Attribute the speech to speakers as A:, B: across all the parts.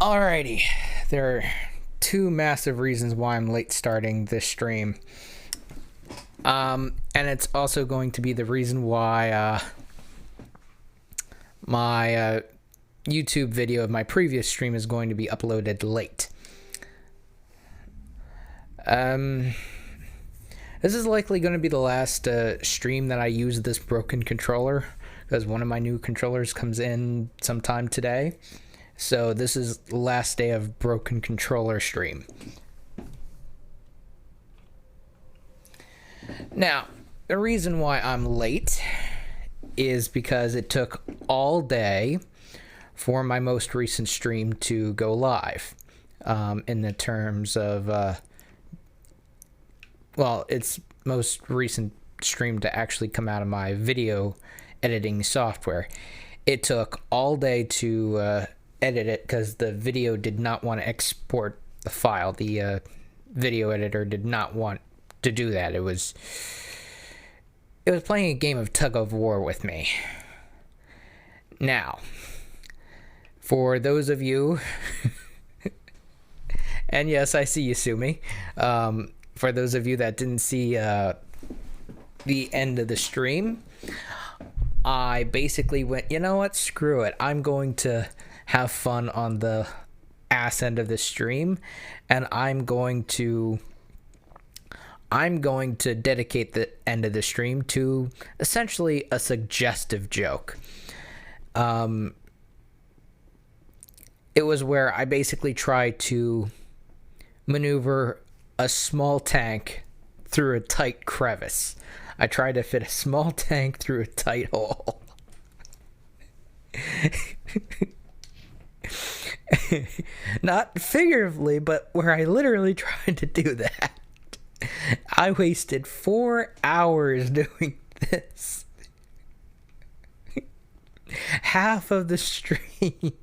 A: Alrighty, there are two massive reasons why I'm late starting this stream. And it's also going to be the reason why my YouTube video of my previous stream is going to be uploaded late. This is likely going to be the last stream that I use this broken controller, because one of my new controllers comes in sometime today. So this is the last day of broken controller stream. Now, the reason why I'm late is because it took all day for my most recent stream to go live. In the terms of, well, its most recent stream to actually come out of my video editing software. It took all day to edit it because the video did not want to export the file. The video editor did not want to do that. It was playing a game of tug of war with me. Now, for those of you, and yes, I see you, Sumi. For those of you that didn't see the end of the stream, I basically went, you know what, screw it. I'm going to have fun on the ass end of the stream, and I'm going to dedicate the end of the stream to essentially a suggestive joke. It was where I basically tried to maneuver a small tank through a tight crevice. I tried to fit a small tank through a tight hole. Not figuratively, but where I literally tried to do that. I wasted 4 hours doing this. Half of the stream.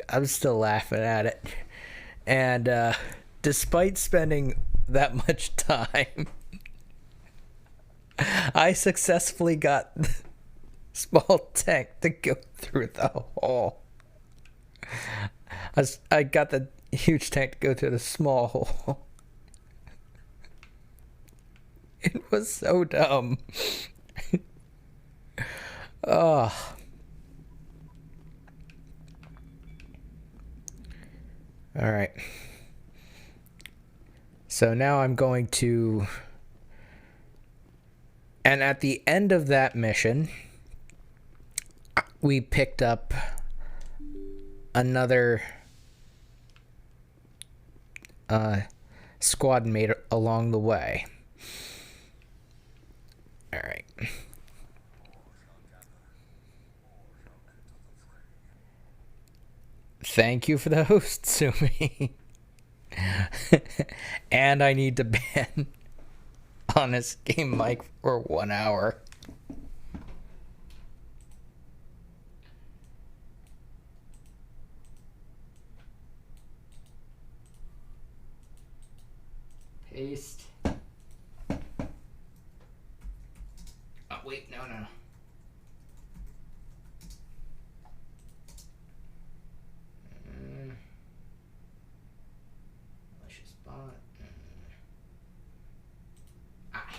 A: I'm still laughing at it. And despite spending that much time, I successfully got the small tank to go through the hole. I got the huge tank to go through the small hole. It was so dumb. Oh. All right. So now I'm going to... And at the end of that mission, we picked up another squad mate along the way. All right. Thank you for the host, Sumi. And I need to ban Honest Game Mike for 1 hour. Paste. Oh, wait, no. Malicious bot.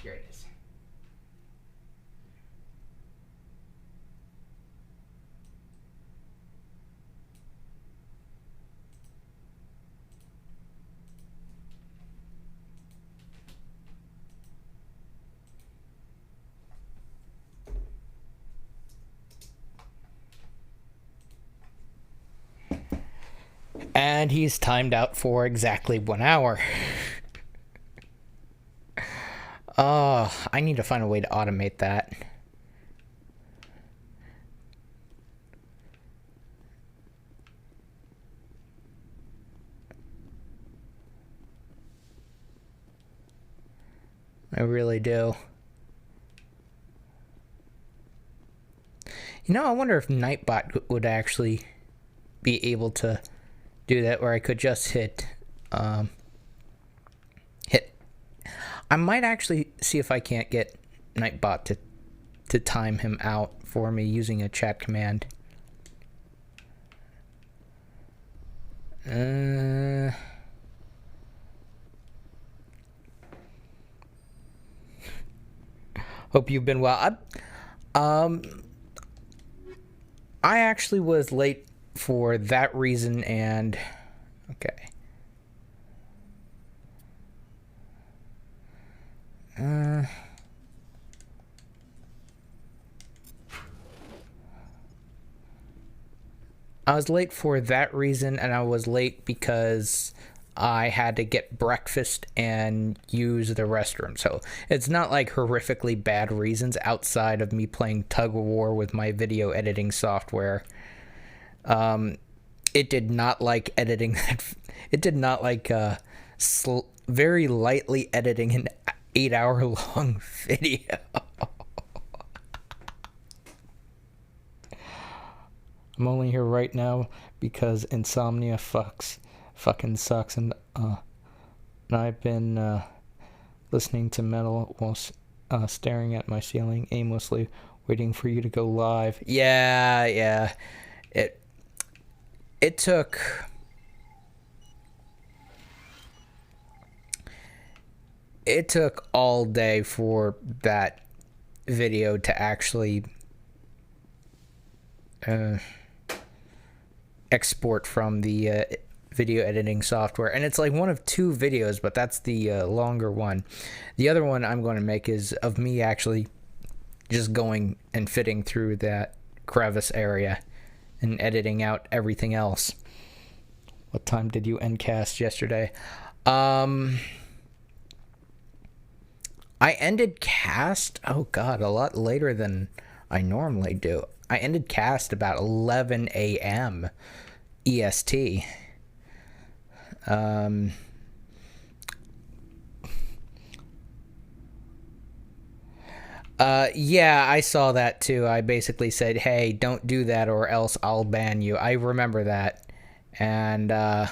A: Here it is. And he's timed out for exactly 1 hour. Oh, I need to find a way to automate that. I really do. You know, I wonder if Nightbot would actually be able to do that, where I could just hit I might actually see if I can't get Nightbot to to time him out for me using a chat command. Hope you've been well. I actually was late for that reason, and okay. I was late for that reason, and I was late because I had to get breakfast and use the restroom. So it's not like horrifically bad reasons outside of me playing tug of war with my video editing software. It did not like editing that. It did not like very lightly editing an 8-hour-long video. I'm only here right now because insomnia fucking sucks, and I've been listening to metal while staring at my ceiling aimlessly, waiting for you to go live. Yeah. It took all day for that video to actually export from the video editing software, and it's like one of 2 videos, but that's the longer one. The other one I'm going to make is of me actually just going and fitting through that crevice area and editing out everything else. What time did you end cast yesterday? I ended cast, oh god, a lot later than I normally do. I ended cast about 11 a.m. EST. Yeah, I saw that too. I basically said, hey, don't do that or else I'll ban you. I remember that. And they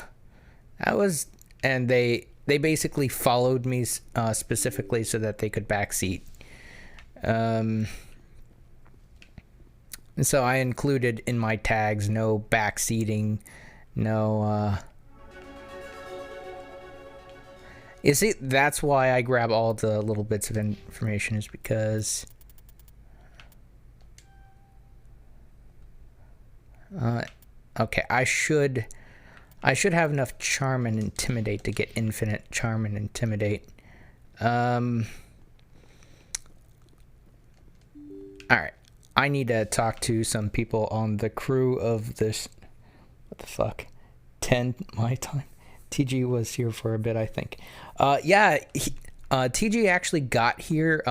A: basically followed me specifically so that they could backseat. And so I included in my tags no backseating, no you see, that's why I grab all the little bits of information, is because okay, I should have enough charm and intimidate to get infinite charm and intimidate. Alright. I need to talk to some people on the crew of this. What the fuck? 10 my time. TG was here for a bit, I think. Yeah, TG actually got here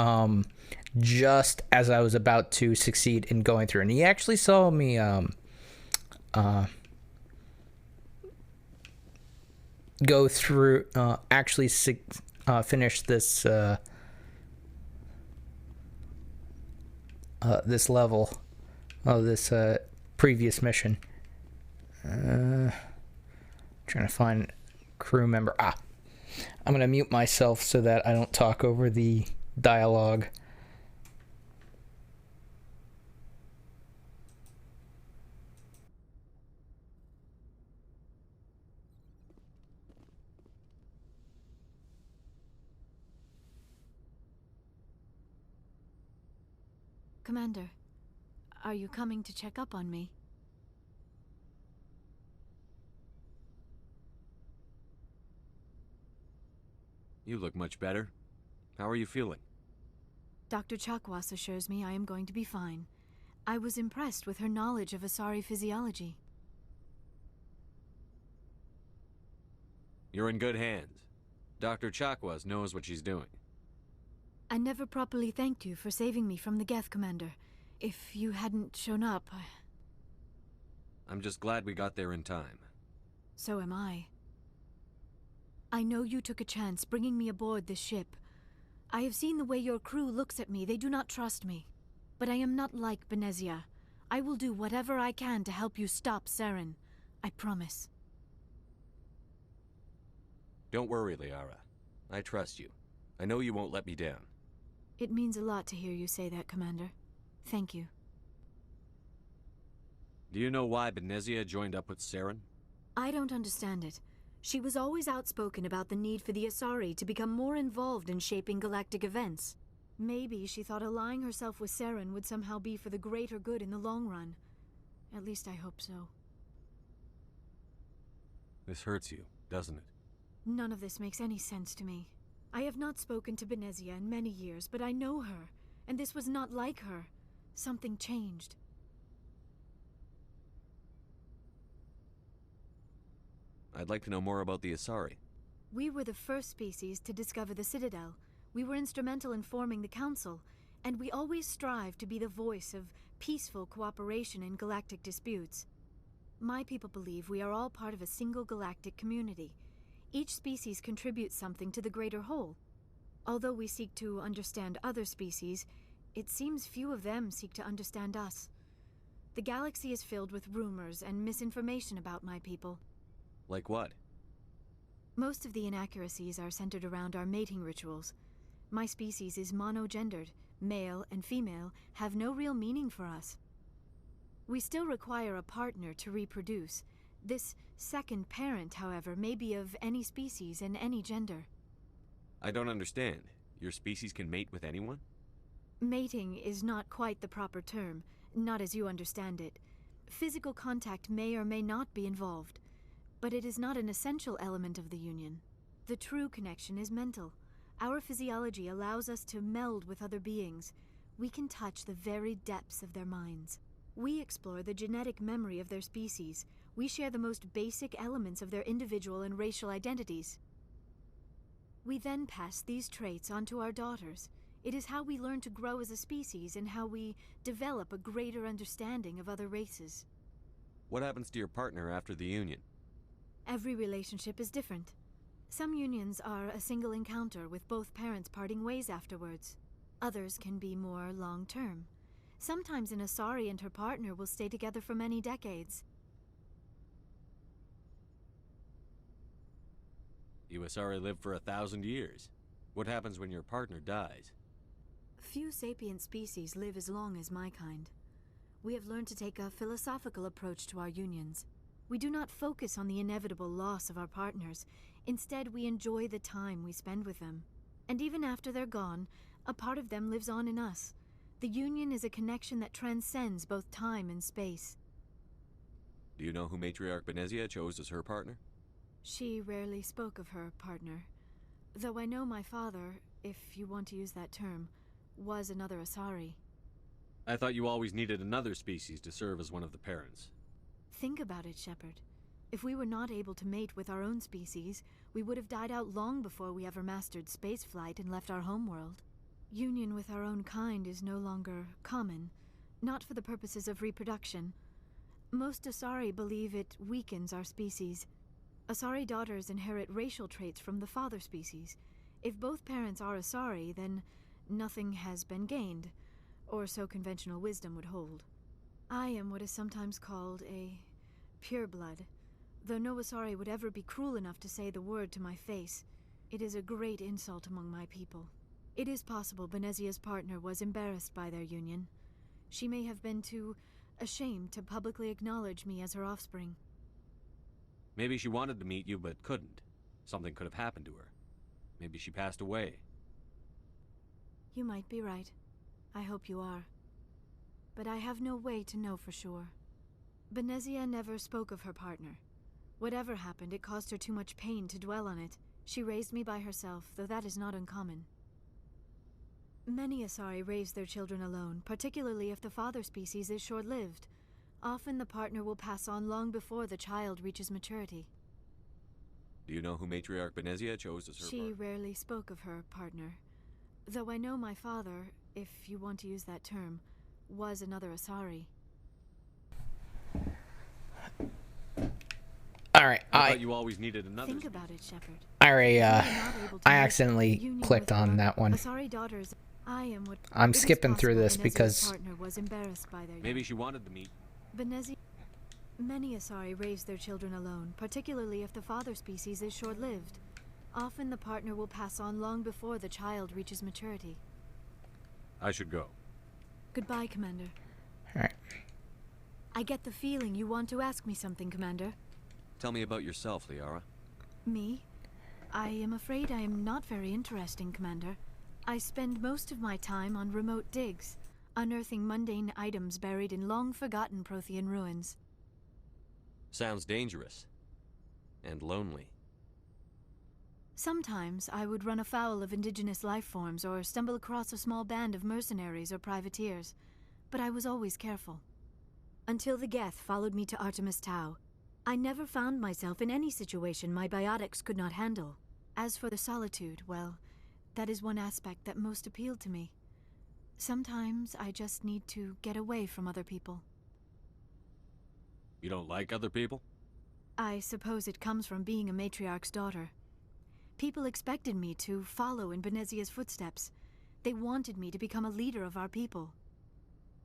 A: just as I was about to succeed in going through, and he actually saw me go through, actually finish this this level of this previous mission. Trying to find crew member. I'm gonna mute myself so that I don't talk over the dialogue.
B: Commander, are you coming to check up on me?
C: You look much better. How are you feeling?
B: Dr. Chakwas assures me I am going to be fine. I was impressed with her knowledge of Asari physiology.
C: You're in good hands. Dr. Chakwas knows what she's doing.
B: I never properly thanked you for saving me from the Geth, Commander. If you hadn't shown up,
C: I'm just glad we got there in time.
B: So am I. I know you took a chance bringing me aboard this ship. I have seen the way your crew looks at me. They do not trust me. But I am not like Benezia. I will do whatever I can to help you stop Saren. I promise.
C: Don't worry, Liara. I trust you. I know you won't let me down.
B: It means a lot to hear you say that, Commander. Thank you.
C: Do you know why Benezia joined up with Saren?
B: I don't understand it. She was always outspoken about the need for the Asari to become more involved in shaping galactic events. Maybe she thought allying herself with Saren would somehow be for the greater good in the long run. At least I hope so.
C: This hurts you, doesn't it?
B: None of this makes any sense to me. I have not spoken to Benezia in many years, but I know her, and this was not like her. Something changed.
C: I'd like to know more about the Asari.
B: We were the first species to discover the Citadel. We were instrumental in forming the Council, and we always strive to be the voice of peaceful cooperation in galactic disputes. My people believe we are all part of a single galactic community. Each species contributes something to the greater whole. Although we seek to understand other species, it seems few of them seek to understand us. The galaxy is filled with rumors and misinformation about my people.
C: Like what?
B: Most of the inaccuracies are centered around our mating rituals. My species is monogendered. Male and female have no real meaning for us. We still require a partner to reproduce. This second parent, however, may be of any species and any gender.
C: I don't understand. Your species can mate with anyone?
B: Mating is not quite the proper term, not as you understand it. Physical contact may or may not be involved, but it is not an essential element of the union. The true connection is mental. Our physiology allows us to meld with other beings. We can touch the very depths of their minds. We explore the genetic memory of their species. We share the most basic elements of their individual and racial identities. We then pass these traits on to our daughters. It is how we learn to grow as a species and how we develop a greater understanding of other races.
C: What happens to your partner after the union?
B: Every relationship is different. Some unions are a single encounter with both parents parting ways afterwards. Others can be more long-term. Sometimes an Asari and her partner will stay together for many decades.
C: You Asari live for 1,000 years. What happens when your partner dies?
B: Few sapient species live as long as my kind. We have learned to take a philosophical approach to our unions. We do not focus on the inevitable loss of our partners. Instead, we enjoy the time we spend with them. And even after they're gone, a part of them lives on in us. The union is a connection that transcends both time and space.
C: Do you know who Matriarch Benezia chose as her partner?
B: She rarely spoke of her partner. Though I know my father, if you want to use that term, was another Asari.
C: I thought you always needed another species to serve as one of the parents.
B: Think about it, Shepard. If we were not able to mate with our own species, we would have died out long before we ever mastered spaceflight and left our homeworld. Union with our own kind is no longer common, not for the purposes of reproduction. Most Asari believe it weakens our species. Asari daughters inherit racial traits from the father species. If both parents are Asari, then nothing has been gained, or so conventional wisdom would hold. I am what is sometimes called a pureblood, though no Asari would ever be cruel enough to say the word to my face. It is a great insult among my people. It is possible Benezia's partner was embarrassed by their union. She may have been too ashamed to publicly acknowledge me as her offspring.
C: Maybe she wanted to meet you but couldn't. Something could have happened to her. Maybe she passed away.
B: You might be right. I hope you are. But I have no way to know for sure. Benezia never spoke of her partner. Whatever happened, it caused her too much pain to dwell on it. She raised me by herself, though that is not uncommon. Many Asari raise their children alone, particularly if the father species is short-lived. Often the partner will pass on long before the child reaches maturity.
C: Do you know who Matriarch Benezia chose as her
B: She
C: partner?
B: rarely spoke of her partner. Though I know my father, if you want to use that term, was another Asari.
A: Alright,
C: I thought you always needed another.
B: Think about it, Shepard.
A: I accidentally clicked on that one.
B: Asari daughters,
A: I'm skipping through this because
B: partner was embarrassed by their
C: Maybe she wanted to meet.
B: Many Asari raise their children alone, particularly if the father species is short-lived. Often the partner will pass on long before the child reaches maturity.
C: I should go.
B: Goodbye, Commander.
A: Alright.
B: I get the feeling you want to ask me something, Commander.
C: Tell me about yourself, Liara.
B: Me? I am afraid I am not very interesting, Commander. I spend most of my time on remote digs, unearthing mundane items buried in long-forgotten Prothean ruins.
C: Sounds dangerous. And lonely.
B: Sometimes I would run afoul of indigenous life forms or stumble across a small band of mercenaries or privateers, but I was always careful. Until the Geth followed me to Artemis Tau, I never found myself in any situation my biotics could not handle. As for the solitude, well, that is one aspect that most appealed to me. Sometimes I just need to get away from other people.
C: You don't like other people?
B: I suppose it comes from being a matriarch's daughter. People expected me to follow in Benezia's footsteps. They wanted me to become a leader of our people.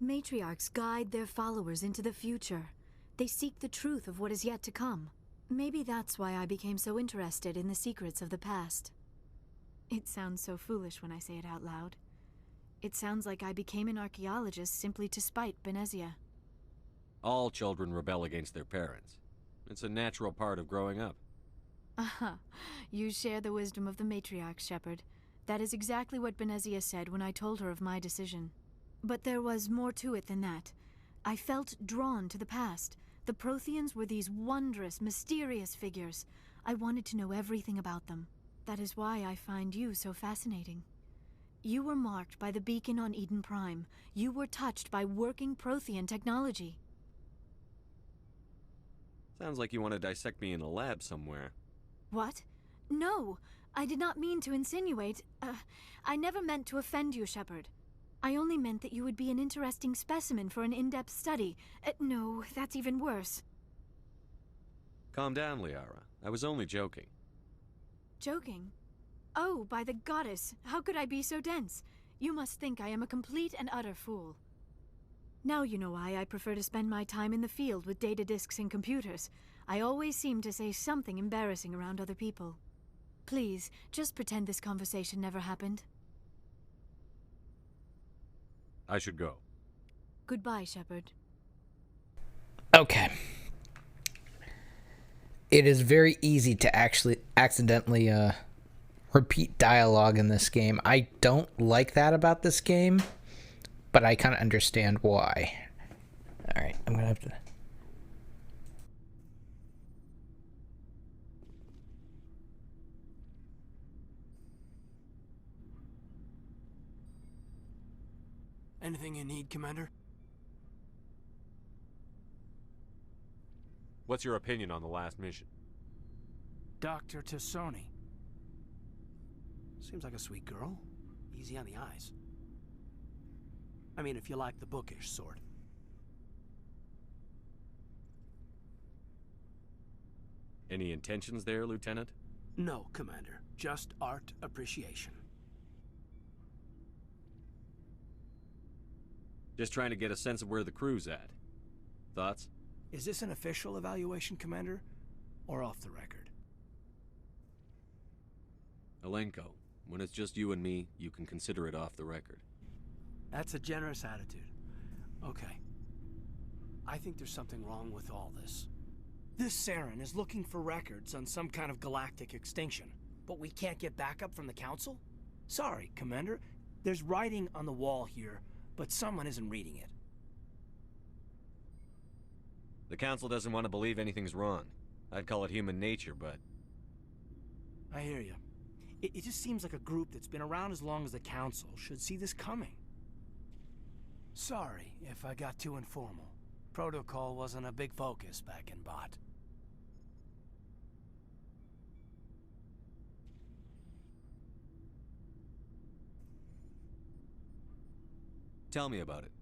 B: Matriarchs guide their followers into the future. They seek the truth of what is yet to come. Maybe that's why I became so interested in the secrets of the past. It sounds so foolish when I say it out loud. It sounds like I became an archaeologist simply to spite Benezia.
C: All children rebel against their parents. It's a natural part of growing up.
B: Aha, you share the wisdom of the matriarch, Shepard. That is exactly what Benezia said when I told her of my decision. But there was more to it than that. I felt drawn to the past. The Protheans were these wondrous, mysterious figures. I wanted to know everything about them. That is why I find you so fascinating. You were marked by the beacon on Eden Prime. You were touched by working Prothean technology.
C: Sounds like you want to dissect me in a lab somewhere.
B: What? No, I did not mean to insinuate. I never meant to offend you, Shepard. I only meant that you would be an interesting specimen for an in-depth study. No, that's even worse.
C: Calm down, Liara. I was only joking.
B: Joking? Oh, by the goddess, how could I be so dense? You must think I am a complete and utter fool. Now you know why I prefer to spend my time in the field with data disks and computers. I always seem to say something embarrassing around other people. Please, just pretend this conversation never happened.
C: I should go.
B: Goodbye, Shepard.
A: Okay. It is very easy to actually accidentally repeat dialogue in this game. I don't like that about this game, but I kind of understand why. Alright, I'm gonna have to...
D: Anything you need, Commander?
C: What's your opinion on the last mission?
D: Dr. Tassoni. Seems like a sweet girl. Easy on the eyes. I mean, if you like the bookish sort.
C: Any intentions there, Lieutenant?
D: No, Commander. Just art appreciation.
C: Just trying to get a sense of where the crew's at. Thoughts?
D: Is this an official evaluation, Commander? Or off the record?
C: Alenko, when it's just you and me, you can consider it off the record.
D: That's a generous attitude. Okay. I think there's something wrong with all this. This Saren is looking for records on some kind of galactic extinction, but we can't get backup from the Council? Sorry, Commander. There's writing on the wall here, but someone isn't reading it.
C: The Council doesn't want to believe anything's wrong. I'd call it human nature, but...
D: I hear you. It just seems like a group that's been around as long as the Council should see this coming. Sorry if I got too informal. Protocol wasn't a big focus back in Bot.
C: Tell me about it.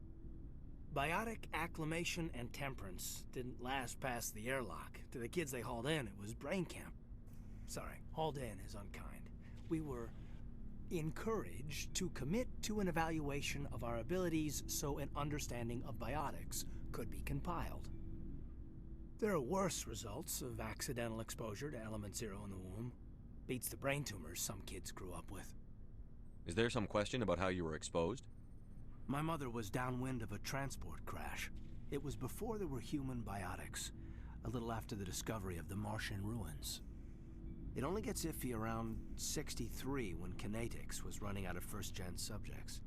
D: Biotic acclimation and temperance didn't last past the airlock. To the kids they hauled in, it was brain camp. Sorry, hauled in is unkind. We were encouraged to commit to an evaluation of our abilities so an understanding of biotics could be compiled. There are worse results of accidental exposure to element zero in the womb. Beats the brain tumors some kids grew up with.
C: Is there some question about how you were exposed?
D: My mother was downwind of a transport crash. It was before there were human biotics, a little after the discovery of the Martian ruins. It only gets iffy around 63 when Kinetics was running out of first-gen subjects.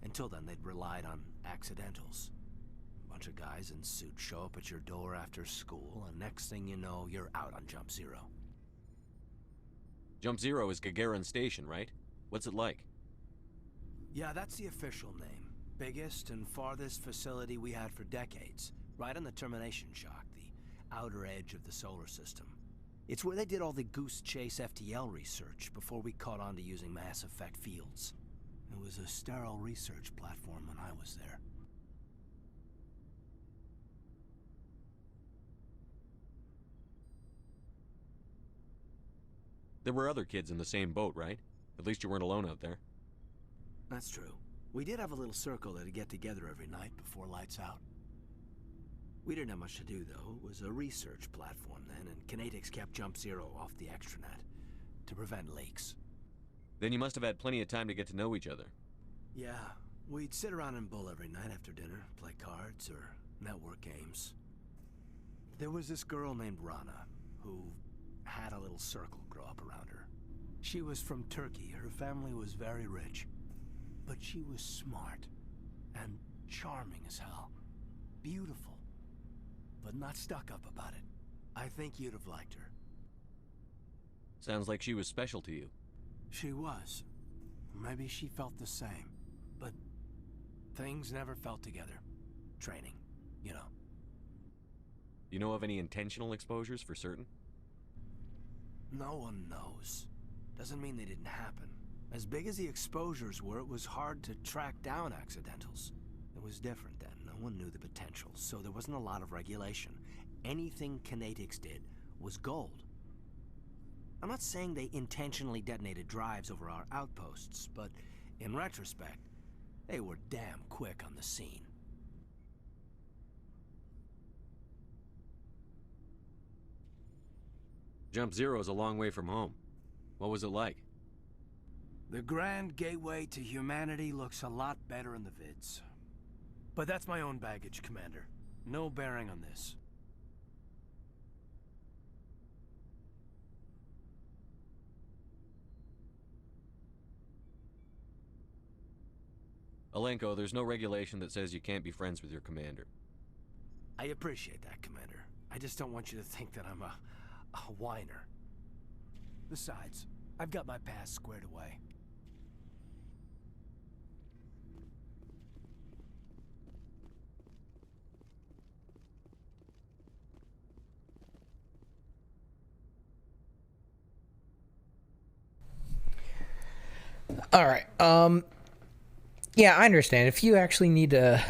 D: Until then, they'd relied on accidentals. A bunch of guys in suits show up at your door after school, and next thing you know, you're out on Jump Zero.
C: Jump Zero is Gagarin Station, right? What's it like?
D: Yeah, that's the official name. Biggest and farthest facility we had for decades. Right on the termination shock, the outer edge of the solar system. It's where they did all the Goose Chase FTL research before we caught on to using mass effect fields. It was a sterile research platform when I was there.
C: There were other kids in the same boat, right? At least you weren't alone out there.
D: That's true. We did have a little circle that'd get together every night before lights out. We didn't have much to do, though. It was a research platform then, and Kinetics kept Jump Zero off the extranet to prevent leaks.
C: Then you must have had plenty of time to get to know each other.
D: Yeah, we'd sit around and bull every night after dinner, play cards or network games. There was this girl named Rana, who had a little circle grow up around her. She was from Turkey. Her family was very rich. But she was smart and charming as hell. Beautiful, but not stuck up about it. I think you'd have liked her.
C: Sounds like she was special to you.
D: She was. Maybe she felt the same. But things never felt together. Training, you know.
C: You know of any intentional exposures for certain?
D: No one knows. Doesn't mean they didn't happen. As big as the exposures were, it was hard to track down accidentals. It was different then. No one knew the potential, so there wasn't a lot of regulation. Anything Kinetics did was gold. I'm not saying they intentionally detonated drives over our outposts, but in retrospect, they were damn quick on the scene.
C: Jump Zero is a long way from home. What was it like?
D: The grand gateway to humanity looks a lot better in the vids. But that's my own baggage, Commander. No bearing on this.
C: Alenko, there's no regulation that says you can't be friends with your commander.
D: I appreciate that, Commander. I just don't want you to think that I'm a whiner. Besides, I've got my past squared away.
A: All right. Yeah, I understand. If you actually need to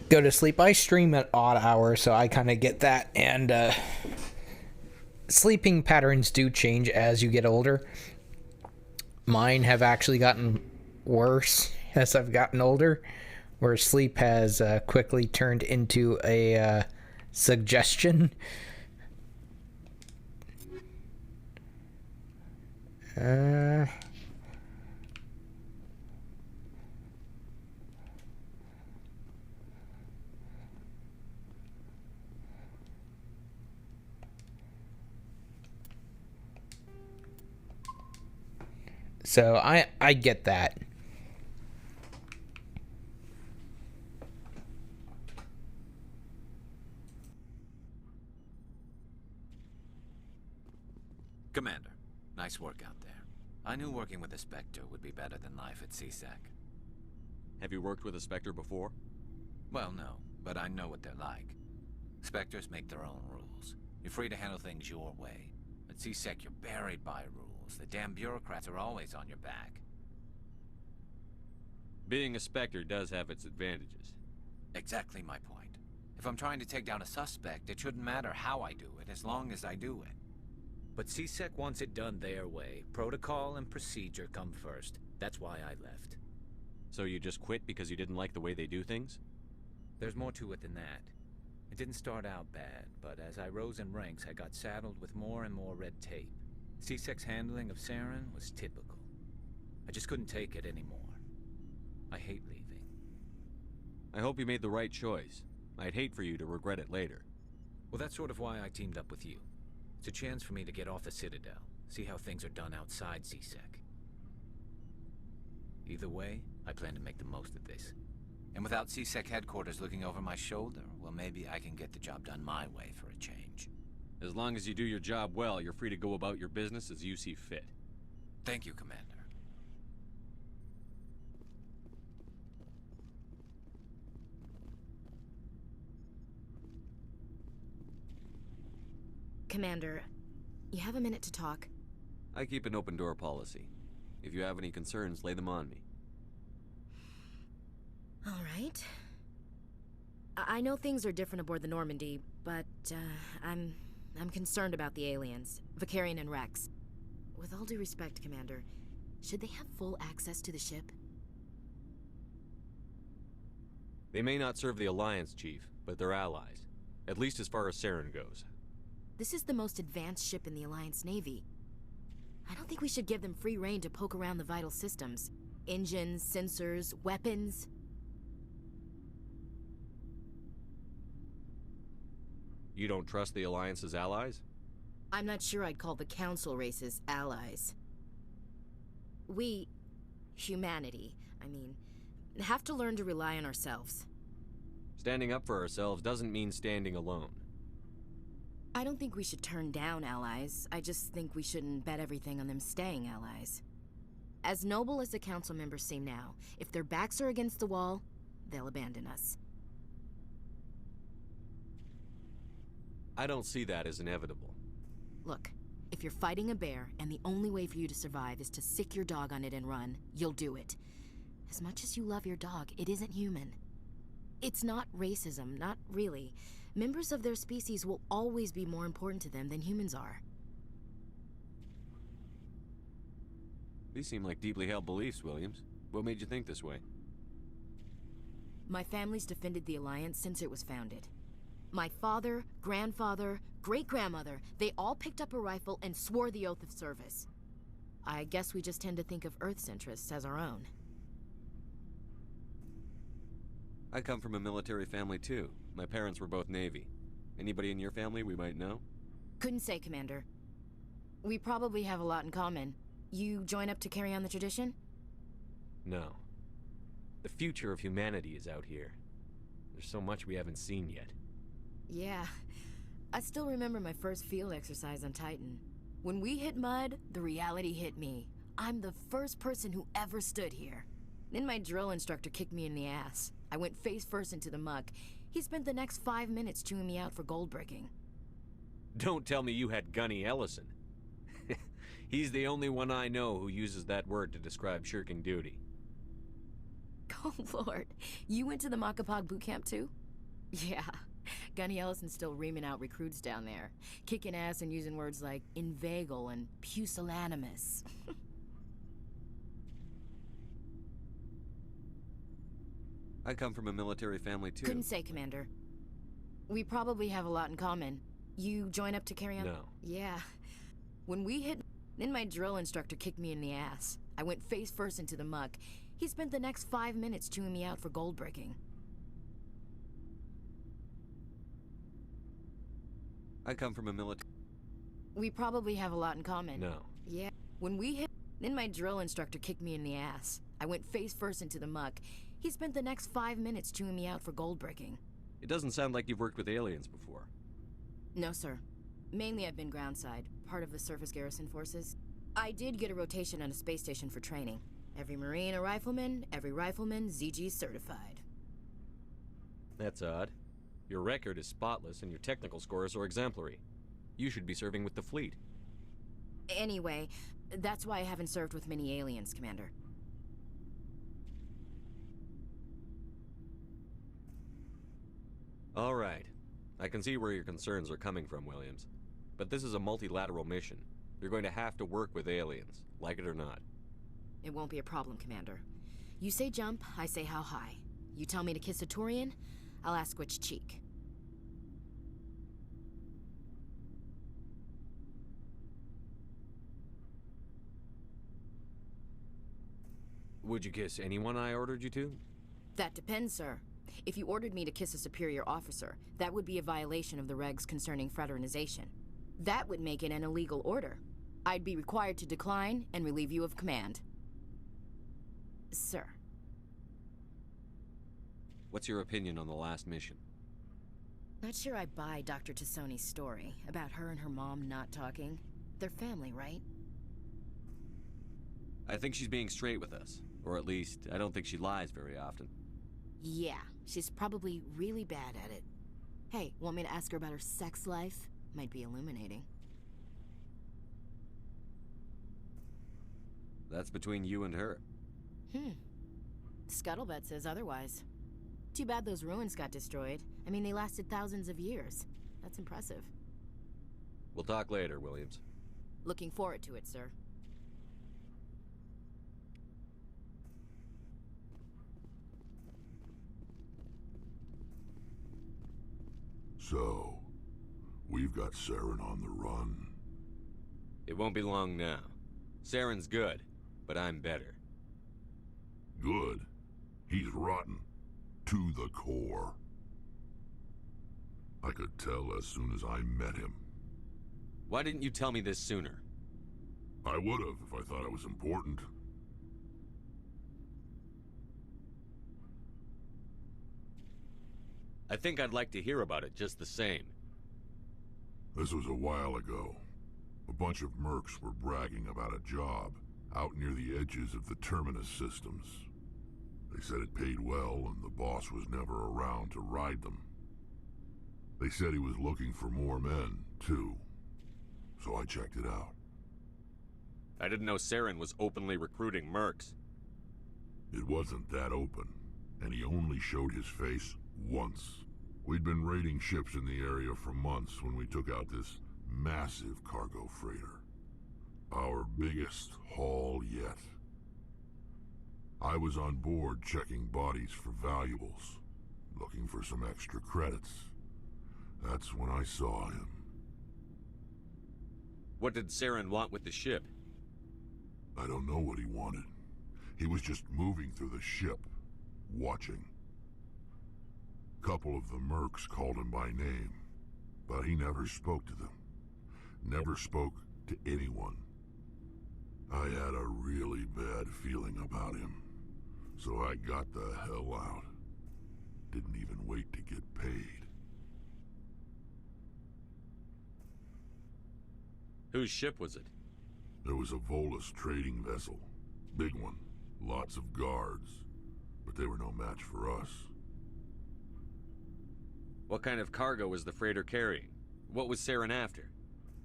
A: go to sleep, I stream at odd hours, so I kind of get that. And sleeping patterns do change as you get older. Mine have actually gotten worse as I've gotten older, where sleep has quickly turned into a suggestion. So I get that.
E: Commander, nice work out there. I knew working with a Spectre would be better than life at CSEC.
C: Have you worked with a Spectre before?
E: Well, no, but I know what they're like. Spectres make their own rules. You're free to handle things your way. At CSEC, you're buried by rules. The damn bureaucrats are always on your back.
C: Being a Spectre does have its advantages.
E: Exactly my point. If I'm trying to take down a suspect, it shouldn't matter how I do it, as long as I do it. But CSEC wants it done their way. Protocol and procedure come first. That's why I left.
C: So you just quit because you didn't like the way they do things?
E: There's more to it than that. It didn't start out bad, but as I rose in ranks, I got saddled with more and more red tape. CSEC's handling of Saren was typical. I just couldn't take it anymore. I hate leaving.
C: I hope you made the right choice. I'd hate for you to regret it later.
E: Well, that's sort of why I teamed up with you. It's a chance for me to get off the Citadel, see how things are done outside CSEC. Either way, I plan to make the most of this. And without CSEC headquarters looking over my shoulder, well, maybe I can get the job done my way for a change.
C: As long as you do your job well, you're free to go about your business as you see fit.
E: Thank you, Commander.
F: Commander, you have a minute to talk?
C: I keep an open door policy. If you have any concerns, lay them on me.
F: All right. I know things are different aboard the Normandy, but I'm concerned about the aliens, Vicarian and Rex. With all due respect, Commander, should they have full access to the ship?
C: They may not serve the Alliance, Chief, but they're allies. At least as far as Saren goes.
F: This is the most advanced ship in the Alliance Navy. I don't think we should give them free rein to poke around the vital systems. Engines, sensors, weapons.
C: You don't trust the Alliance's allies?
F: I'm not sure I'd call the Council races allies. We, humanity, have to learn to rely on ourselves.
C: Standing up for ourselves doesn't mean standing alone.
F: I don't think we should turn down allies. I just think we shouldn't bet everything on them staying allies. As noble as the Council members seem now, if their backs are against the wall, they'll abandon us.
C: I don't see that as inevitable.
F: Look, if you're fighting a bear and the only way for you to survive is to sick your dog on it and run, you'll do it. As much as you love your dog, it isn't human. It's not racism, not really. Members of their species will always be more important to them than humans are.
C: These seem like deeply held beliefs, Williams. What made you think this way?
F: My family's defended the Alliance since it was founded. My father, grandfather, great-grandmother, they all picked up a rifle and swore the oath of service. I guess we just tend to think of Earth's interests as our own.
C: I come from a military family too. My parents were both Navy. Anybody in your family we might know?
F: Couldn't say, Commander. We probably have a lot in common. You join up to carry on the tradition?
C: No. The future of humanity is out here. There's so much we haven't seen yet.
F: Yeah. I still remember my first field exercise on Titan. When we hit mud, the reality hit me. I'm the first person who ever stood here. Then my drill instructor kicked me in the ass. I went face first into the muck. He spent the next 5 minutes chewing me out for gold bricking.
C: Don't tell me you had Gunny Ellison. He's the only one I know who uses that word to describe shirking duty.
F: Oh, Lord. You went to the Makapog boot camp, too? Yeah. Gunny Ellison's still reaming out recruits down there. Kicking ass and using words like inveigle and pusillanimous.
C: I come from a military family too.
F: Couldn't say, Commander. We probably have a lot in common. You join up to carry on?
C: No.
F: Yeah. When we hit... Then my drill instructor kicked me in the ass. I went face first into the muck. He spent the next 5 minutes chewing me out for gold bricking.
C: I come from a military...
F: We probably have a lot in common.
C: No.
F: Yeah. When we hit... Then my drill instructor kicked me in the ass. I went face first into the muck. He spent the next 5 minutes chewing me out for gold bricking.
C: It doesn't sound like you've worked with aliens before.
F: No, sir. Mainly I've been groundside, part of the surface garrison forces. I did get a rotation on a space station for training. Every Marine a rifleman, every rifleman ZG certified.
C: That's odd. Your record is spotless and your technical scores are exemplary. You should be serving with the fleet.
F: Anyway, that's why I haven't served with many aliens, Commander.
C: All right. I can see where your concerns are coming from, Williams. But this is a multilateral mission. You're going to have to work with aliens, like it or not.
F: It won't be a problem, Commander. You say jump, I say how high. You tell me to kiss a Turian, I'll ask which cheek.
C: Would you kiss anyone I ordered you to?
F: That depends, sir. If you ordered me to kiss a superior officer, that would be a violation of the regs concerning fraternization. That would make it an illegal order. I'd be required to decline and relieve you of command. Sir.
C: What's your opinion on the last mission?
F: Not sure I buy Dr. Tassoni's story about her and her mom not talking. They're family, right?
C: I think she's being straight with us. Or at least, I don't think she lies very often.
F: Yeah, she's probably really bad at it. Hey, want me to ask her about her sex life? Might be illuminating.
C: That's between you and her.
F: Scuttlebutt says otherwise. Too bad those ruins got destroyed. I mean, they lasted thousands of years. That's impressive.
C: We'll talk later, Williams.
F: Looking forward to it, sir.
G: So, we've got Saren on the run.
C: It won't be long now. Saren's good, but I'm better.
G: Good? He's rotten. To the core. I could tell as soon as I met him.
C: Why didn't you tell me this sooner?
G: I would've if I thought it was important.
C: I think I'd like to hear about it just the same.
G: This was a while ago. A bunch of mercs were bragging about a job out near the edges of the Terminus systems. They said it paid well and the boss was never around to ride them. They said he was looking for more men, too. So I checked it out.
C: I didn't know Saren was openly recruiting mercs.
G: It wasn't that open, and he only showed his face once. We'd been raiding ships in the area for months when we took out this massive cargo freighter. Our biggest haul yet. I was on board checking bodies for valuables, looking for some extra credits. That's when I saw him.
C: What did Saren want with the ship?
G: I don't know what he wanted. He was just moving through the ship, watching. Couple of the mercs called him by name, but he never spoke to them. Never spoke to anyone. I had a really bad feeling about him, so I got the hell out. Didn't even wait to get paid.
C: Whose ship was it?
G: There was a Volus trading vessel. Big one. Lots of guards. But they were no match for us.
C: What kind of cargo was the freighter carrying? What was Saren after?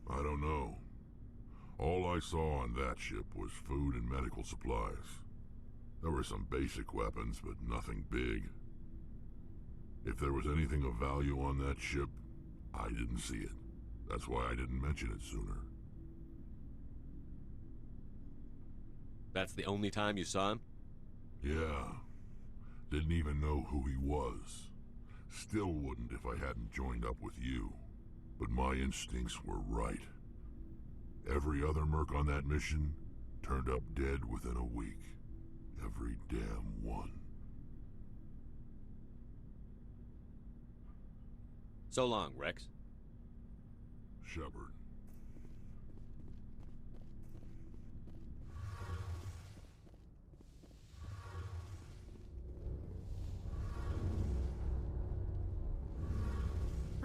G: I don't know. All I saw on that ship was food and medical supplies. There were some basic weapons, but nothing big. If there was anything of value on that ship, I didn't see it. That's why I didn't mention it sooner.
C: That's the only time you saw him?
G: Yeah. Didn't even know who he was. Still wouldn't if I hadn't joined up with you. But my instincts were right. Every other merc on that mission turned up dead within a week. Every damn one.
C: So long, Rex.
G: Shepard.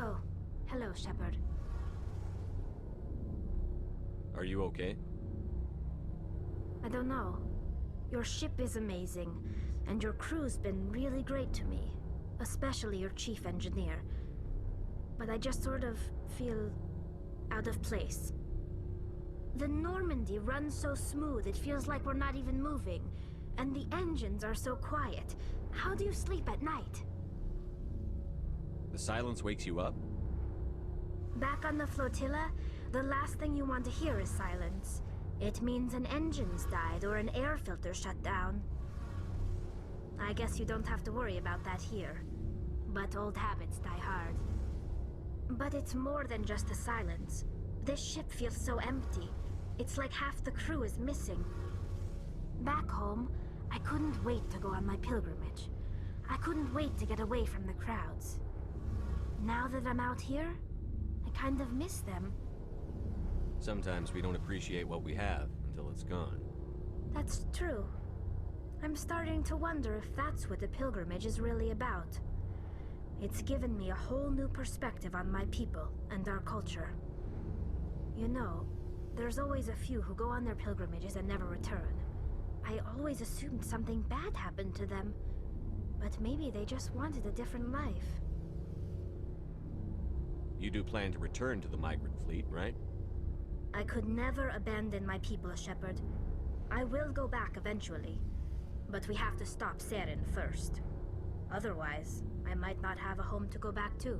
B: Oh, hello, Shepard.
C: Are you okay?
B: I don't know. Your ship is amazing, and your crew's been really great to me. Especially your chief engineer. But I just sort of feel out of place. The Normandy runs so smooth, it feels like we're not even moving. And the engines are so quiet. How do you sleep at night?
C: The silence wakes you up?
B: Back on the flotilla, the last thing you want to hear is silence. It means an engine's died or an air filter shut down. I guess you don't have to worry about that here. But old habits die hard. But it's more than just the silence. This ship feels so empty. It's like half the crew is missing. Back home, I couldn't wait to go on my pilgrimage.
H: I couldn't wait to get away from the crowds. Now that I'm out here, I kind of miss them.
C: Sometimes we don't appreciate what we have until it's gone.
H: That's true. I'm starting to wonder if that's what the pilgrimage is really about. It's given me a whole new perspective on my people and our culture. You know, there's always a few who go on their pilgrimages and never return. I always assumed something bad happened to them, but maybe they just wanted a different life.
C: You do plan to return to the migrant fleet, right?
H: I could never abandon my people, Shepard. I will go back eventually, but we have to stop Saren first. Otherwise, I might not have a home to go back to.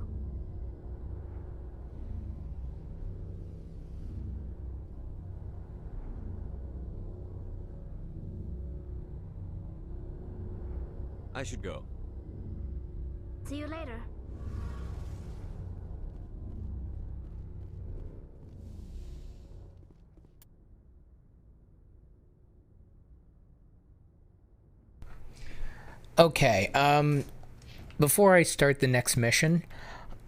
C: I should go.
H: See you later.
A: Okay, before I start the next mission,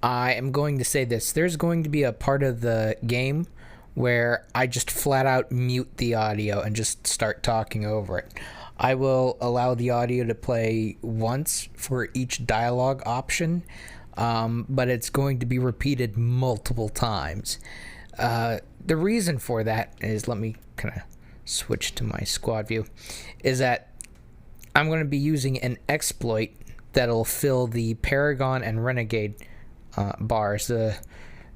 A: I am going to say this. There's going to be a part of the game where I just flat out mute the audio and just start talking over it. I will allow the audio to play once for each dialogue option, but it's going to be repeated multiple times. The reason for that is, let me kind of switch to my squad view, is that I'm going to be using an exploit that'll fill the Paragon and Renegade bars. The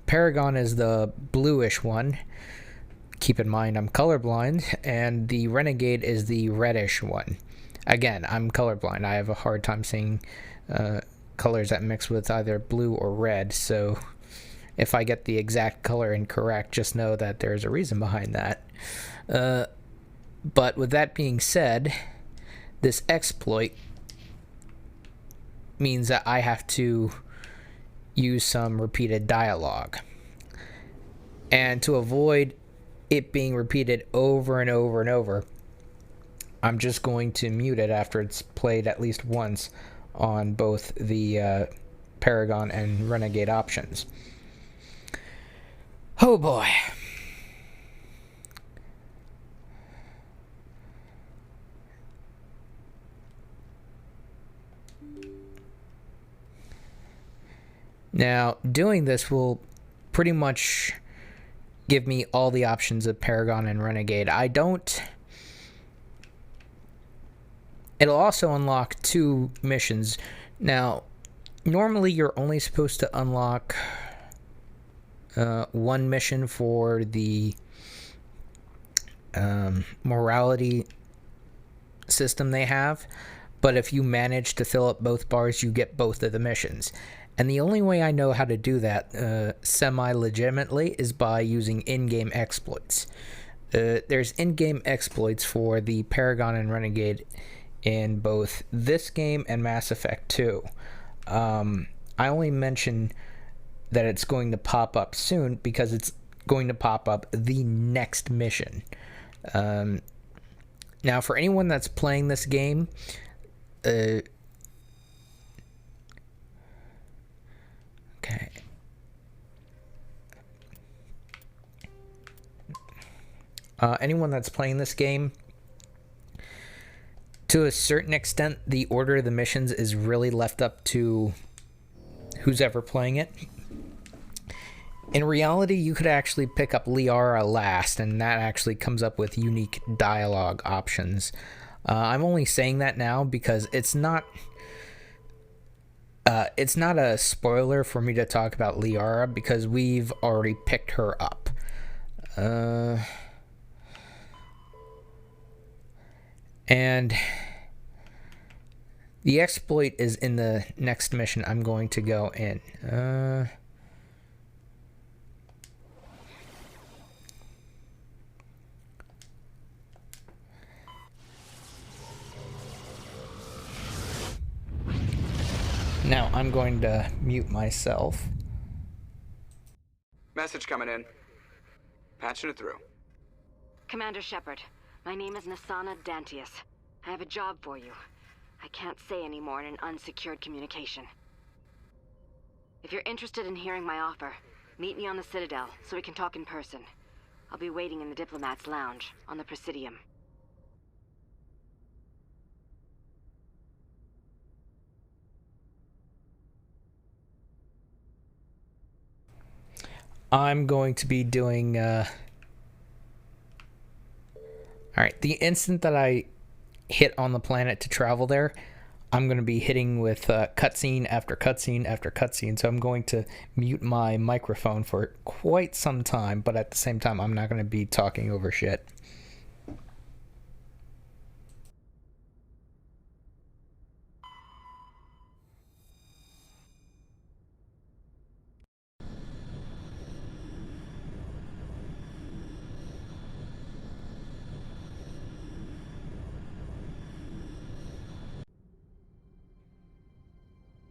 A: Paragon is the bluish one. Keep in mind I'm colorblind, and the Renegade is the reddish one. Again, I'm colorblind. I have a hard time seeing colors that mix with either blue or red, so if I get the exact color incorrect, just know that there's a reason behind that. But with that being said, this exploit means that I have to use some repeated dialogue. And to avoid it being repeated over and over and over, I'm just going to mute it after it's played at least once on both the Paragon and Renegade options. Oh boy. Now, doing this will pretty much give me all the options of Paragon and Renegade. It'll also unlock 2 missions. Now, normally you're only supposed to unlock 1 mission for the morality system they have, but if you manage to fill up both bars, you get both of the missions. And the only way I know how to do that semi-legitimately is by using in-game exploits. There's in-game exploits for the Paragon and Renegade in both this game and Mass Effect 2. I only mention that it's going to pop up soon because it's going to pop up the next mission. Now, for anyone that's playing this game, okay. Anyone that's playing this game, to a certain extent, the order of the missions is really left up to who's ever playing it. In reality, you could actually pick up Liara last, and that actually comes up with unique dialogue options. I'm only saying that now because it's not a spoiler for me to talk about Liara because we've already picked her up. And the exploit is in the next mission I'm going to go in. Now I'm going to mute myself.
I: Message coming in. Patching it through.
J: Commander Shepard, my name is Nasana Dantius. I have a job for you. I can't say any more in an unsecured communication. If you're interested in hearing my offer, meet me on the Citadel so we can talk in person. I'll be waiting in the Diplomat's Lounge on the Presidium.
A: I'm going to be doing, Alright, the instant that I hit on the planet to travel there, I'm going to be hitting with cutscene after cutscene after cutscene, so I'm going to mute my microphone for quite some time, but at the same time, I'm not going to be talking over shit.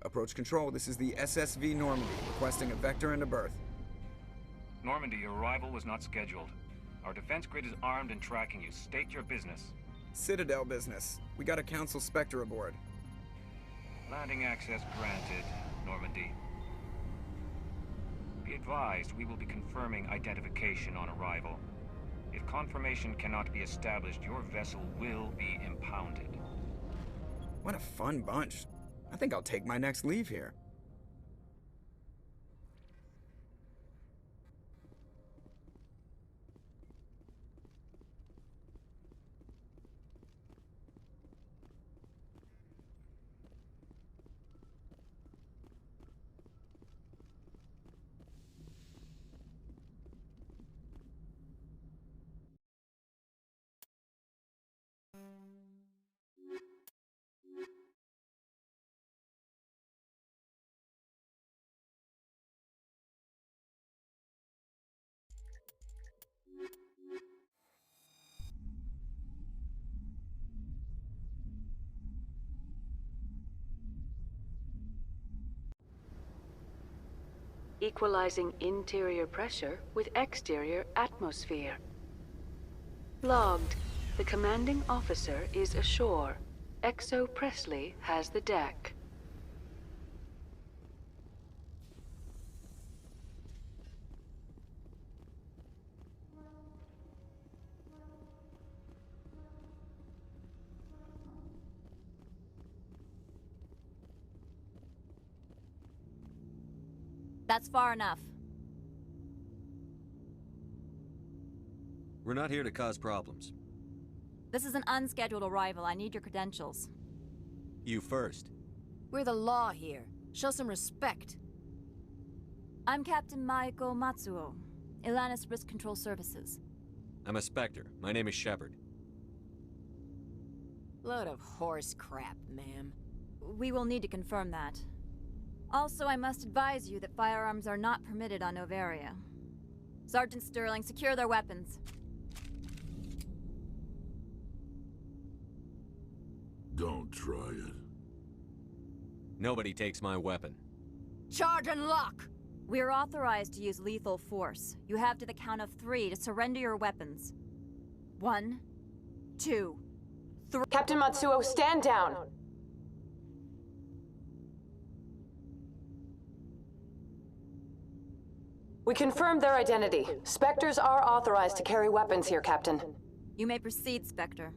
K: Approach control, this is the SSV Normandy, requesting a vector and a berth.
L: Normandy, your arrival was not scheduled. Our defense grid is armed and tracking you. State your business.
K: Citadel business. We got a Council Spectre aboard.
L: Landing access granted, Normandy. Be advised, we will be confirming identification on arrival. If confirmation cannot be established, your vessel will be impounded.
K: What a fun bunch. I think I'll take my next leave here.
M: Equalizing interior pressure with exterior atmosphere. Logged. The commanding officer is ashore. Exo Presley has the deck.
N: That's far enough.
C: We're not here to cause problems.
N: This is an unscheduled arrival. I need your credentials.
C: You first.
F: We're the law here. Show some respect.
N: I'm Captain Maiko Matsuo, Ilanis Risk Control Services.
C: I'm a Spectre. My name is Shepard.
F: Load of horse crap, ma'am.
N: We will need to confirm that. Also, I must advise you that firearms are not permitted on Noveria. Sergeant Sterling, secure their weapons.
G: Don't try it.
C: Nobody takes my weapon.
F: Charge and lock!
N: We're authorized to use lethal force. You have to the count of 3 to surrender your weapons. 1, 2, 3.
O: Captain Matsuo, stand down! We confirmed their identity. Spectres are authorized to carry weapons here, Captain.
N: You may proceed, Spectre.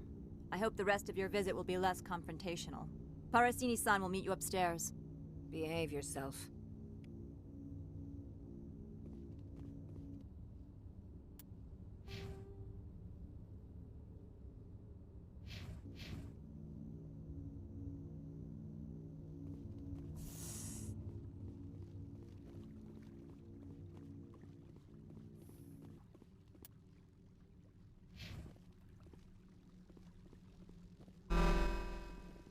N: I hope the rest of your visit will be less confrontational. Parasini-san will meet you upstairs.
F: Behave yourself.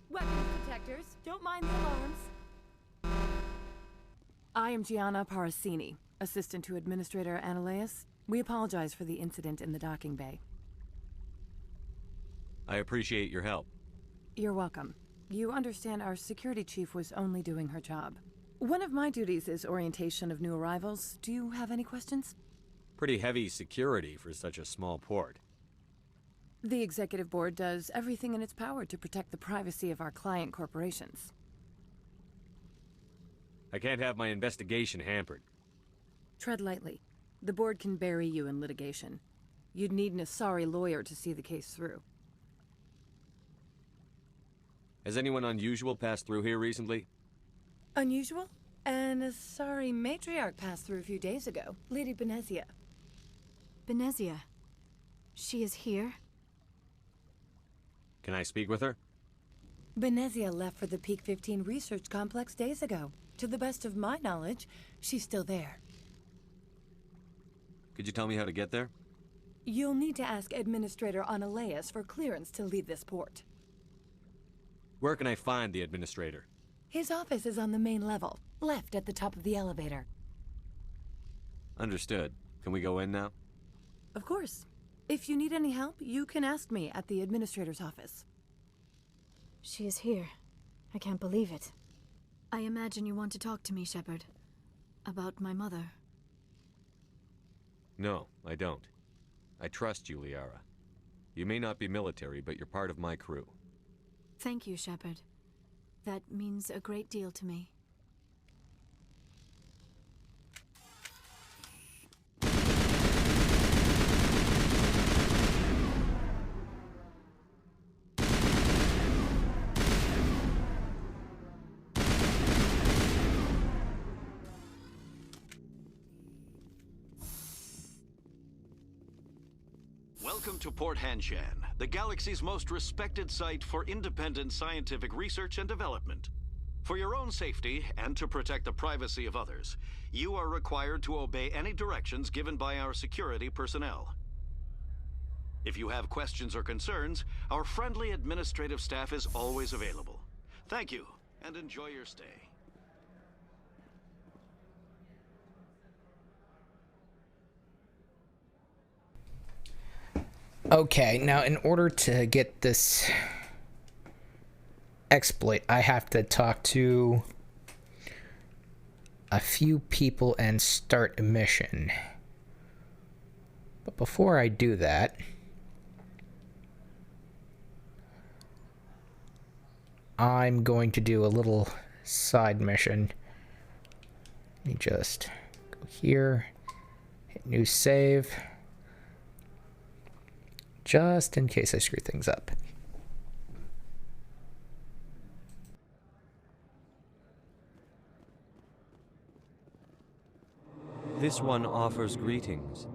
O: Weapons detectors, don't mind the alarms. I am Gianna Parasini, assistant to Administrator Ananias. We apologize for the incident in the docking bay.
C: I appreciate your help.
O: You're welcome. You understand our security chief was only doing her job. One of my duties is orientation of new arrivals. Do you have any questions?
C: Pretty heavy security for such a small port.
O: The executive board does everything in its power to protect the privacy of our client corporations.
C: I can't have my investigation hampered.
O: Tread lightly. The board can bury you in litigation. You'd need an Asari lawyer to see the case through.
C: Has anyone unusual passed through here recently?
O: Unusual? An Asari matriarch passed through a few days ago. Lady Benezia.
B: Benezia. She is here?
C: Can I speak with her?
O: Benezia left for the Peak 15 research complex days ago. To the best of my knowledge, she's still there.
C: Could you tell me how to get there?
O: You'll need to ask Administrator Analeas for clearance to leave this port.
C: Where can I find the administrator?
O: His office is on the main level, left at the top of the elevator.
C: Understood. Can we go in now?
O: Of course. If you need any help, you can ask me at the Administrator's office.
B: She is here. I can't believe it. I imagine you want to talk to me, Shepard. About my mother.
C: No, I don't. I trust you, Liara. You may not be military, but you're part of my crew.
B: Thank you, Shepard. That means a great deal to me.
P: Welcome to Port Hanshan, the galaxy's most respected site for independent scientific research and development. For your own safety and to protect the privacy of others, you are required to obey any directions given by our security personnel. If you have questions or concerns, our friendly administrative staff is always available. Thank you, and enjoy your stay.
A: Okay, now in order to get this exploit, I have to talk to a few people and start a mission. But before I do that, I'm going to do a little side mission. Let me just go here, hit new save. Just in case I screw things up.
C: This one offers greetings.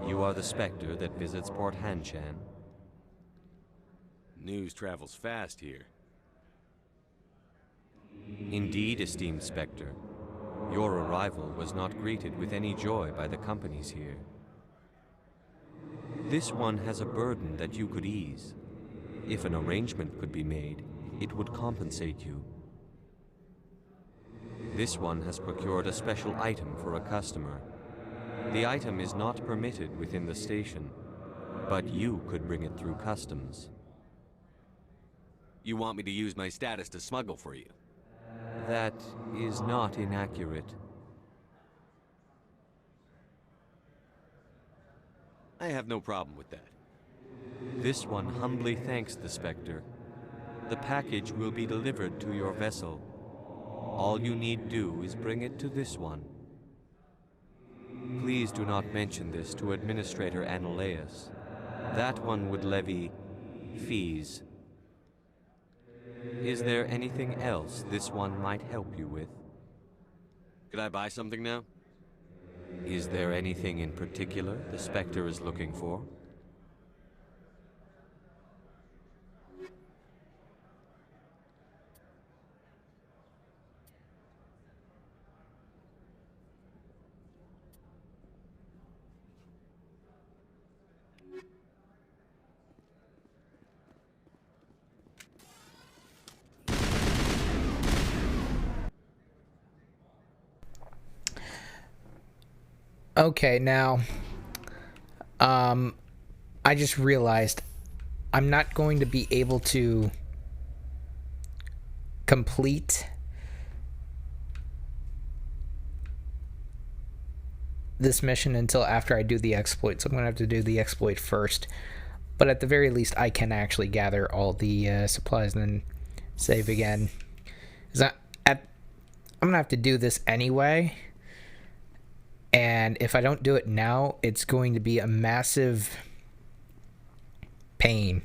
C: You are the Spectre that visits Port Hanshan. News travels fast here. Indeed, esteemed Spectre. Your arrival was not greeted with any joy by the companies here. This one has a burden that you could ease. If an arrangement could be made, it would compensate you. This one has procured a special item for a customer. The item is not permitted within the station, but you could bring it through customs. You want me to use my status to smuggle for you? That is not inaccurate. I have no problem with that. This one humbly thanks the Spectre. The package will be delivered to your vessel. All you need do is bring it to this one. Please do not mention this to Administrator Analeas. That one would levy fees. Is there anything else this one might help you with? Could I buy something now? Is there anything in particular the Spectre is looking for?
A: Okay, now, I just realized I'm not going to be able to complete this mission until after I do the exploit, so I'm going to have to do the exploit first. But at the very least, I can actually gather all the supplies and then save again. I'm gonna have to do this anyway, and if I don't do it now, it's going to be a massive pain.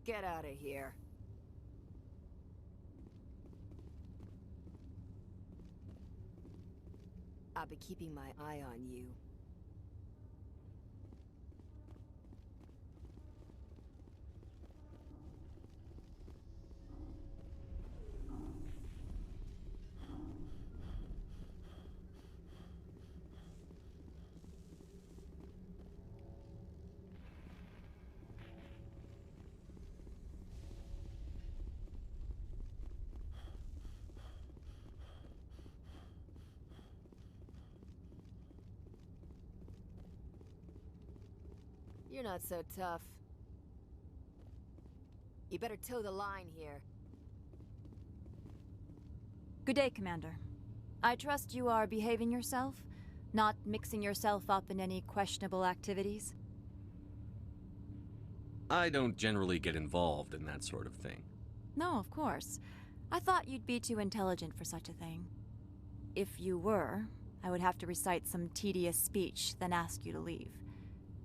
F: Get out of here. I'll be keeping my eye on you. You're not so tough. You better toe the line here.
N: Good day, Commander. I trust you are behaving yourself, not mixing yourself up in any questionable activities?
C: I don't generally get involved in that sort of thing.
N: No, of course. I thought you'd be too intelligent for such a thing. If you were, I would have to recite some tedious speech, then ask you to leave.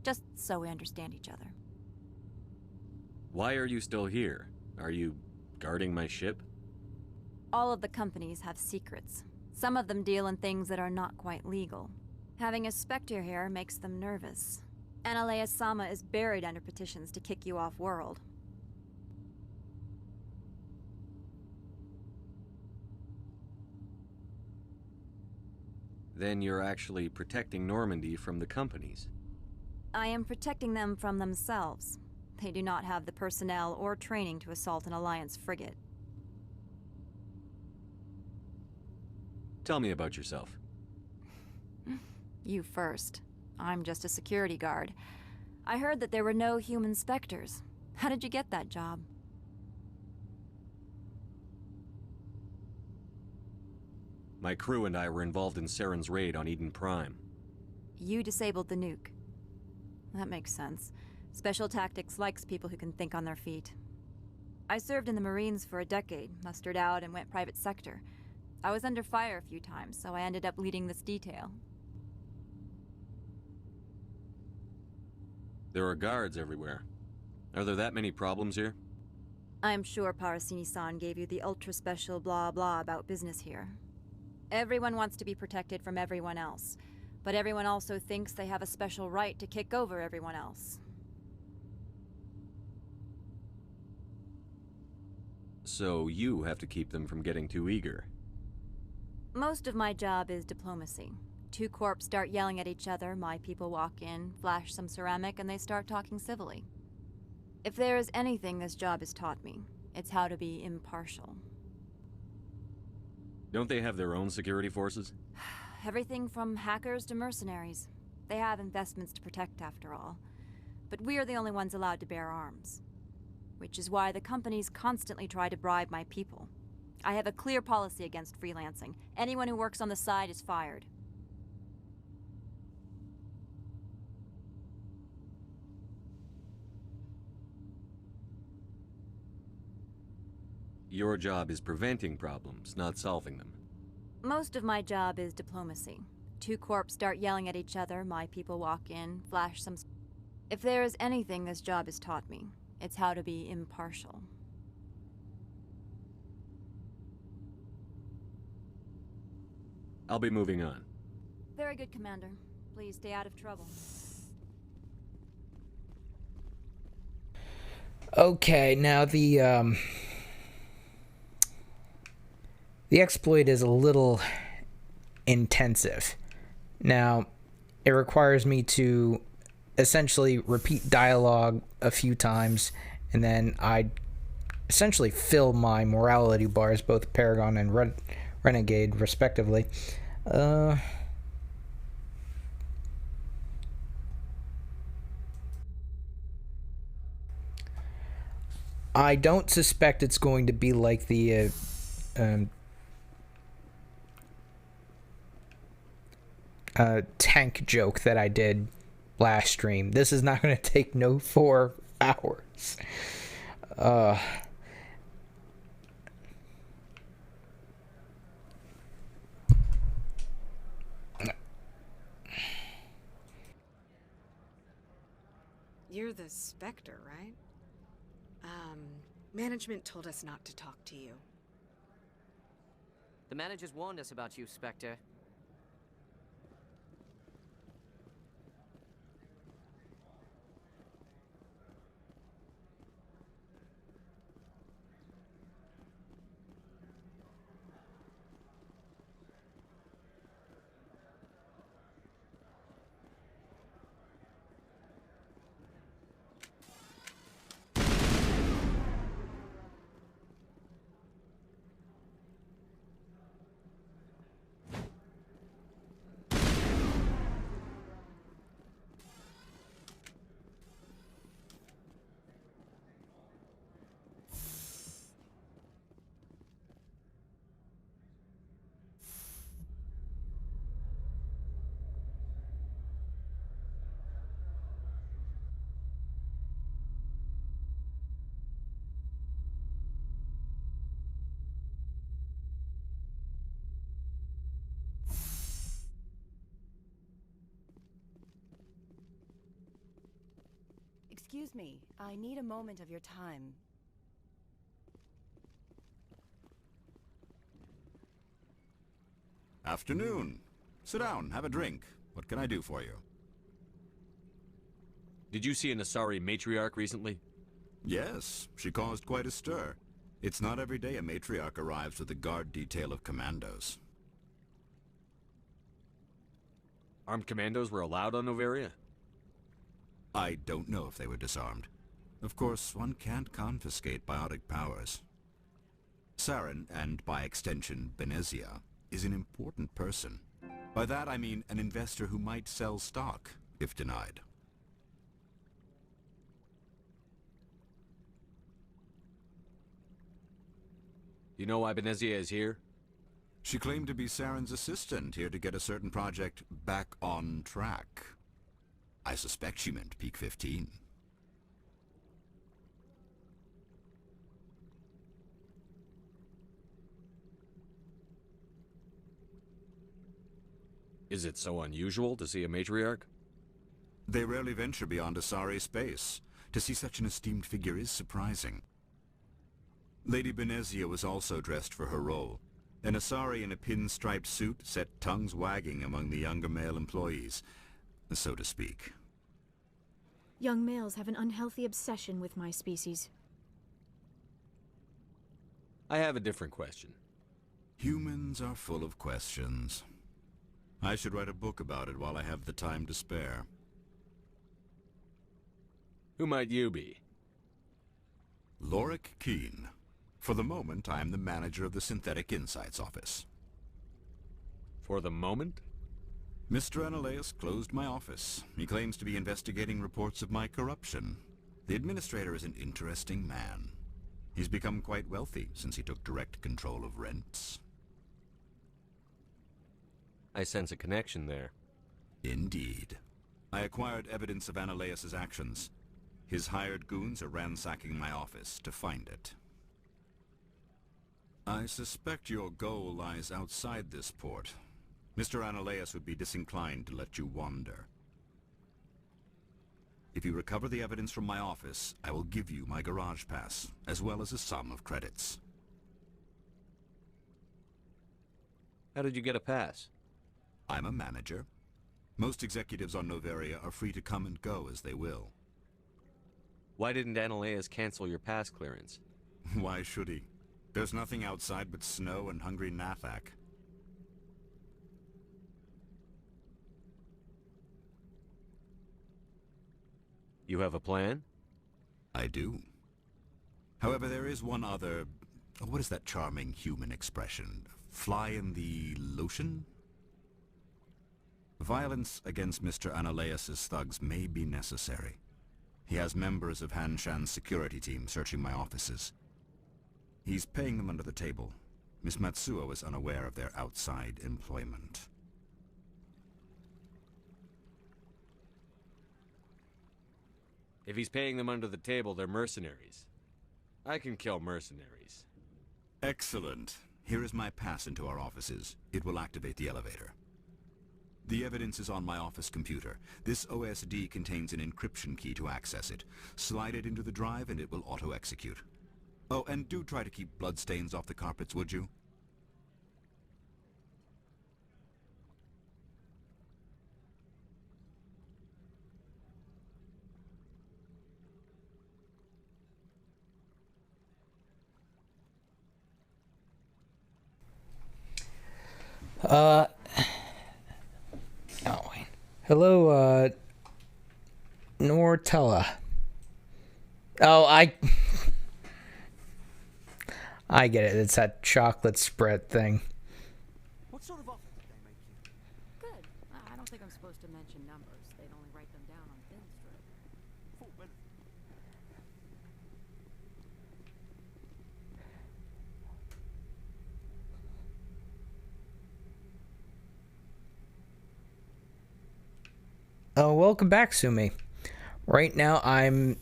N: Just so we understand each other.
C: Why are you still here? Are you guarding my ship?
N: All of the companies have secrets. Some of them deal in things that are not quite legal. Having a Spectre here makes them nervous. Analea-sama is buried under petitions to kick you off world.
C: Then you're actually protecting Normandy from the companies.
N: I am protecting them from themselves. They do not have the personnel or training to assault an Alliance frigate.
C: Tell me about yourself.
N: You first. I'm just a security guard. I heard that there were no human Spectres. How did you get that job?
C: My crew and I were involved in Saren's raid on Eden Prime.
N: You disabled the nuke. That makes sense. Special Tactics likes people who can think on their feet. I served in the Marines for a decade, mustered out, and went private sector. I was under fire a few times, so I ended up leading this detail.
C: There are guards everywhere. Are there that many problems here?
N: I am sure Parasini-san gave you the ultra-special blah blah about business here. Everyone wants to be protected from everyone else, but everyone also thinks they have a special right to kick over everyone else.
C: So you have to keep them from getting too eager.
N: Most of my job is diplomacy. Two corps start yelling at each other, my people walk in, flash some ceramic, and they start talking civilly. If there is anything this job has taught me, it's how to be impartial.
C: Don't they have their own security forces?
N: Everything from hackers to mercenaries. They have investments to protect, after all. But we are the only ones allowed to bear arms. Which is why the companies constantly try to bribe my people. I have a clear policy against freelancing. Anyone who works on the side is fired.
C: Your job is preventing problems, not solving them.
N: Most of my job is diplomacy. Two corps start yelling at each other, my people walk in, flash some... If there is anything this job has taught me, it's how to be impartial.
C: I'll be moving on.
N: Very good, Commander. Please stay out of trouble.
A: Okay, now the exploit is a little intensive. Now, it requires me to essentially repeat dialogue a few times, and then I essentially fill my morality bars, both Paragon and Renegade, respectively. I don't suspect it's going to be like the tank joke that I did last stream. This is not going to take no 4 hours.
Q: You're the Spectre, right? Management told us not to talk to you.
R: The managers warned us about you, Spectre.
S: Excuse me, I need a moment of your time.
T: Afternoon. Sit down, have a drink. What can I do for you?
C: Did you see an Asari matriarch recently?
T: Yes, she caused quite a stir. It's not every day a matriarch arrives with a guard detail of commandos.
C: Armed commandos were allowed on Noveria?
T: I don't know if they were disarmed. Of course, one can't confiscate biotic powers. Saren, and by extension, Benezia, is an important person. By that I mean an investor who might sell stock, if denied.
C: You know why Benezia is here?
T: She claimed to be Saren's assistant, here to get a certain project back on track. I suspect she meant Peak 15.
C: Is it so unusual to see a matriarch?
T: They rarely venture beyond Asari space. To see such an esteemed figure is surprising. Lady Benezia was also dressed for her role. An Asari in a pinstriped suit set tongues wagging among the younger male employees, so to speak.
B: Young males have an unhealthy obsession with my species.
C: I have a different question.
T: Humans are full of questions. I should write a book about it while I have the time to spare.
C: Who might you be?
T: Lorik Keen. For the moment, I am the manager of the Synthetic Insights Office.
C: For the moment?
T: Mr. Analeus closed my office. He claims to be investigating reports of my corruption. The administrator is an interesting man. He's become quite wealthy since he took direct control of rents.
C: I sense a connection there.
T: Indeed. I acquired evidence of Analeus's actions. His hired goons are ransacking my office to find it. I suspect your goal lies outside this port. Mr. Analeus would be disinclined to let you wander. If you recover the evidence from my office, I will give you my garage pass, as well as a sum of credits.
C: How did you get a pass?
T: I'm a manager. Most executives on Noveria are free to come and go as they will.
C: Why didn't Analeus cancel your pass clearance?
T: Why should he? There's nothing outside but snow and hungry Nathak.
C: You have a plan?
T: I do. However, there is one other... What is that charming human expression? Fly in the lotion? Violence against Mr. Analeus's thugs may be necessary. He has members of Han Shan's security team searching my offices. He's paying them under the table. Miss Matsuo is unaware of their outside employment.
C: If he's paying them under the table, they're mercenaries. I can kill mercenaries.
T: Excellent. Here is my pass into our offices. It will activate the elevator. The evidence is on my office computer. This OSD contains an encryption key to access it. Slide it into the drive and it will auto-execute. Oh, and do try to keep bloodstains off the carpets, would you?
A: Oh, wait. Hello, Nortella. Oh, I get it. It's that chocolate spread thing.
O: What sort of offer did they make you?
N: Good. I don't think I'm supposed to mention numbers. They'd only write them down on thin strip.
O: Full benefit.
A: Oh, welcome back, Sumi. Right now, I'm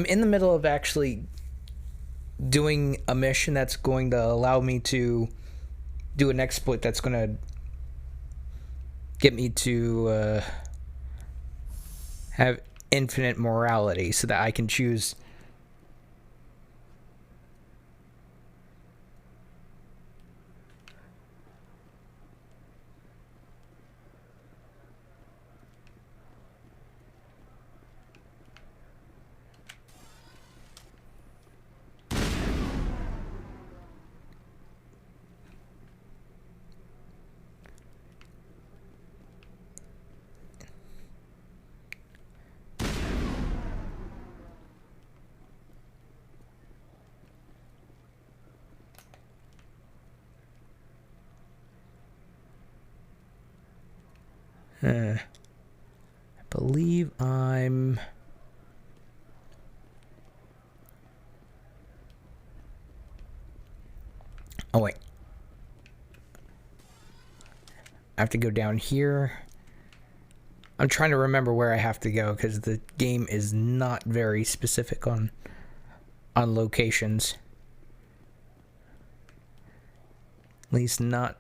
A: in the middle of actually doing a mission that's going to allow me to do an exploit that's going to get me to have infinite morality so that I can choose I believe I'm... Oh, wait. I have to go down here. I'm trying to remember where I have to go because the game is not very specific on locations. At least not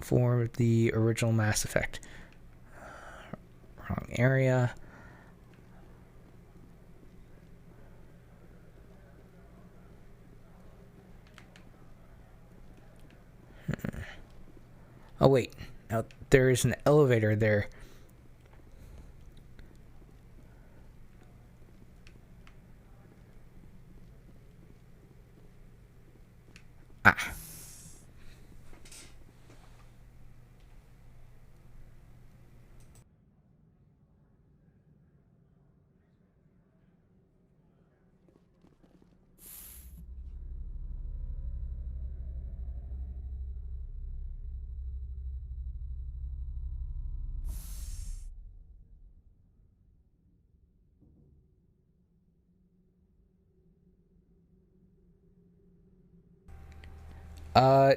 A: for the original Mass Effect. Wrong area. Oh wait, now there is an elevator there. Ah.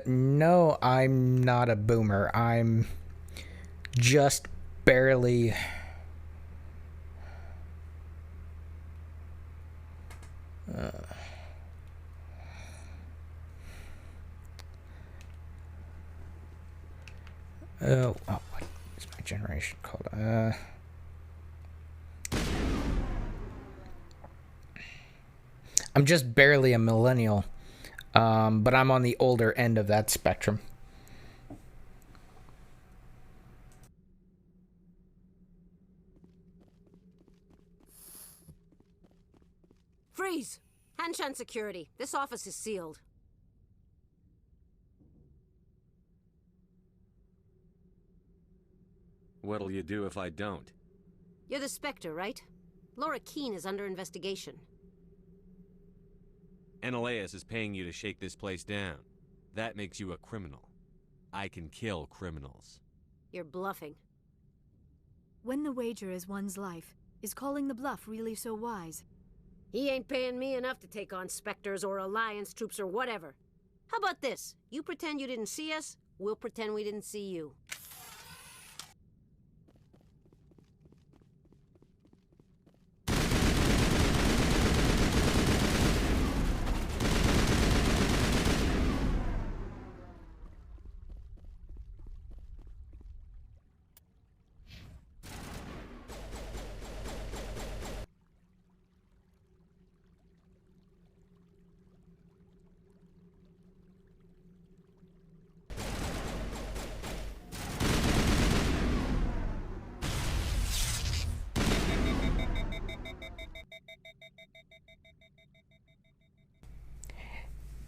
A: No, I'm not a boomer. I'm just barely... what is my generation called? I'm just barely a millennial. But I'm on the older end of that spectrum.
U: Freeze! Hanshan security. This office is sealed.
C: What'll you do if I don't?
U: You're the Spectre, right? Laura Keene is under investigation.
C: Ananias is paying you to shake this place down. That makes you a criminal. I can kill criminals.
U: You're bluffing.
B: When the wager is one's life, is calling the bluff really so wise?
U: He ain't paying me enough to take on Spectres or Alliance troops or whatever. How about this? You pretend you didn't see us, we'll pretend we didn't see you.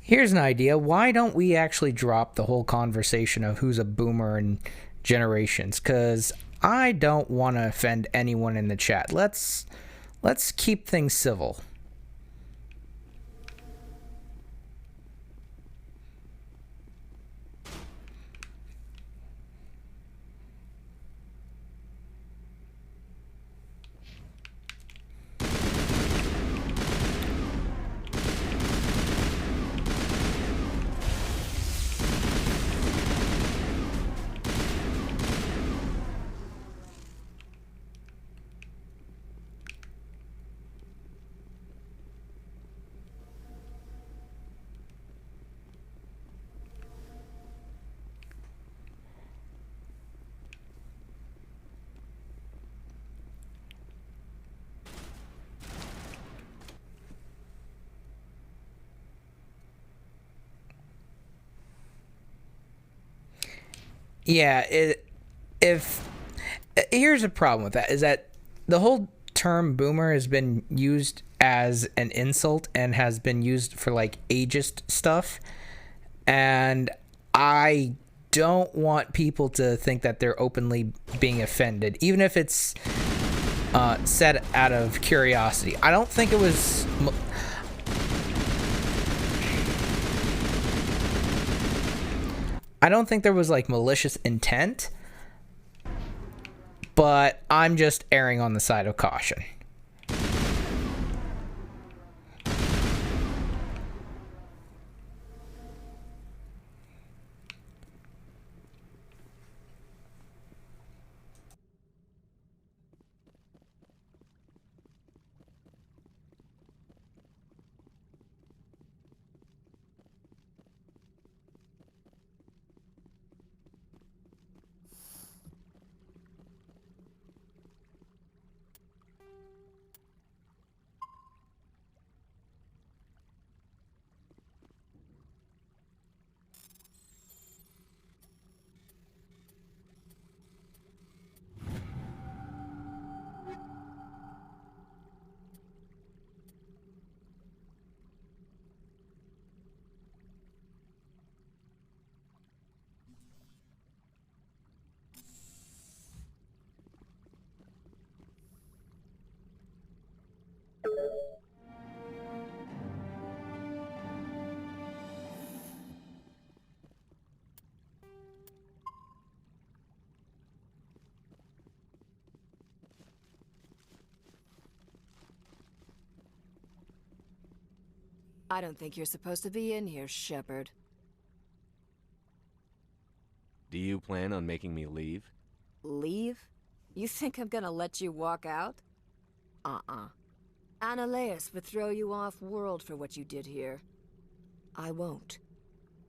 A: Here's an idea. Why don't we actually drop the whole conversation of who's a boomer and generations? Because I don't want to offend anyone in the chat. Let's keep things civil. Yeah, here's a problem with that, is that the whole term boomer has been used as an insult and has been used for like ageist stuff, and I don't want people to think that they're openly being offended, even if it's said out of curiosity. I don't think it was I don't think there was like malicious intent, but I'm just erring on the side of caution.
F: I don't think you're supposed to be in here, Shepard.
C: Do you plan on making me leave?
F: Leave? You think I'm gonna let you walk out? Annaleus would throw you off-world for what you did here. I won't.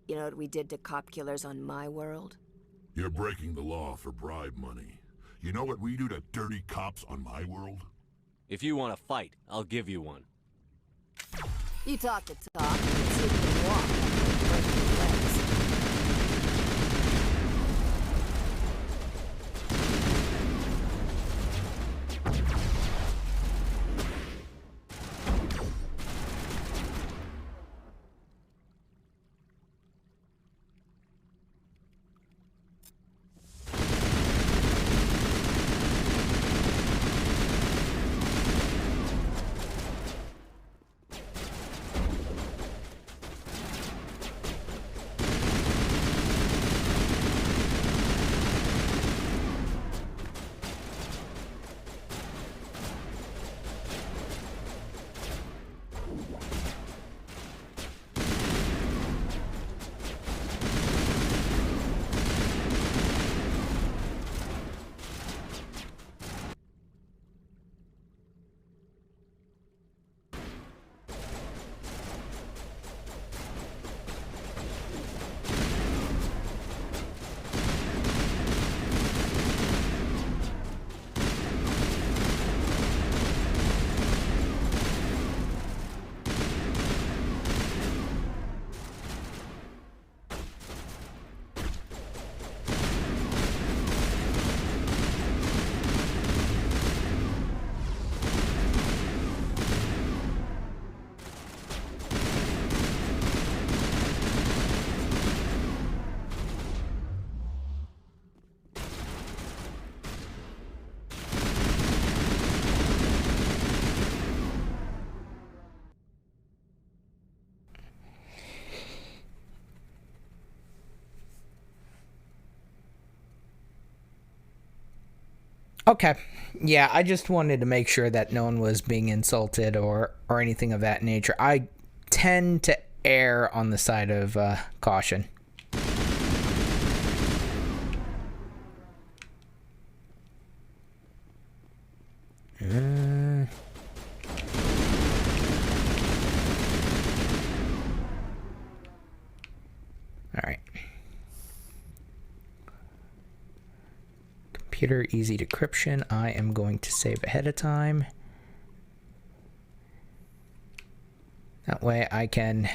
F: You know what we did to cop killers on my world?
G: You're breaking the law for bribe money. You know what we do to dirty cops on my world?
C: If you want to fight, I'll give you one.
F: You talk the talk, see if you can walk. Break your legs.
A: Okay. Yeah, I just wanted to make sure that no one was being insulted or anything of that nature. I tend to err on the side of caution. All right. Computer easy decryption. I am going to save ahead of time. That way I can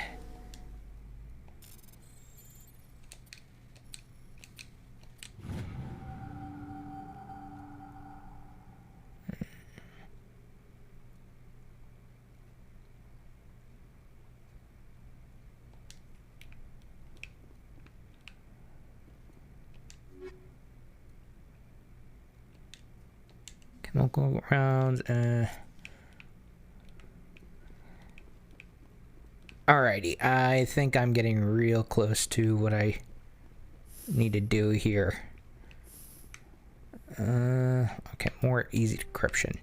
A: chemical rounds. Alrighty, I think I'm getting real close to what I need to do here. Okay, more easy decryption.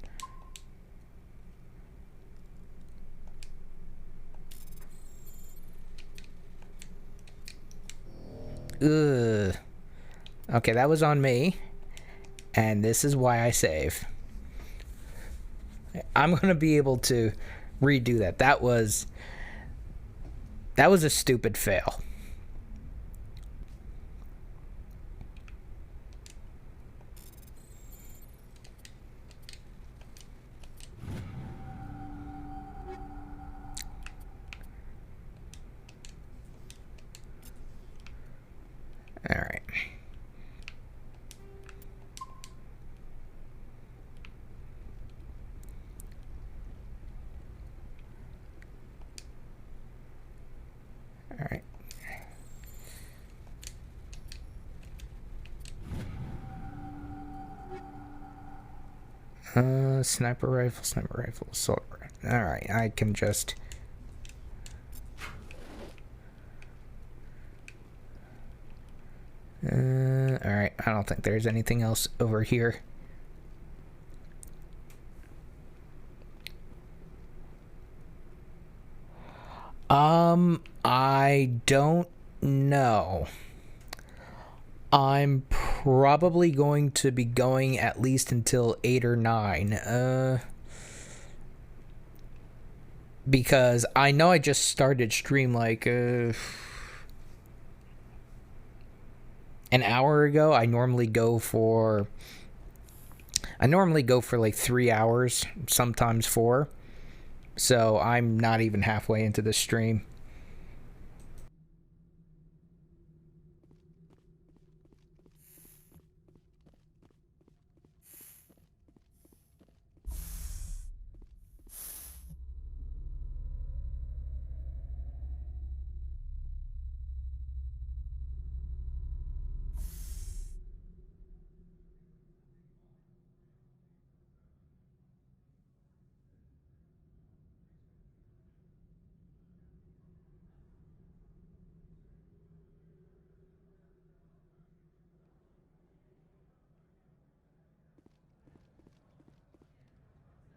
A: Ugh. Okay, that was on me. And this is why I save. I'm gonna be able to redo that. That was a stupid fail. All right. All right. Sniper rifle, assault rifle. All right, I can just. All right, I don't think there's anything else over here. I don't know. I'm probably going to be going at least until 8 or 9. Because I know I just started stream like an hour ago. I normally go for like 3 hours, sometimes 4. So I'm not even halfway into the stream.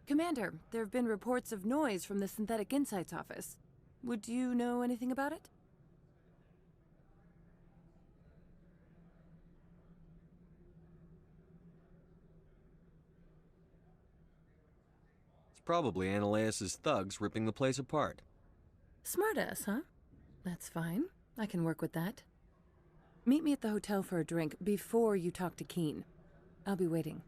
O: Commander, there have been reports of noise from the Synthetic Insights office. Would you know anything about it?
C: It's probably Ananias's thugs ripping the place apart.
O: Smartass, huh? That's fine. I can work with that. Meet me at the hotel for a drink before you talk to Keen. I'll be waiting.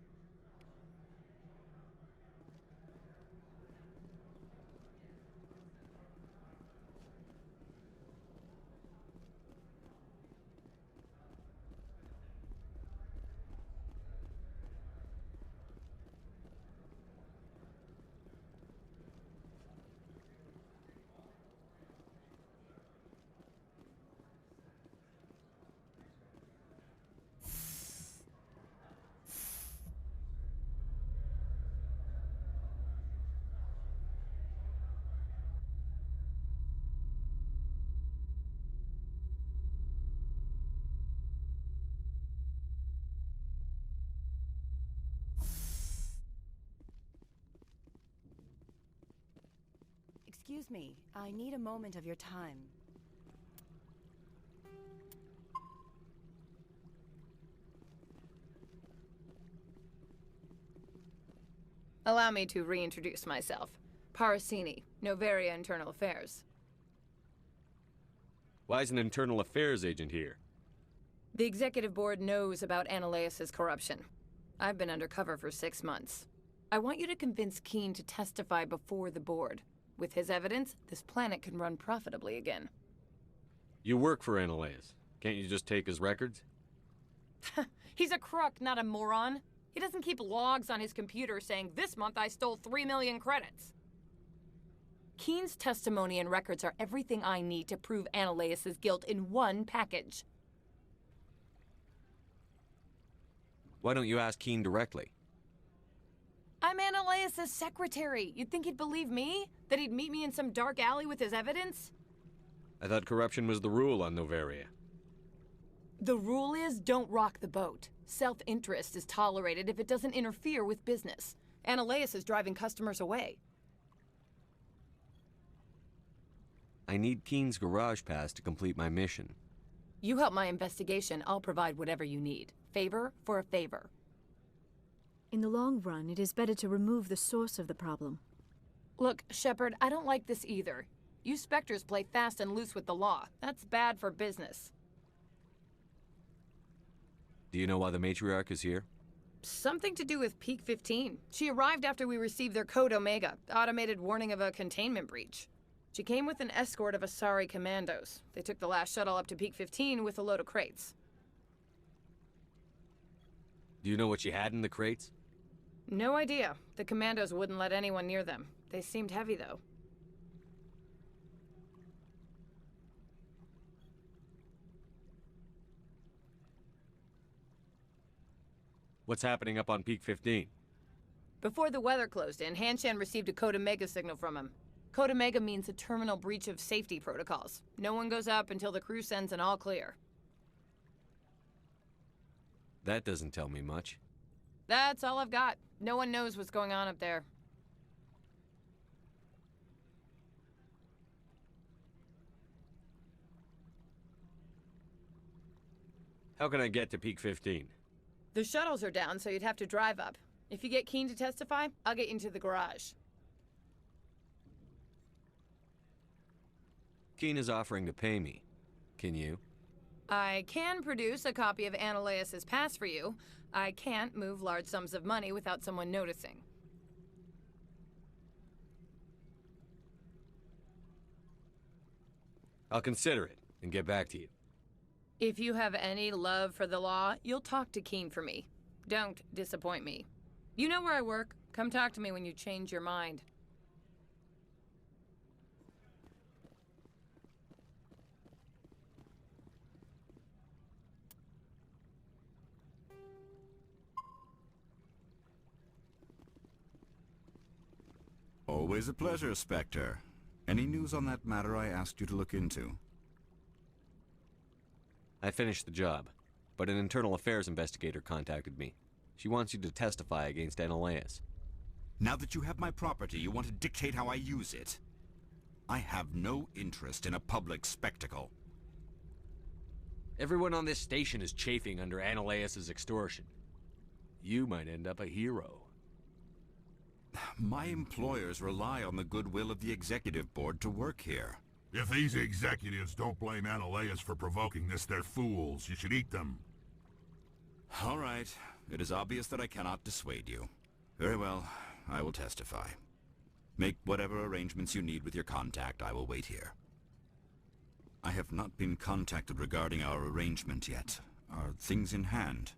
S: Excuse me, I need a moment of your time.
D: Allow me to reintroduce myself. Parasini, Novaria Internal Affairs.
C: Why is an internal affairs agent here?
D: The executive board knows about Ananias' corruption. I've been undercover for 6 months. I want you to convince Keene to testify before the board. With his evidence, this planet can run profitably again.
C: You work for Ananias. Can't you just take his records?
D: He's a crook, not a moron. He doesn't keep logs on his computer saying, "This month I stole 3 million credits." Keene's testimony and records are everything I need to prove Ananias' guilt in one package.
C: Why don't you ask Keene directly?
D: I'm Ananias' secretary. You'd think he'd believe me? That he'd meet me in some dark alley with his evidence?
C: I thought corruption was the rule on Novaria.
D: The rule is don't rock the boat. Self-interest is tolerated if it doesn't interfere with business. Ananias is driving customers away.
C: I need Keene's garage pass to complete my mission.
D: You help my investigation, I'll provide whatever you need. Favor for a favor.
B: In the long run, it is better to remove the source of the problem.
D: Look, Shepard, I don't like this either. You Spectres play fast and loose with the law. That's bad for business.
C: Do you know why the matriarch is here?
D: Something to do with Peak 15. She arrived after we received their Code Omega, automated warning of a containment breach. She came with an escort of Asari commandos. They took the last shuttle up to Peak 15 with a load of crates.
C: Do you know what she had in the crates?
D: No idea. The commandos wouldn't let anyone near them. They seemed heavy, though.
C: What's happening up on Peak 15?
D: Before the weather closed in, Hanshan received a Code Omega signal from him. Code Omega means a terminal breach of safety protocols. No one goes up until the crew sends an all clear.
C: That doesn't tell me much.
D: That's all I've got. No one knows what's going on up there.
C: How can I get to Peak 15?
D: The shuttles are down, so you'd have to drive up. If you get Keene to testify, I'll get you into the garage.
C: Keene is offering to pay me. Can you?
D: I can produce a copy of Ananias' pass for you. I can't move large sums of money without someone noticing.
C: I'll consider it and get back to you.
D: If you have any love for the law, you'll talk to Keene for me. Don't disappoint me. You know where I work. Come talk to me when you change your mind.
T: Always a pleasure, Spectre. Any news on that matter I asked you to look into?
C: I finished the job, but an internal affairs investigator contacted me. She wants you to testify against Ananias.
T: Now that you have my property, you want to dictate how I use it. I have no interest in a public spectacle.
C: Everyone on this station is chafing under Ananias' extortion. You might end up a hero.
T: My employers rely on the goodwill of the executive board to work here.
G: If these executives don't blame Ananias for provoking this, they're fools. You should eat them.
T: All right. It is obvious that I cannot dissuade you. Very well. I will testify. Make whatever arrangements you need with your contact. I will wait here. I have not been contacted regarding our arrangement yet. Are things in hand?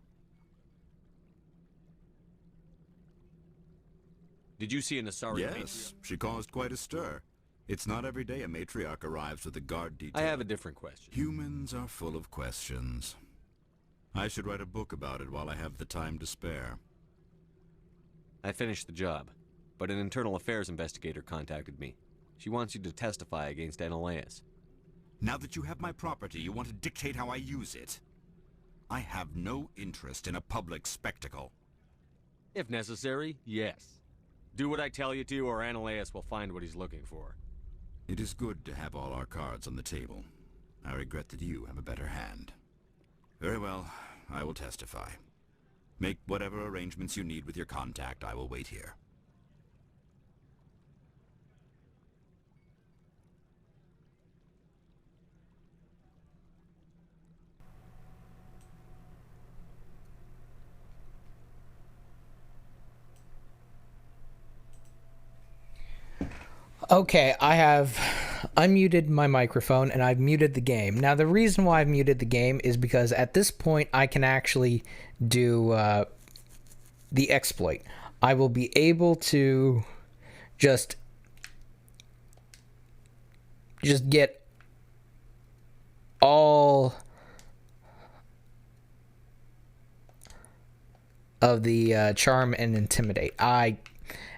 C: Did you see an Asari
T: Yes, she caused quite a stir. It's not every day a matriarch arrives with a guard detail.
C: I have a different question.
T: Humans are full of questions. I should write a book about it while I have the time to spare.
C: I finished the job, but an internal affairs investigator contacted me. She wants you to testify against Ananias.
T: Now that you have my property, you want to dictate how I use it. I have no interest in a public spectacle.
C: If necessary, yes. Do what I tell you to, or Ananias will find what he's looking for.
T: It is good to have all our cards on the table. I regret that you have a better hand. Very well, I will testify. Make whatever arrangements you need with your contact. I will wait here.
A: Okay, I have unmuted my microphone and I've muted the game. Now, the reason why I've muted the game is because at this point I can actually do the exploit. I will be able to just get all of the charm and intimidate.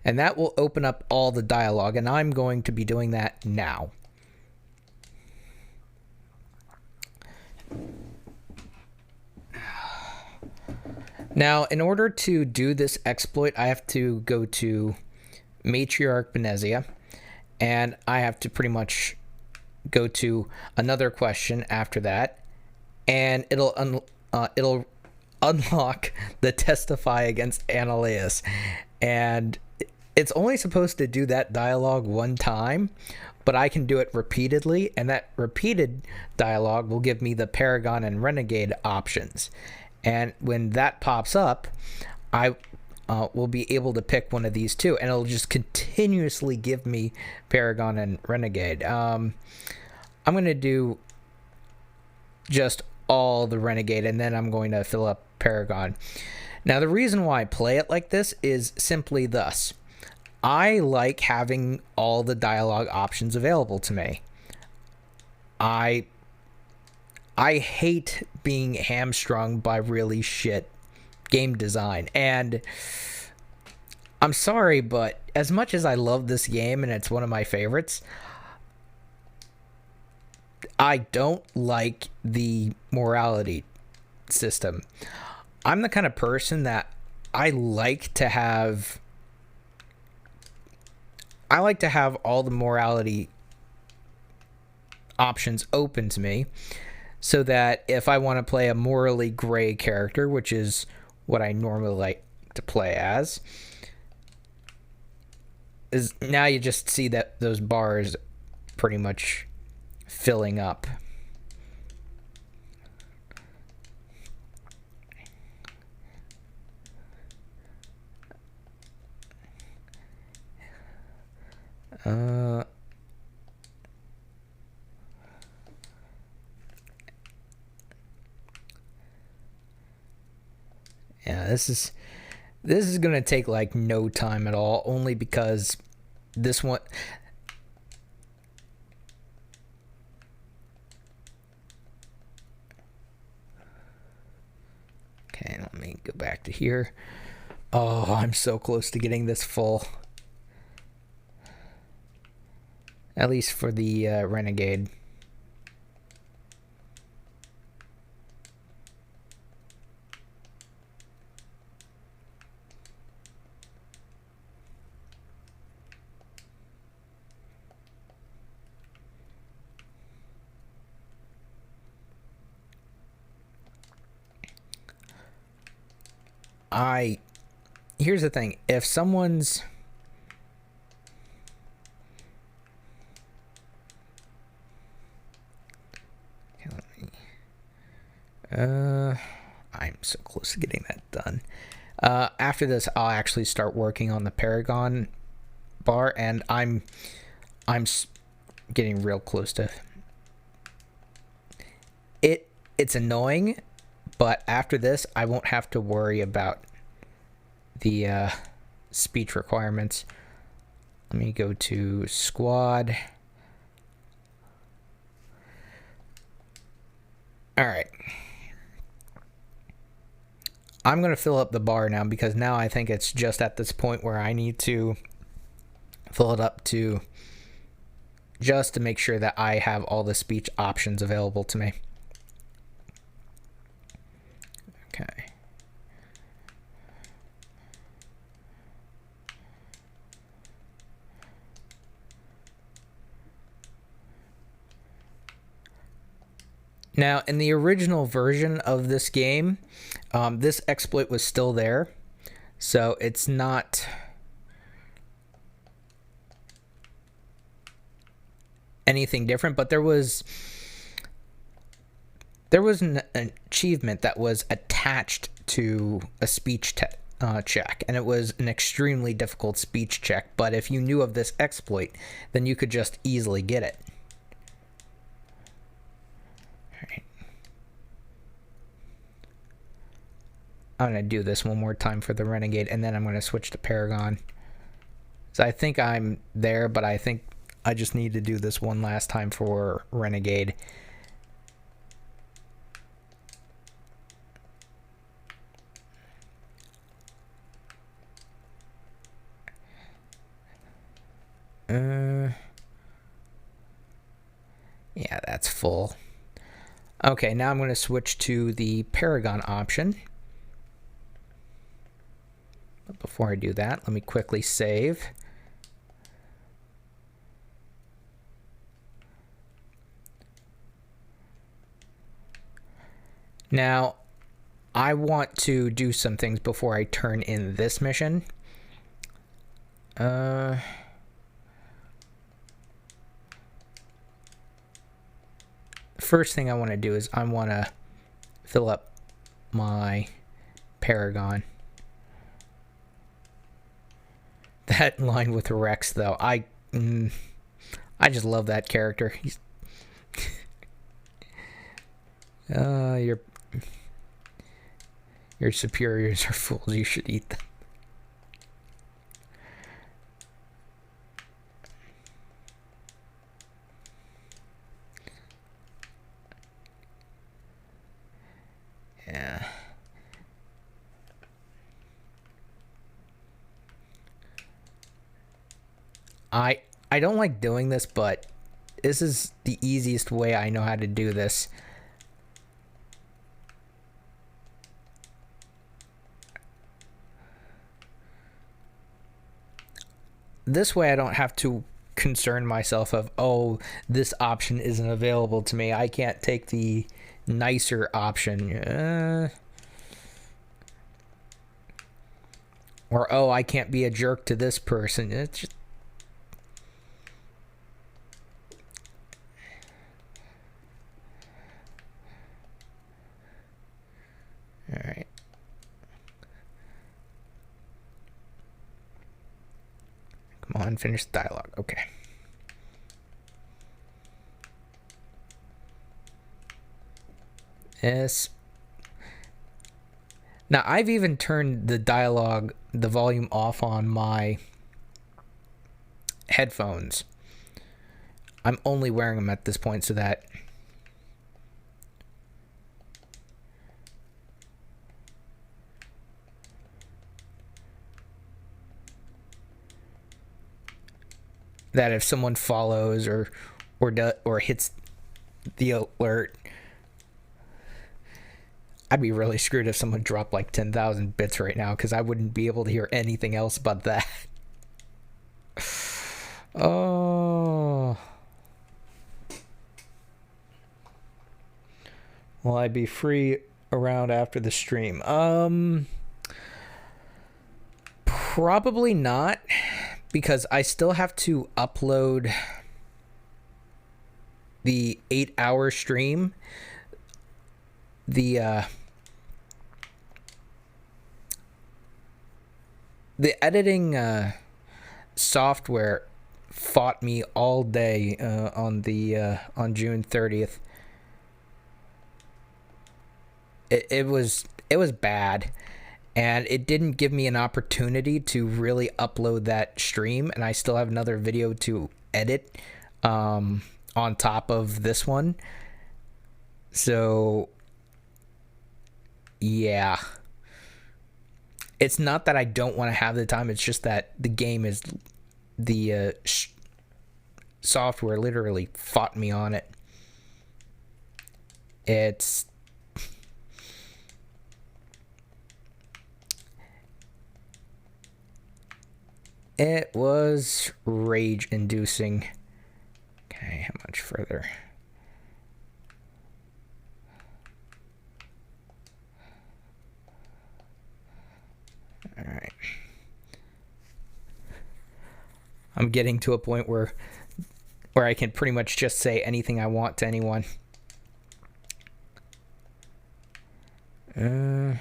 A: And that will open up all the dialogue, and I'm going to be doing that now. Now, in order to do this exploit, I have to go to Matriarch Benezia, and I have to pretty much go to another question after that, and it'll unlock the testify against Annaleus, and it's only supposed to do that dialogue one time, but I can do it repeatedly, and that repeated dialogue will give me the Paragon and Renegade options. And when that pops up, I will be able to pick one of these two, and it'll just continuously give me Paragon and Renegade. I'm going to do just all the Renegade, and then I'm going to fill up Paragon. Now, the reason why I play it like this is simply thus. I like having all the dialogue options available to me. I hate being hamstrung by really shit game design. And I'm sorry, but as much as I love this game and it's one of my favorites, I don't like the morality system. I'm the kind of person that I like to have all the morality options open to me, so that if I want to play a morally gray character, which is what I normally like to play as, is now you just see that those bars pretty much filling up. Yeah, this is gonna take like no time at all, only because this one. Okay, let me go back to here. Oh, I'm so close to getting this full. At least for the Renegade. Here's the thing. If someone's... I'm so close to getting that done. After this, I'll actually start working on the Paragon bar, and I'm getting real close to it. It's annoying, but after this, I won't have to worry about the speech requirements. Let me go to squad. All right. I'm going to fill up the bar now, because now I think it's just at this point where I need to fill it up to just to make sure that I have all the speech options available to me. Okay. Now, in the original version of this game, this exploit was still there, so it's not anything different, but there was an achievement that was attached to a speech check, and it was an extremely difficult speech check, but if you knew of this exploit, then you could just easily get it. Alright. I'm going to do this one more time for the Renegade, and then I'm going to switch to Paragon. So I think I'm there, but I think I just need to do this one last time for Renegade. Yeah, that's full. Okay, now I'm going to switch to the Paragon option. But before I do that, let me quickly save. Now, I want to do some things before I turn in this mission. First thing I want to do is I want to fill up my Paragon. That line with Rex, though, I just love that character. He's your superiors are fools. You should eat them. Yeah. I don't like doing this, but this is the easiest way I know how to do this. This way I don't have to concern myself of, oh, this option isn't available to me. I can't take the nicer option. Or, oh, I can't be a jerk to this person. It's just... Alright. Come on, finish the dialogue. Okay. Yes. Now, I've even turned the dialogue, the volume off on my headphones. I'm only wearing them at this point so that if someone follows or hits the alert, I'd be really screwed if someone dropped like 10,000 bits right now, because I wouldn't be able to hear anything else but that. Oh. Will I be free around after the stream? Probably not, because I still have to upload the 8-hour stream. The editing software fought me all day on June 30th. It was bad, and it didn't give me an opportunity to really upload that stream, and I still have another video to edit on top of this one. So yeah, it's not that I don't want to have the time, it's just that the game is the software literally fought me on it. It was rage-inducing. Okay, how much further? I'm getting to a point where I can pretty much just say anything I want to anyone. All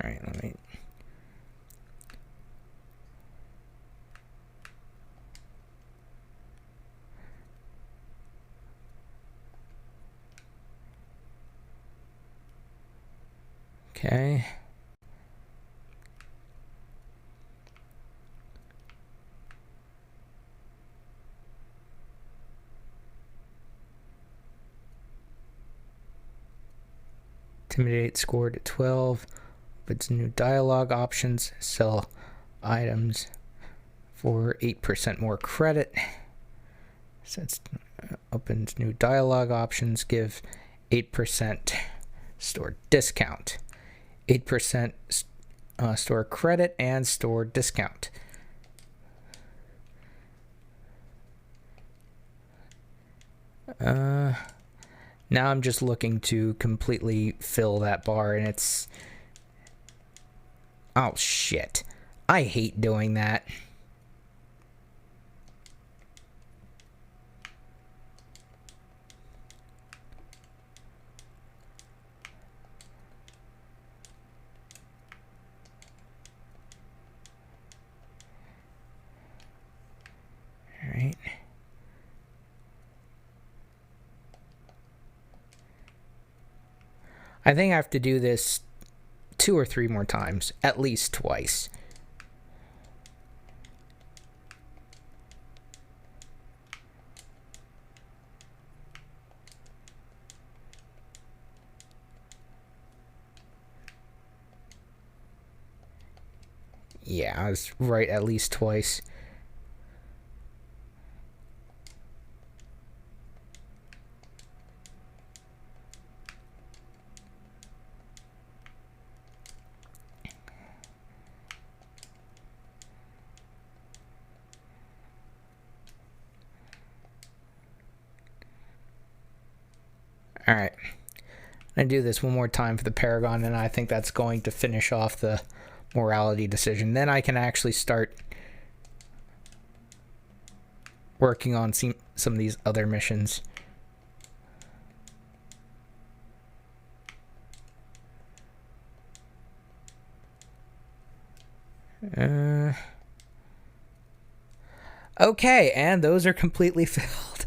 A: right, let me. Okay. Intimidate scored at 12. Opens new dialogue options. Sell items for 8% more credit. Since opens new dialogue options, give 8% store discount. 8% store credit and store discount. Now I'm just looking to completely fill that bar, and it's... Oh, shit. I hate doing that. All right. I think I have to do this 2 or 3 more times, at least twice. Yeah, I was right at least twice. All right. I do this one more time for the Paragon, and I think that's going to finish off the morality decision. Then I can actually start working on some of these other missions. Okay, and those are completely filled.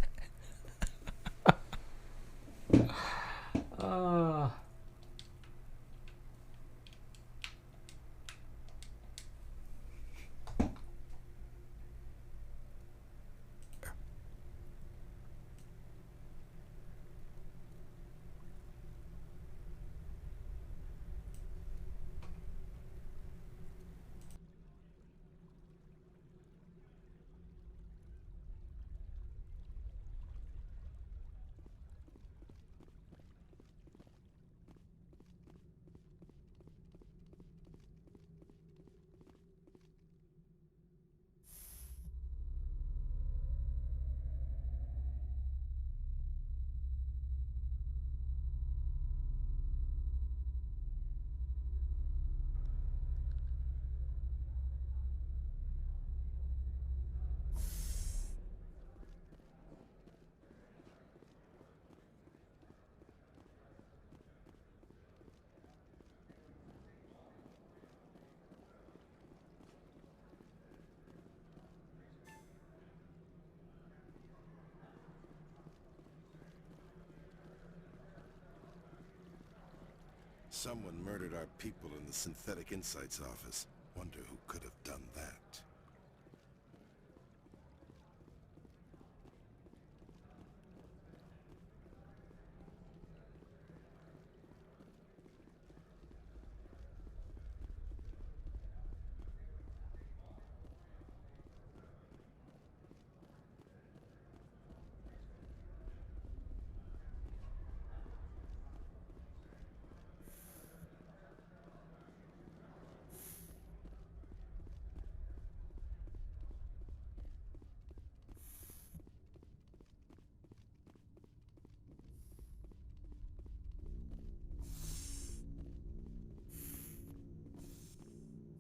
E: Someone murdered our people in the Synthetic Insights office. Wonder who could have done that.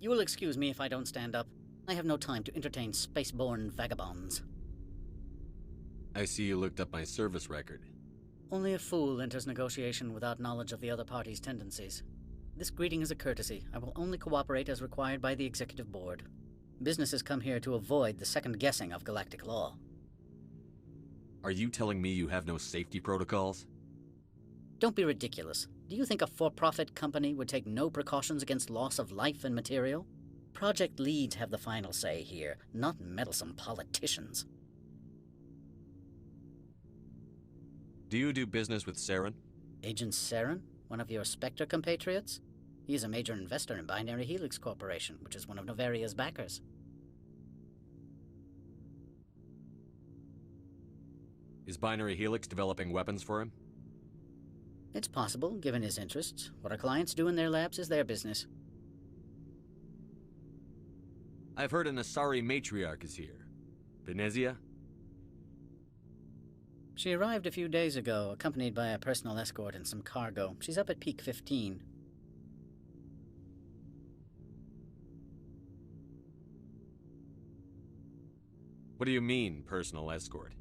H: You will excuse me if I don't stand up. I have no time to entertain spaceborne vagabonds.
C: I see you looked up my service record.
H: Only a fool enters negotiation without knowledge of the other party's tendencies. This greeting is a courtesy. I will only cooperate as required by the Executive Board. Businesses come here to avoid the second guessing of galactic law.
C: Are you telling me you have no safety protocols?
H: Don't be ridiculous. Do you think a for-profit company would take no precautions against loss of life and material? Project leads have the final say here, not meddlesome politicians.
C: Do you do business with Saren?
H: Agent Saren? One of your Spectre compatriots? He is a major investor in Binary Helix Corporation, which is one of Novaria's backers.
C: Is Binary Helix developing weapons for him?
H: It's possible, given his interests. What our clients do in their labs is their business.
C: I've heard an Asari matriarch is here. Venezia?
H: She arrived a few days ago, accompanied by a personal escort and some cargo. She's up at Peak 15.
C: What do you mean, personal escort?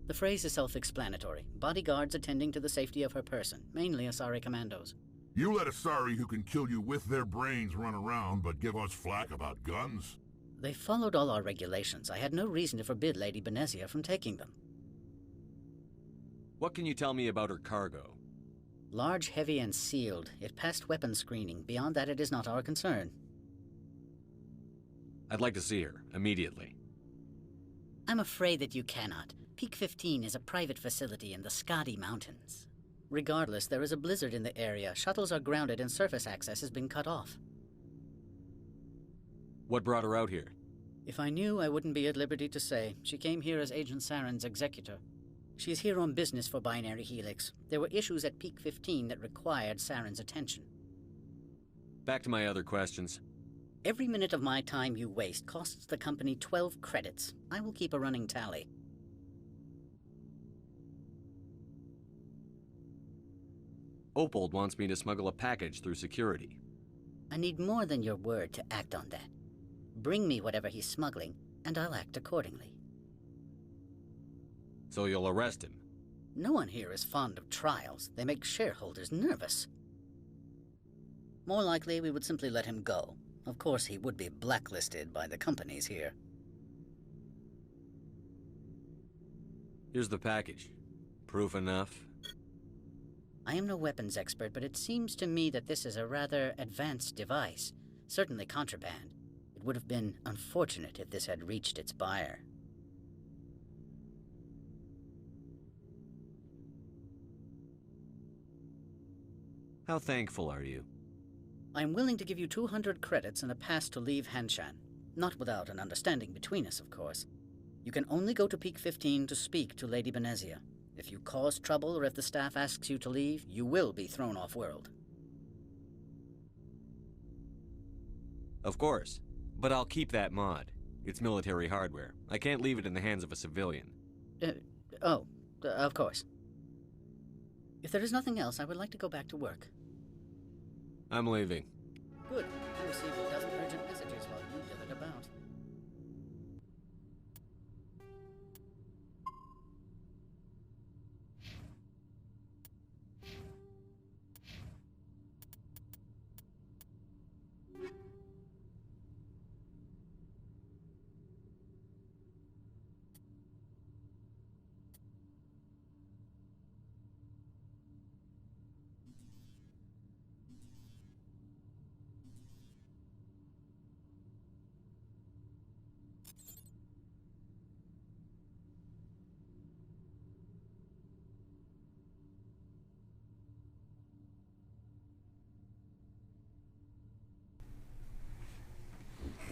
H: The phrase is self-explanatory. Bodyguards attending to the safety of her person, mainly Asari commandos.
G: You let Asari who can kill you with their brains run around, but give us flack about guns?
H: They followed all our regulations. I had no reason to forbid Lady Benezia from taking them.
C: What can you tell me about her cargo?
H: Large, heavy, and sealed. It passed weapons screening. Beyond that, it is not our concern.
C: I'd like to see her, immediately.
H: I'm afraid that you cannot. Peak 15 is a private facility in the Skadi Mountains. Regardless, there is a blizzard in the area. Shuttles are grounded and surface access has been cut off.
C: What brought her out here?
H: If I knew, I wouldn't be at liberty to say. She came here as Agent Saren's executor. She is here on business for Binary Helix. There were issues at Peak 15 that required Saren's attention.
C: Back to my other questions.
H: Every minute of my time you waste costs the company 12 credits. I will keep a running tally.
C: Opold wants me to smuggle a package through security.
H: I need more than your word to act on that. Bring me whatever he's smuggling, and I'll act accordingly.
C: So you'll arrest him?
H: No one here is fond of trials. They make shareholders nervous. More likely, we would simply let him go. Of course, he would be blacklisted by the companies here.
C: Here's the package. Proof enough?
H: I am no weapons expert, but it seems to me that this is a rather advanced device. Certainly contraband. It would have been unfortunate if this had reached its buyer.
C: How thankful are you?
H: I am willing to give you 200 credits and a pass to leave Hanshan. Not without an understanding between us, of course. You can only go to Peak 15 to speak to Lady Benezia. If you cause trouble or if the staff asks you to leave, you will be thrown off-world.
C: Of course. But I'll keep that mod. It's military hardware. I can't leave it in the hands of a civilian.
H: Of course. If there is nothing else, I would like to go back to work.
C: I'm leaving.
H: Good. I received a dozen urgent messages while you dithered about.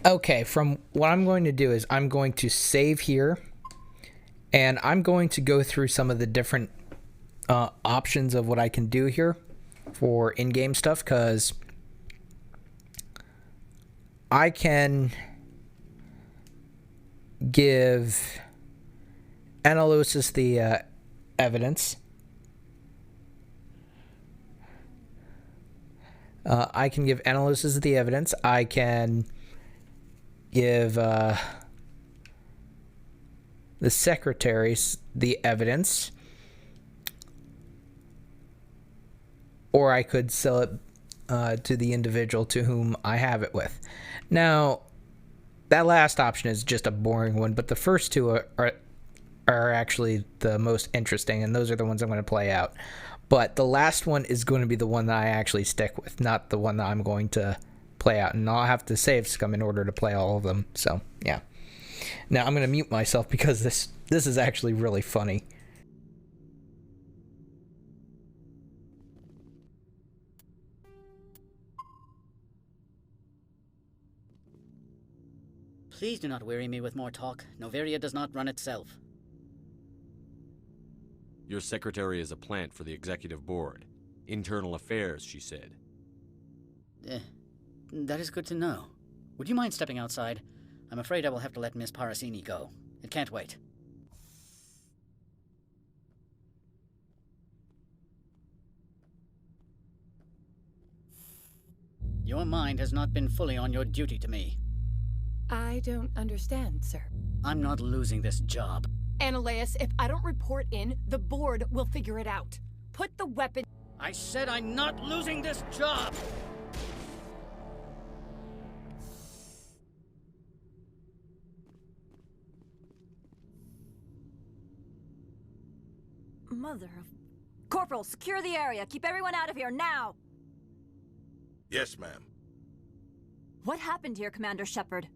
A: Okay, from what I'm going to do is I'm going to save here, and I'm going to go through some of the different options of what I can do here for in-game stuff, because I can give Analosis the evidence. I can give analysis the evidence. I can give the secretaries the evidence. Or I could sell it to the individual to whom I have it with. Now, that last option is just a boring one, but the first two are actually the most interesting, and those are the ones I'm going to play out. But the last one is going to be the one that I actually stick with, not the one that I'm going to play out. And I'll have to save Scum in order to play all of them. So, yeah. Now, I'm going to mute myself because this is actually really funny.
H: Please do not weary me with more talk. Noveria does not run itself.
C: Your secretary is a plant for the executive board. Internal affairs, she said.
H: That is good to know. Would you mind stepping outside? I'm afraid I will have to let Miss Parasini go. It can't wait. Your mind has not been fully on your duty to me.
D: I don't understand, sir.
H: I'm not losing this job.
D: Analeus, if I don't report in, the board will figure it out. Put the weapon...
H: I said I'm not losing this job!
N: Mother of... Corporal, secure the area. Keep everyone out of here, now!
E: Yes, ma'am.
N: What happened here, Commander Shepard?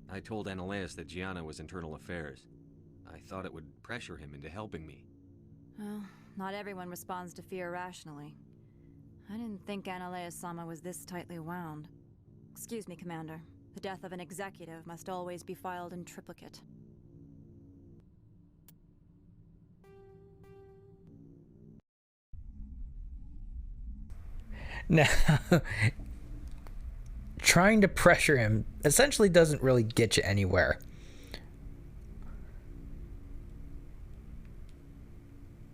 C: I told Analeus that Gianna was internal affairs. I thought it would pressure him into helping me.
N: Well, not everyone responds to fear rationally. I didn't think Analeus-sama was this tightly wound. Excuse me, Commander. The death of an executive must always be filed in triplicate.
A: Now, trying to pressure him essentially doesn't really get you anywhere.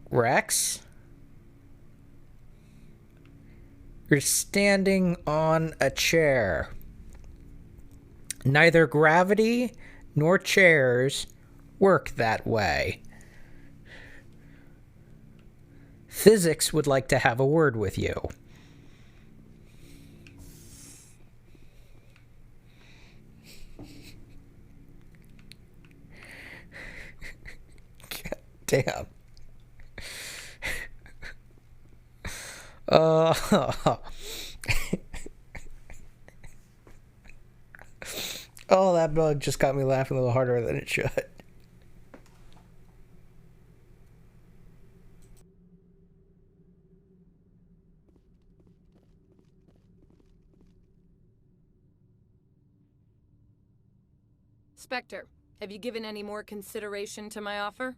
A: Rex? You're standing on a chair. Neither gravity nor chairs work that way. Physics would like to have a word with you. God damn. Oh, that bug just got me laughing a little harder than it should.
D: Spectre, have you given any more consideration to my offer?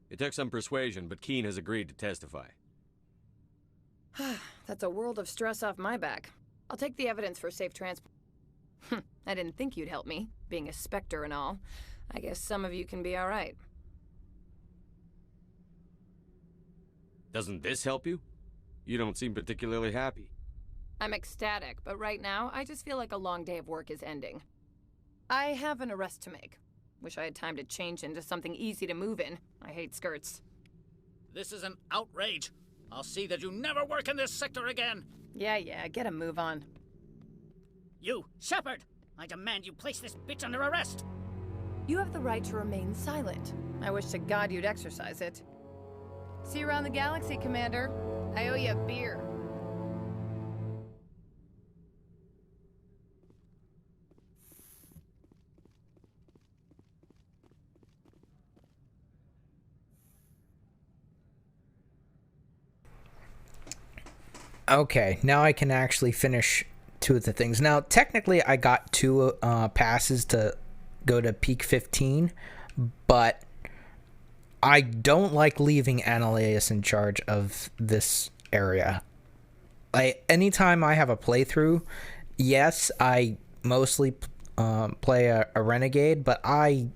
C: It took some persuasion, but Keen has agreed to testify.
D: That's a world of stress off my back. I'll take the evidence for safe transport. I didn't think you'd help me, being a Spectre and all. I guess some of you can be all right.
C: Doesn't this help you? You don't seem particularly happy.
D: I'm ecstatic, but right now, I just feel like a long day of work is ending. I have an arrest to make. Wish I had time to change into something easy to move in. I hate skirts.
H: This is an outrage. I'll see that you never work in this sector again.
D: Yeah, get a move on.
H: You, Shepard! I demand you place this bitch under arrest!
D: You have the right to remain silent. I wish to God you'd exercise it. See you around the galaxy, Commander. I owe you a beer.
A: Okay, now I can actually finish two of the things. Now, technically, I got two passes to go to Peak 15, but I don't like leaving Analeus in charge of this area. Anytime I have a playthrough, yes, I mostly play a renegade, but I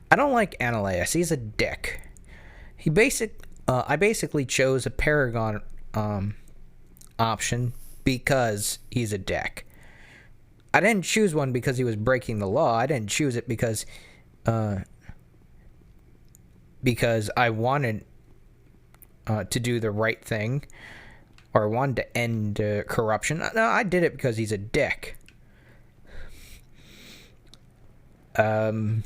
A: don't like Analeus. He's a dick. He I basically chose a Paragon option because he's a dick. I didn't choose one because he was breaking the law. I didn't choose it because I wanted to do the right thing or wanted to end corruption. No, I did it because he's a dick. And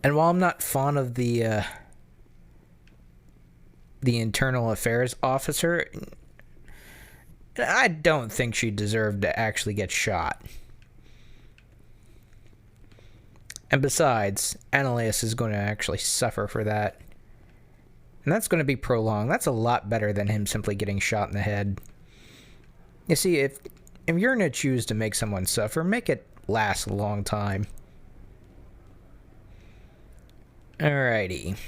A: while I'm not fond of the internal affairs officer, I don't think she deserved to actually get shot. And besides, Annelius is going to actually suffer for that. And that's going to be prolonged. That's a lot better than him simply getting shot in the head. You see, if you're going to choose to make someone suffer, make it last a long time. Alrighty.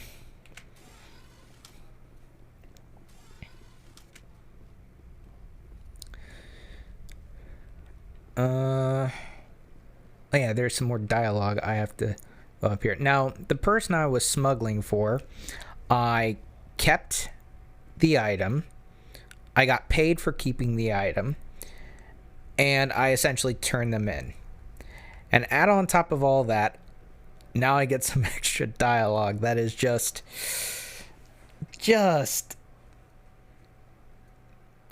A: Oh yeah, there's some more dialogue I have to go up here. Now, the person I was smuggling for, I kept the item. I got paid for keeping the item. And I essentially turned them in. And add on top of all that, now I get some extra dialogue that is just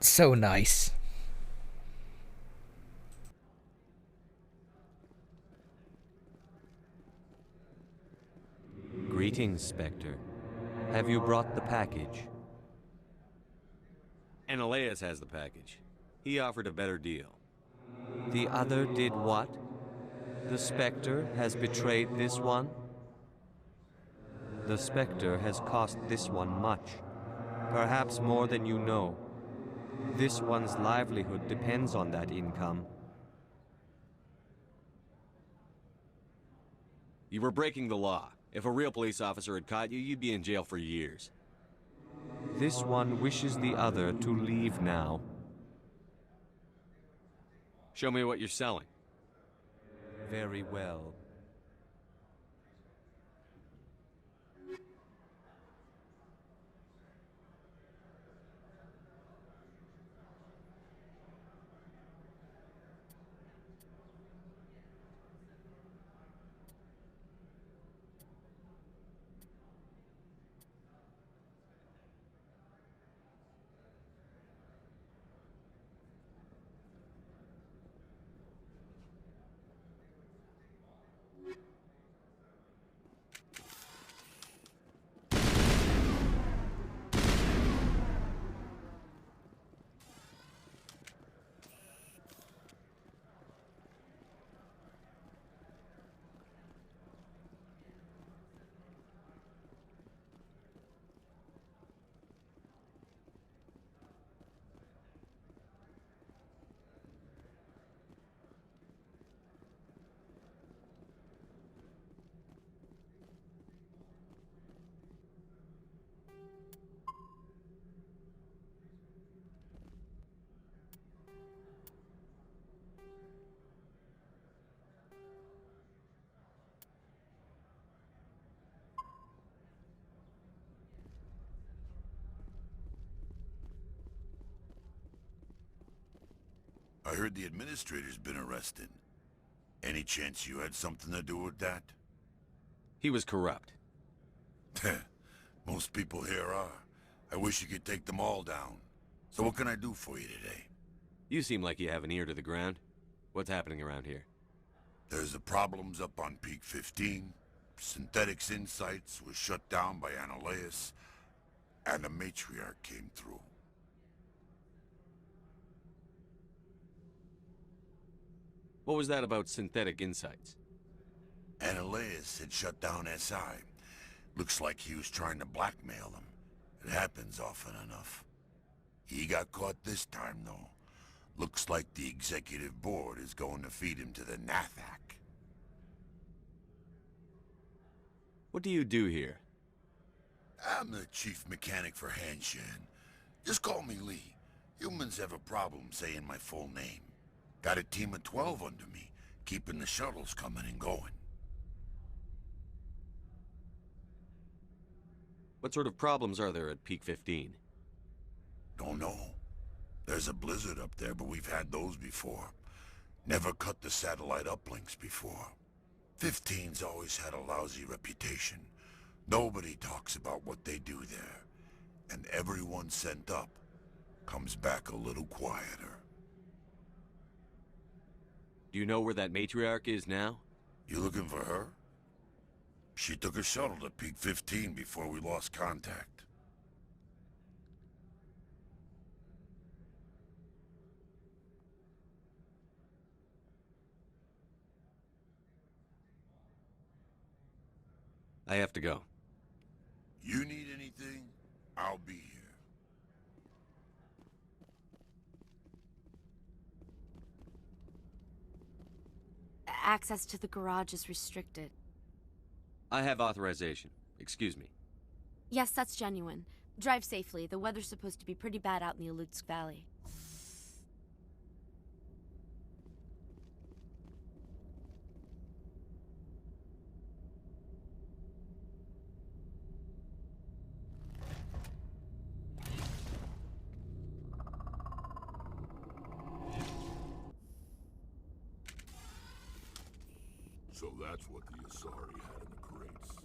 A: so nice.
C: Greetings, Spectre. Have you brought the package?
I: Annelius has the package. He offered a better deal.
C: The other did what? The Spectre has betrayed this one? The Spectre has cost this one much. Perhaps more than you know. This one's livelihood depends on that income.
I: You were breaking the law. If a real police officer had caught you, you'd be in jail for years.
C: This one wishes the other to leave now.
I: Show me what you're selling.
C: Very well.
E: I heard the administrator's been arrested. Any chance you had something to do with that?
I: He was corrupt.
E: Most people here are. I wish you could take them all down. So what can I do for you today?
I: You seem like you have an ear to the ground. What's happening around here?
E: There's the problems up on Peak 15. Synthetics Insights was shut down by Annelius. And the matriarch came through.
I: What was that about Synthetic Insights?
E: Annelius had shut down SI. Looks like he was trying to blackmail them. It happens often enough. He got caught this time, though. Looks like the executive board is going to feed him to the Nathak.
I: What do you do here?
E: I'm the chief mechanic for Hanshan. Just call me Lee. Humans have a problem saying my full name. Got a team of 12 under me, keeping the shuttles coming and going.
I: What sort of problems are there at Peak 15?
E: Don't know. There's a blizzard up there, but we've had those before. Never cut the satellite uplinks before. 15's always had a lousy reputation. Nobody talks about what they do there. And everyone sent up comes back a little quieter.
I: Do you know where that matriarch is now?
E: You looking for her? She took a shuttle to Peak 15 before we lost contact.
I: I have to go.
E: You need anything? I'll be here.
B: Access to the garage is restricted.
I: I have authorization. Excuse me.
B: Yes, that's genuine. Drive safely. The weather's supposed to be pretty bad out in the Alutsk Valley.
G: So that's what the Asari had in the crates.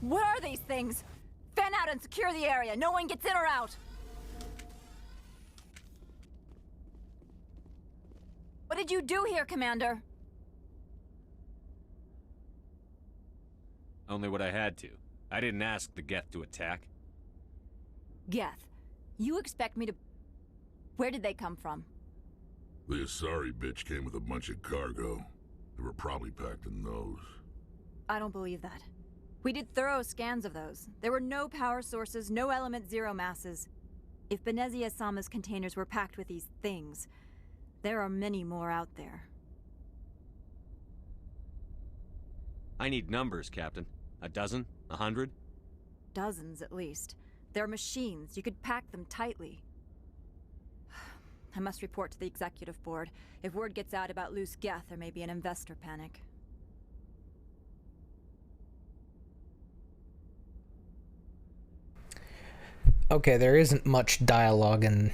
N: What are these things? Fan out and secure the area. No one gets in or out. What did you do here, Commander?
I: Only what I had to. I didn't ask the Geth to attack.
N: Geth, you expect me to... Where did they come from?
G: The Asari bitch came with a bunch of cargo. They were probably packed in those.
N: I don't believe that. We did thorough scans of those. There were no power sources, no element zero masses. If Benezia-sama's containers were packed with these things, there are many more out there.
I: I need numbers, Captain. A dozen? 100?
N: Dozens, at least. They're machines. You could pack them tightly. I must report to the executive board. If word gets out about loose Geth, there may be an investor panic.
A: Okay, there isn't much dialogue in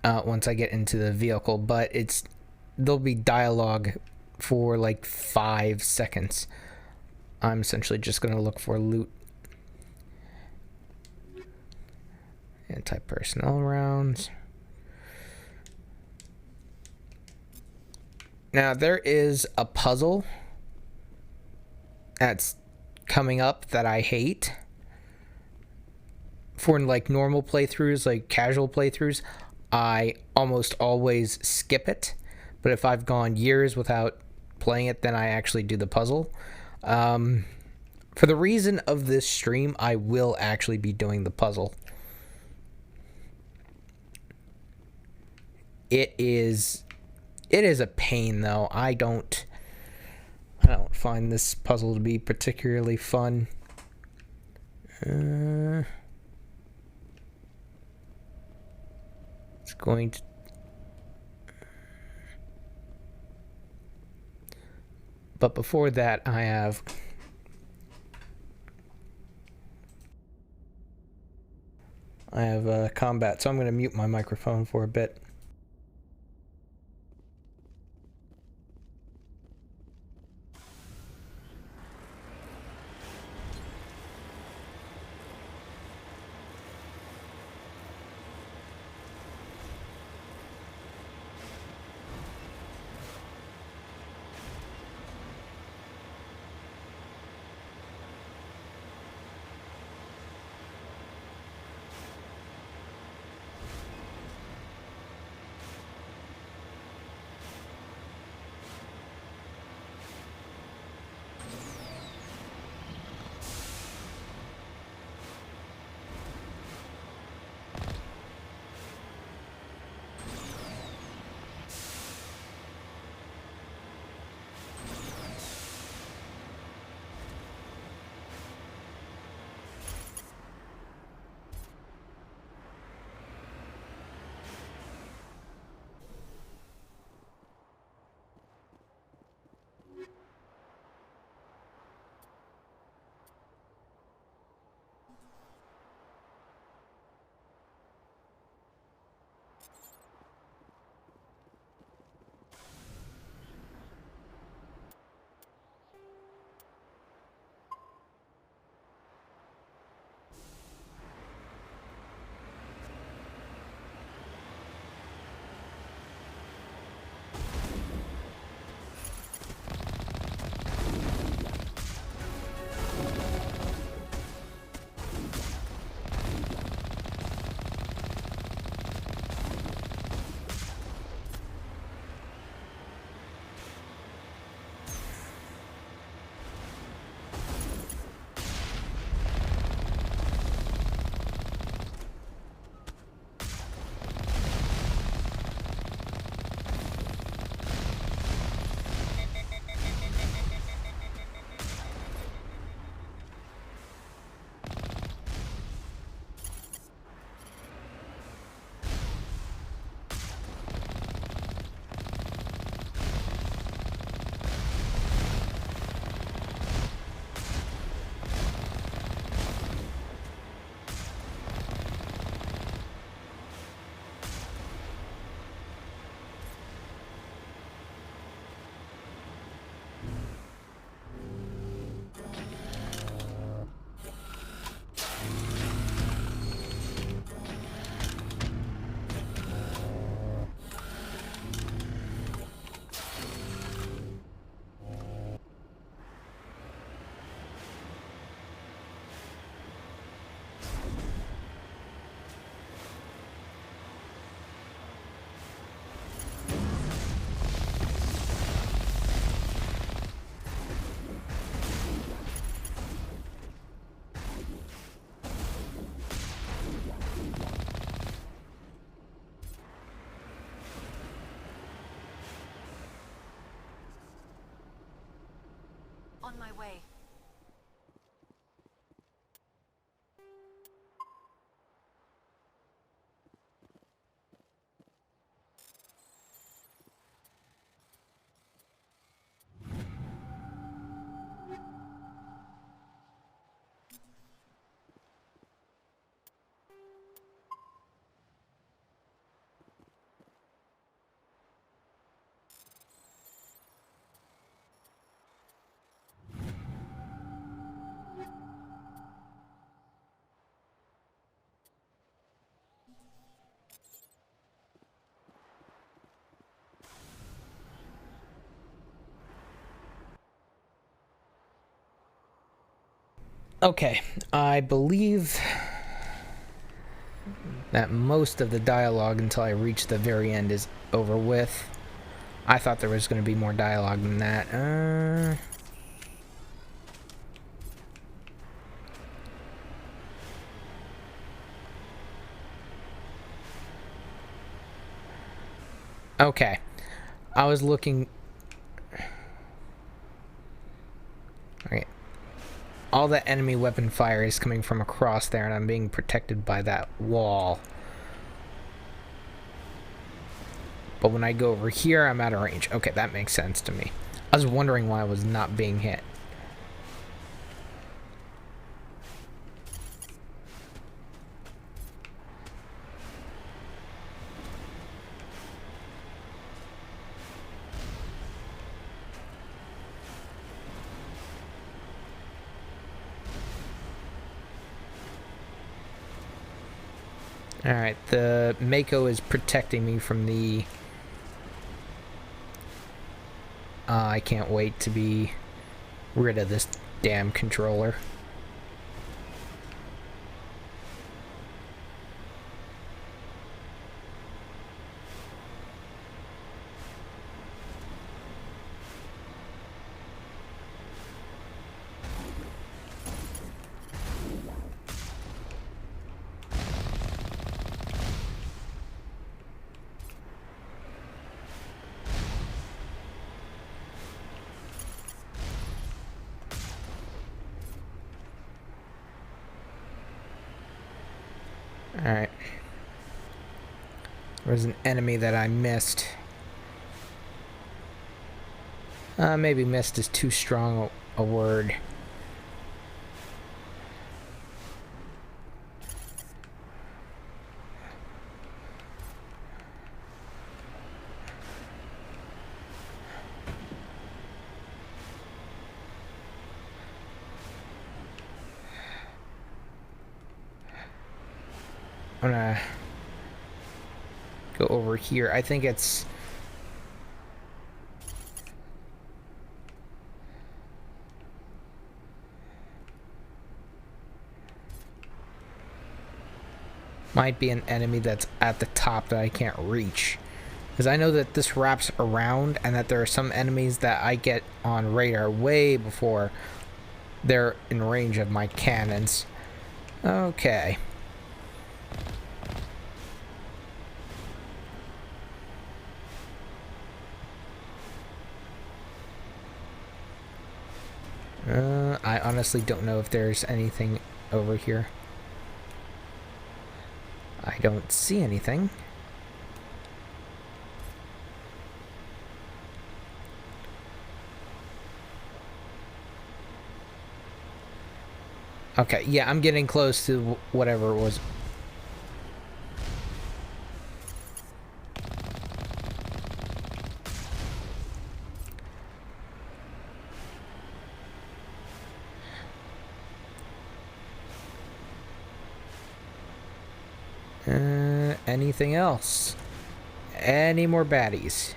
A: once I get into the vehicle, but there'll be dialogue for like 5 seconds. I'm essentially just going to look for loot. Anti-personnel rounds. Now, there is a puzzle that's coming up that I hate. For like normal playthroughs, like casual playthroughs, I almost always skip it. But if I've gone years without playing it, then I actually do the puzzle. For the reason of this stream, I will actually be doing the puzzle. It is a pain, though. I don't find this puzzle to be particularly fun. It's going to... But before that, I have... combat, so I'm going to mute my microphone for a bit.
N: On my way.
A: Okay, I believe that most of the dialogue until I reach the very end is over with. I thought there was going to be more dialogue than that. Okay, I was looking... Okay. All the enemy weapon fire is coming from across there, and I'm being protected by that wall. But when I go over here, I'm out of range. Okay, that makes sense to me. I was wondering why I was not being hit. Alright, the Mako is protecting me from the... I can't wait to be rid of this damn controller. Alright. There's an enemy that I missed. Maybe missed is too strong a word. I'm gonna go over here. I think it's... might be an enemy that's at the top that I can't reach. Because I know that this wraps around and that there are some enemies that I get on radar way before they're in range of my cannons. Okay. I honestly don't know if there's anything over here. I don't see anything. Okay, yeah, I'm getting close to whatever it was. Anything else? Any more baddies?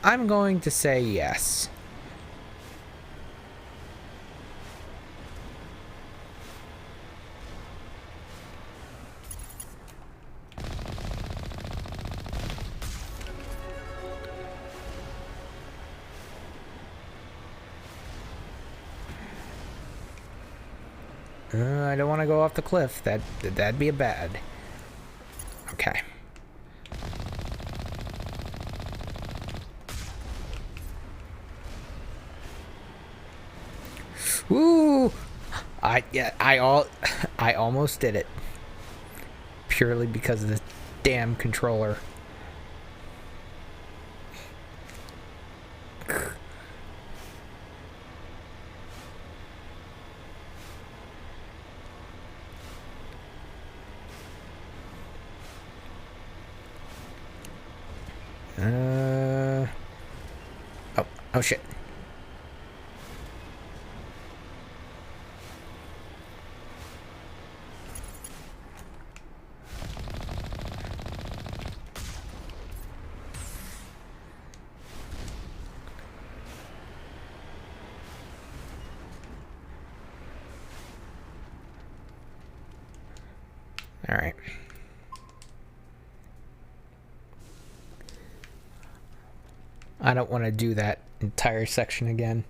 A: I'm going to say yes. I don't want to go off the cliff. That'd be a bad. Okay. Woo! I almost did it. Purely because of the damn controller. Oh shit. All right. I don't want to do that entire section again.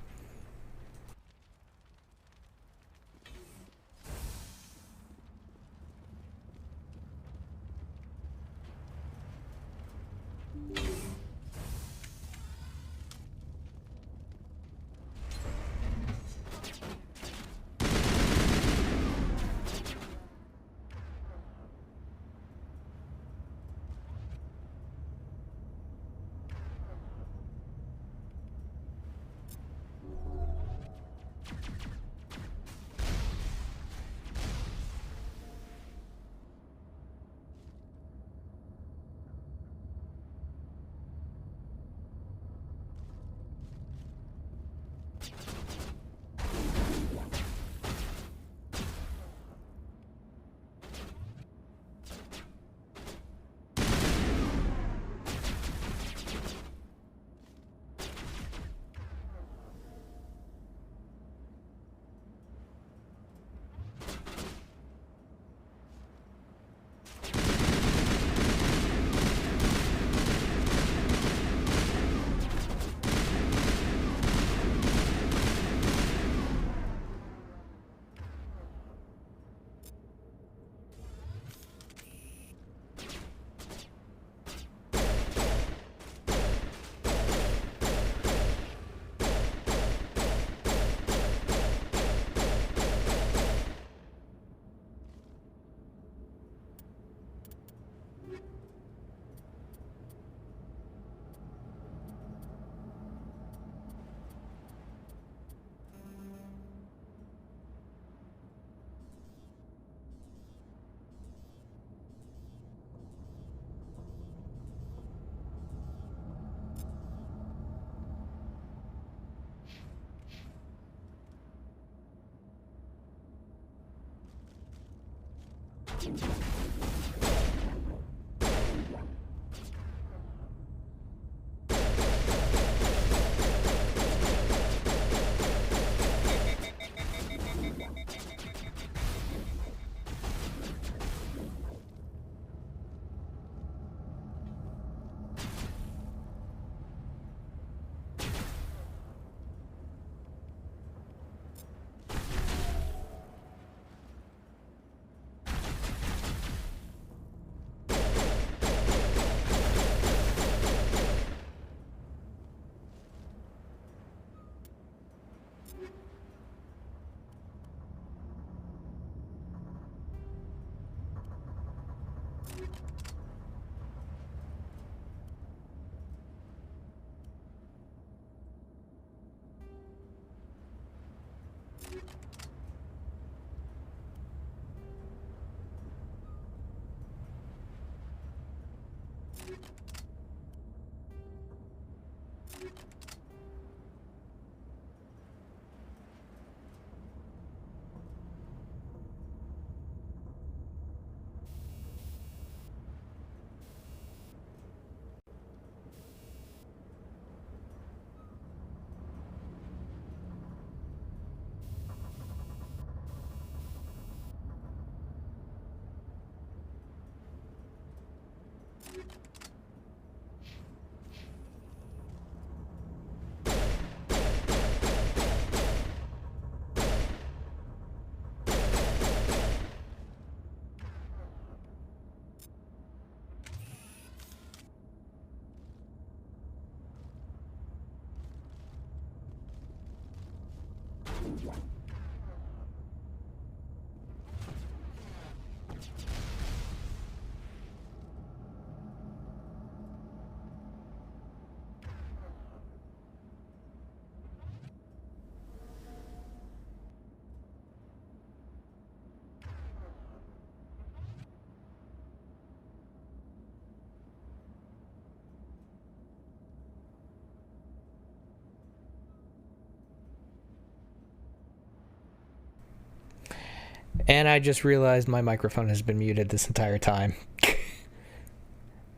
A: And I just realized my microphone has been muted this entire time.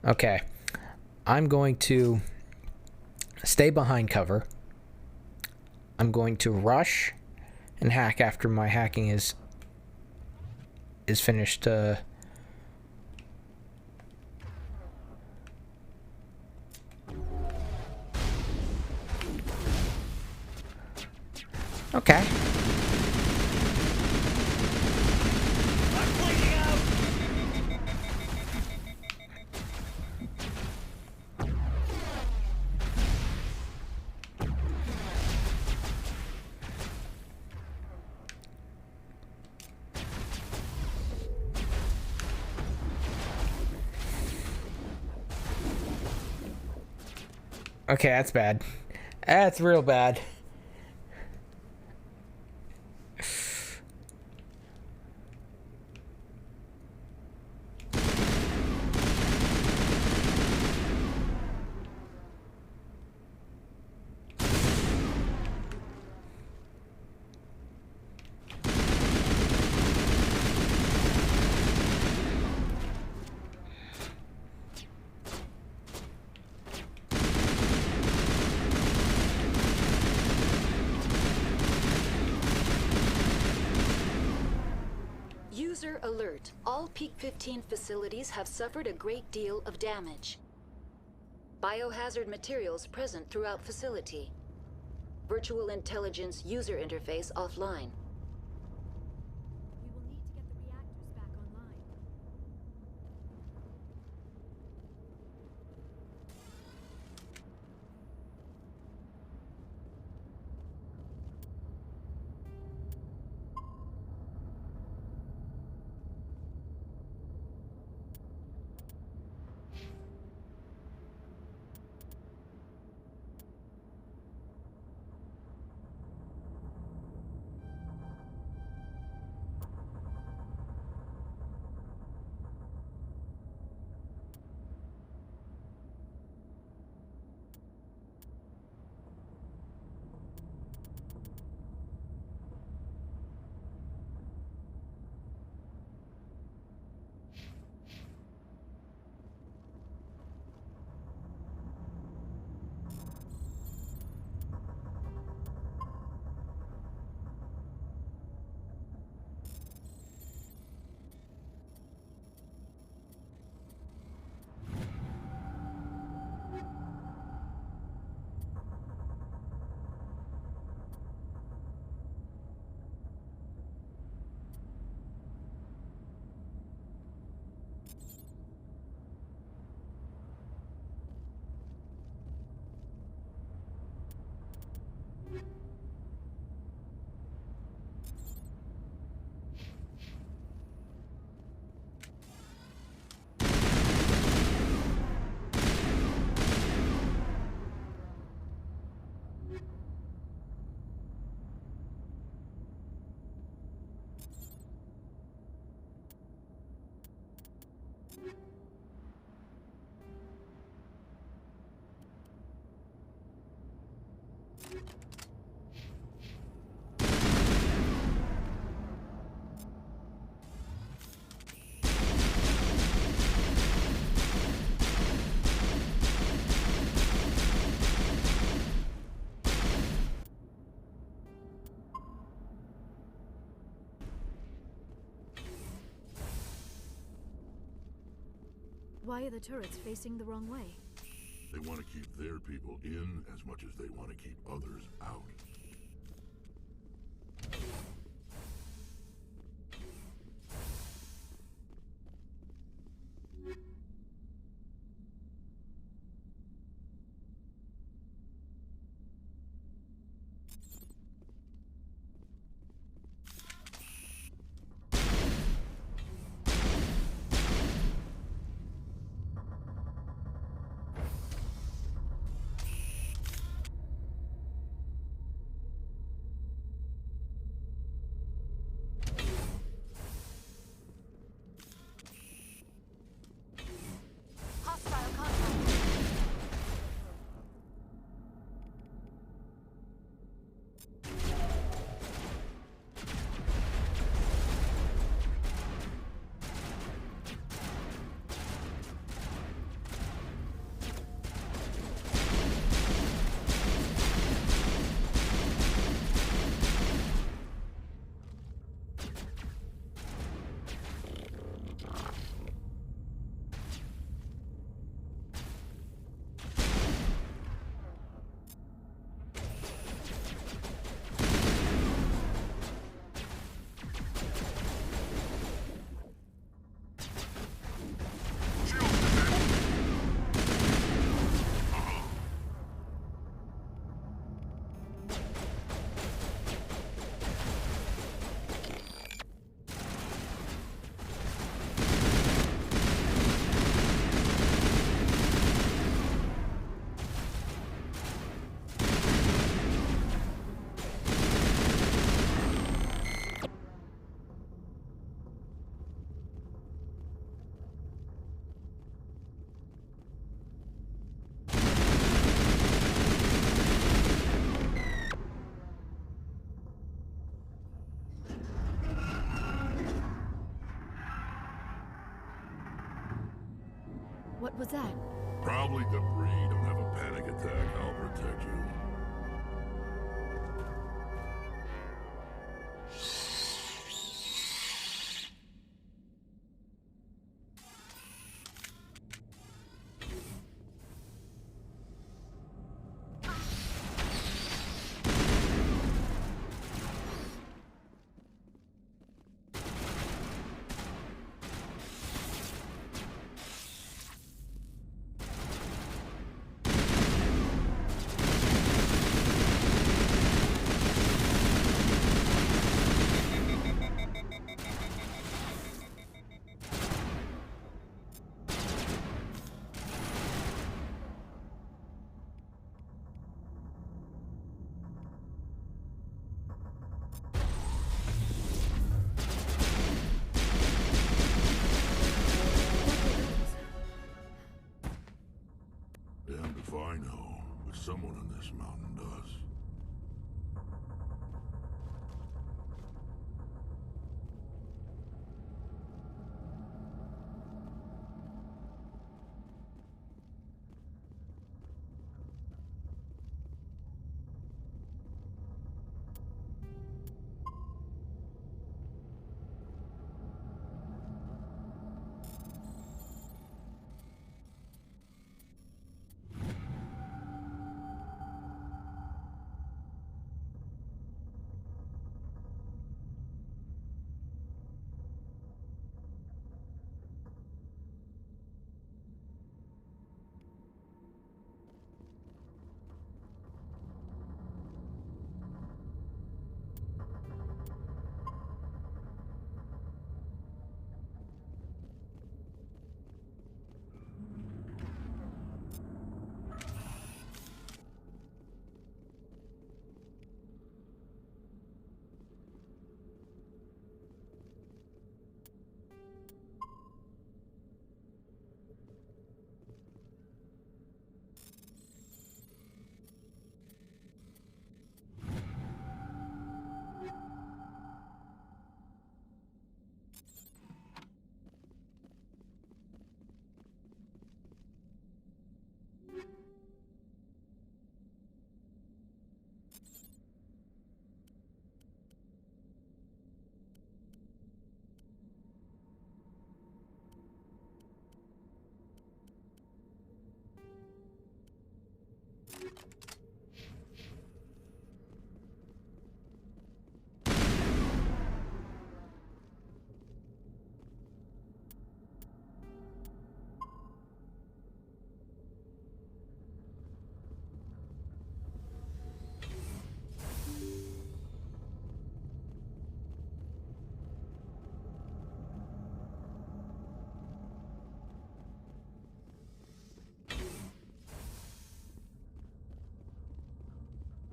A: Okay. I'm going to stay behind cover. I'm going to rush and hack after my hacking is finished. Okay. Okay, that's bad. That's real bad.
J: User alert. All Peak 15 facilities have suffered a great deal of damage. Biohazard materials present throughout facility. Virtual intelligence user interface offline.
B: Why are the turrets facing the wrong way?
G: They want to keep their people in as much as they want to keep others out.
B: What was that?
G: Probably debris. Don't have a panic attack. I'll protect you. Damned if I know, but someone on this mountain does.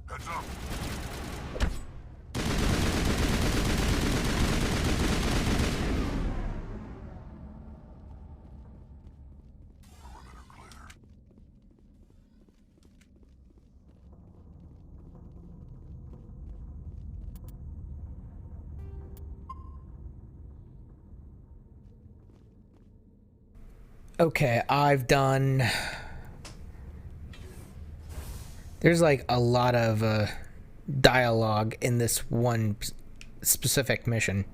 G: Heads up!
A: Okay, I've done... There's like a lot of dialogue in this one specific mission.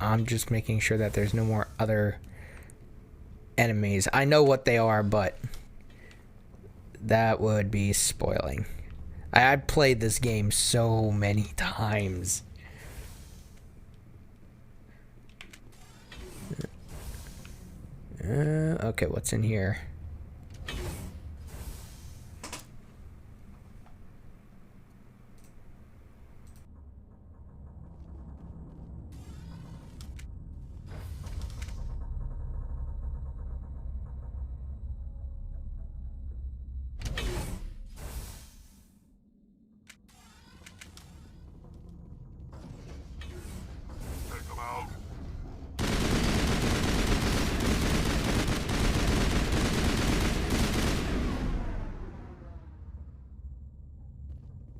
A: I'm just making sure that there's no more other enemies. I know what they are, but that would be spoiling. I've played this game so many times. Okay, what's in here?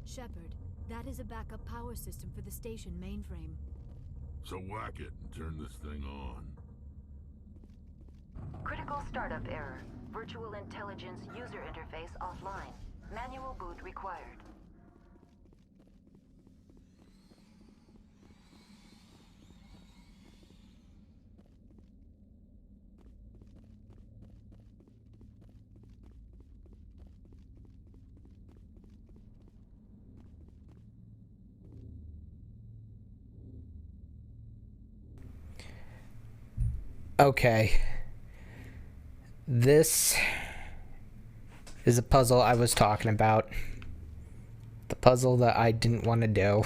B: Shepard, that is a backup power system for the station mainframe.
G: So whack it and turn this thing on.
J: Critical startup error. Virtual intelligence user interface offline. Manual boot required.
A: Okay. This is a puzzle I was talking about. The puzzle that I didn't want to do.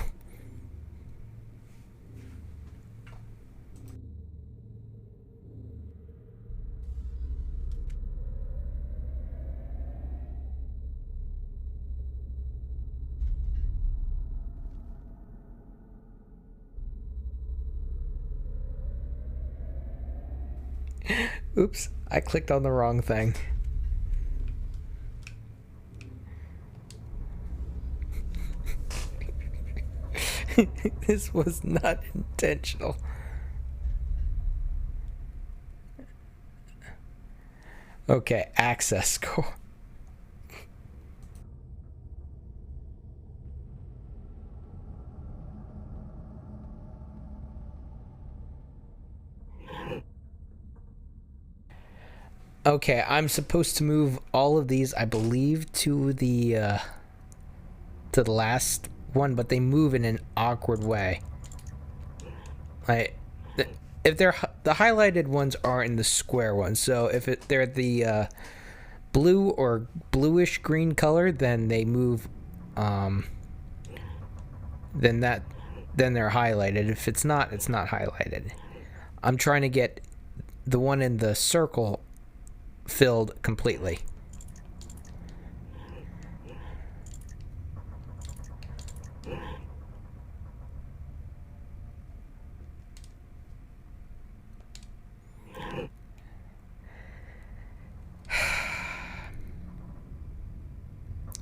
A: Oops, I clicked on the wrong thing. This was not intentional. Okay, access score. Okay, I'm supposed to move all of these, I believe, to the last one, but they move in an awkward way. Like, if they're the highlighted ones are in the square ones, so if they're the blue or bluish green color, then they move. Then they're highlighted. If it's not, it's not highlighted. I'm trying to get the one in the circle filled completely.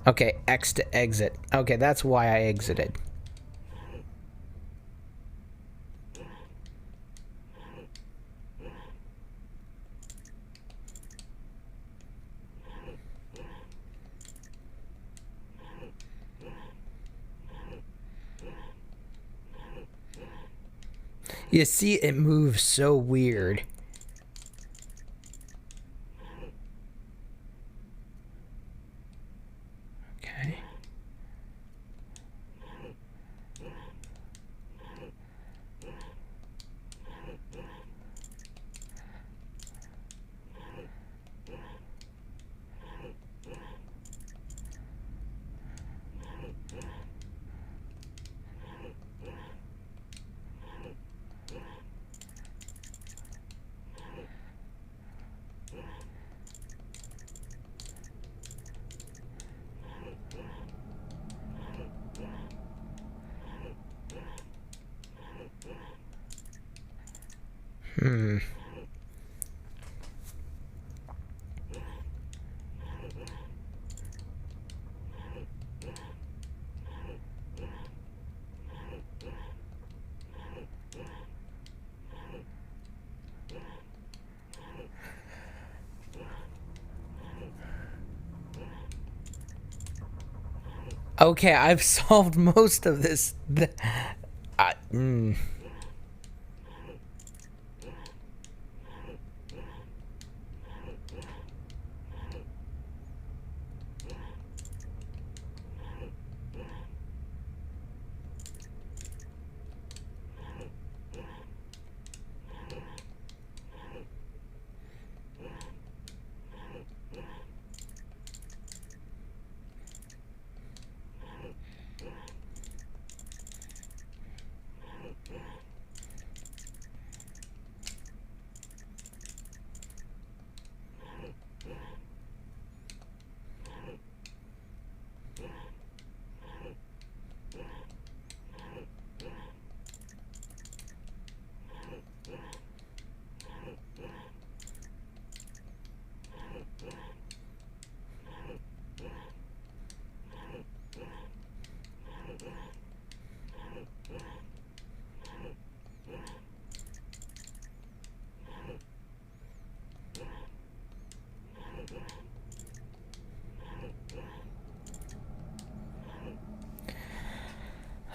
A: Okay, X to exit. Okay, that's why I exited. You see, it moves so weird. Okay. Okay, I've solved most of this.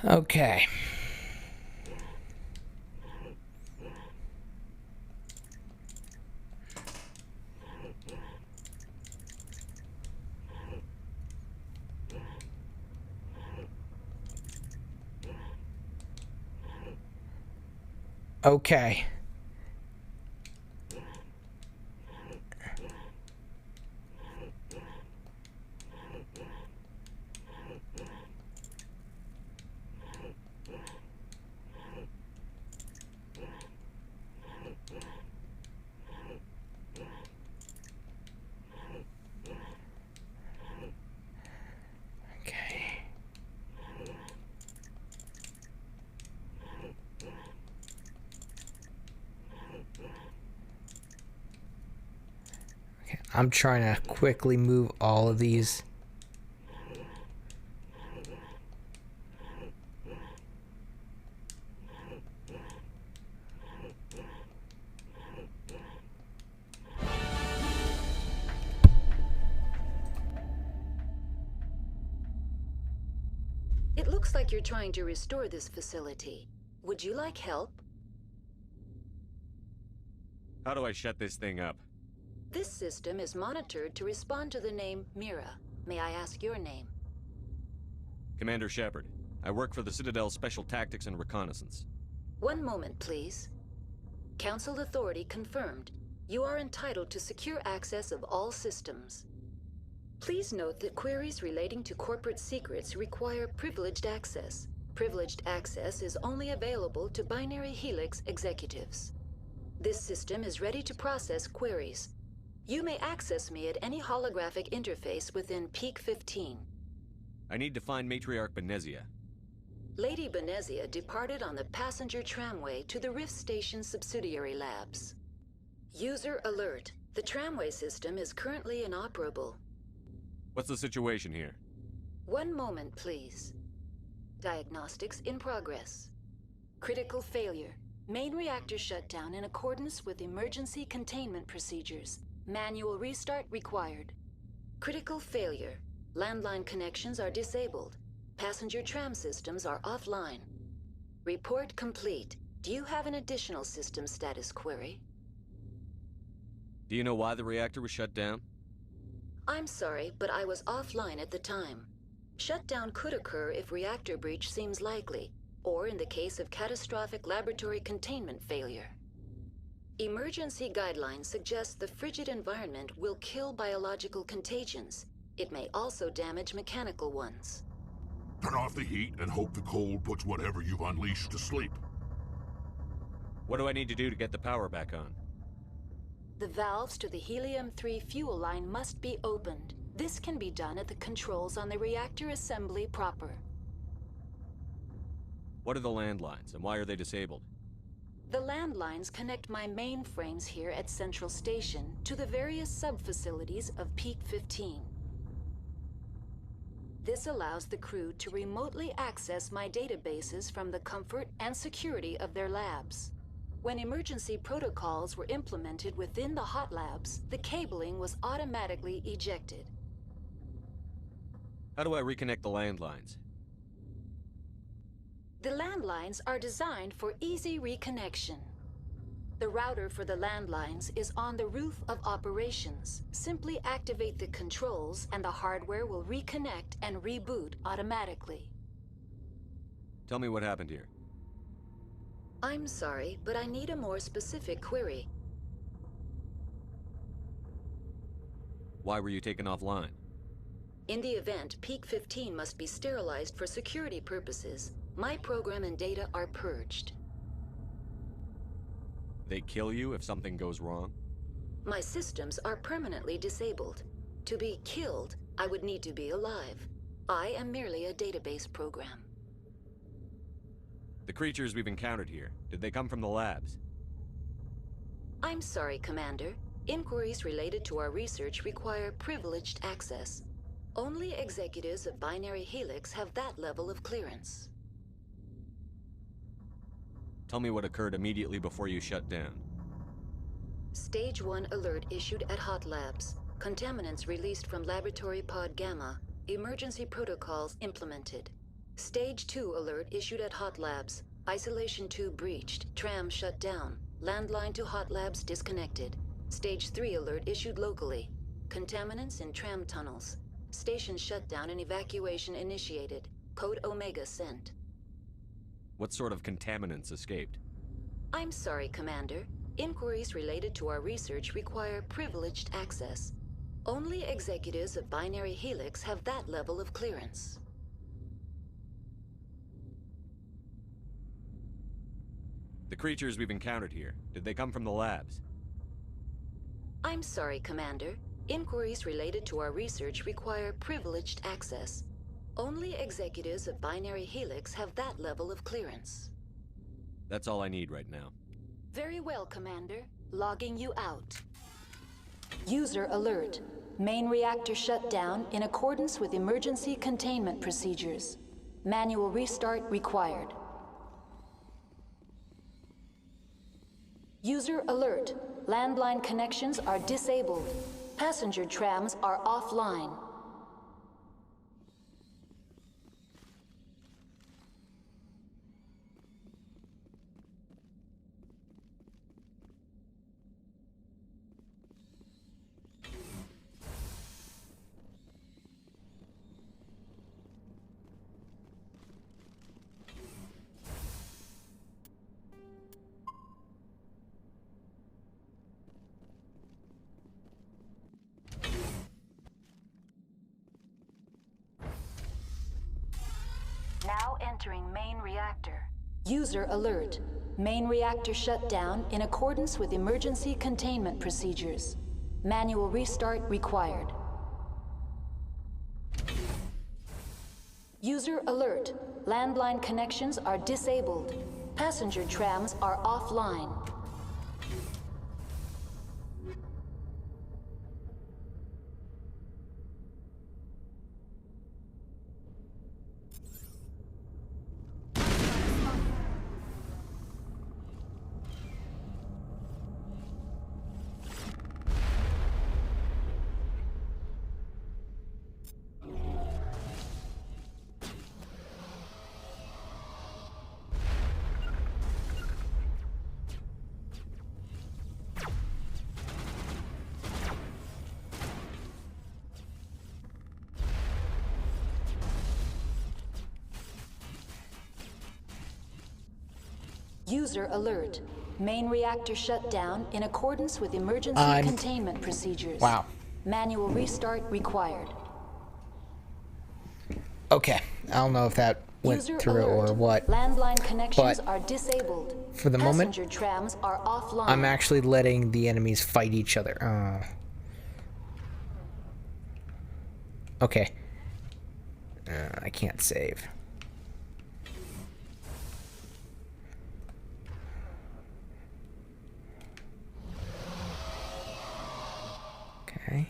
A: Okay. Okay. I'm trying to quickly move all of these.
J: It looks like you're trying to restore this facility. Would you like help?
I: How do I shut this thing up?
J: This system is monitored to respond to the name Mira. May I ask your name?
I: Commander Shepard. I work for the Citadel Special Tactics and Reconnaissance.
J: One moment, please. Council authority confirmed. You are entitled to secure access of all systems. Please note that queries relating to corporate secrets require privileged access. Privileged access is only available to Binary Helix executives. This system is ready to process queries. You may access me at any holographic interface within Peak 15.
I: I need to find Matriarch Benezia.
J: Lady Benezia departed on the passenger tramway to the Rift Station subsidiary labs. User alert. The tramway system is currently inoperable.
I: What's the situation here?
J: One moment, please. Diagnostics in progress. Critical failure. Main reactor shut down in accordance with emergency containment procedures. Manual restart required. Critical failure. Landline connections are disabled. Passenger tram systems are offline. Report complete. Do you have an additional system status query?
I: Do you know why the reactor was shut down?
J: I'm sorry, but I was offline at the time. Shutdown could occur if reactor breach seems likely, or in the case of catastrophic laboratory containment failure. Emergency guidelines suggest the frigid environment will kill biological contagions. It may also damage mechanical ones.
G: Turn off the heat and hope the cold puts whatever you've unleashed to sleep.
I: What do I need to do to get the power back on?
J: The valves to the helium-3 fuel line must be opened. This can be done at the controls on the reactor assembly proper.
I: What are the landlines, and why are they disabled?
J: The landlines connect my mainframes here at Central Station to the various sub-facilities of Peak 15. This allows the crew to remotely access my databases from the comfort and security of their labs. When emergency protocols were implemented within the hot labs, the cabling was automatically ejected.
I: How do I reconnect the landlines?
J: The landlines are designed for easy reconnection. The router for the landlines is on the roof of operations. Simply activate the controls and the hardware will reconnect and reboot automatically.
I: Tell me what happened here.
J: I'm sorry, but I need a more specific query.
I: Why were you taken offline?
J: In the event, Peak 15 must be sterilized for security purposes. My program and data are purged.
I: They kill you if something goes wrong?
J: My systems are permanently disabled. To be killed, I would need to be alive. I am merely a database program.
I: The creatures we've encountered here, did they come from the labs?
J: I'm sorry, Commander. Inquiries related to our research require privileged access. Only executives of Binary Helix have that level of clearance.
I: Tell me what occurred immediately before you shut down.
J: Stage 1 alert issued at Hot Labs. Contaminants released from Laboratory Pod Gamma. Emergency protocols implemented. Stage 2 alert issued at Hot Labs. Isolation 2 breached. Tram shut down. Landline to Hot Labs disconnected. Stage 3 alert issued locally. Contaminants in tram tunnels. Station shutdown and evacuation initiated. Code Omega sent.
I: What sort of contaminants escaped?
J: I'm sorry, Commander. Inquiries related to our research require privileged access. Only executives of Binary Helix have that level of clearance.
I: The creatures we've encountered here, did they come from the labs?
J: I'm sorry, Commander. Inquiries related to our research require privileged access. Only executives of Binary Helix have that level of clearance.
I: That's all I need right now.
J: Very well, Commander. Logging you out. User alert. Main reactor shut down in accordance with emergency containment procedures. Manual restart required. User alert. Landline connections are disabled. Passenger trams are offline. Now entering main reactor. User alert. Main reactor shut down in accordance with emergency containment procedures. Manual restart required. User alert. Landline connections are disabled. Passenger trams are offline. User alert. Main reactor shut down in accordance with emergency containment procedures.
A: Wow.
J: Manual restart required.
A: Okay, I don't know if that went
J: User
A: through
J: alert.
A: or what.
J: Landline connections
A: but
J: are disabled.
A: for the moment,
J: Passenger trams are offline.
A: I'm actually letting the enemies fight each other. Okay. I can't save. Okay.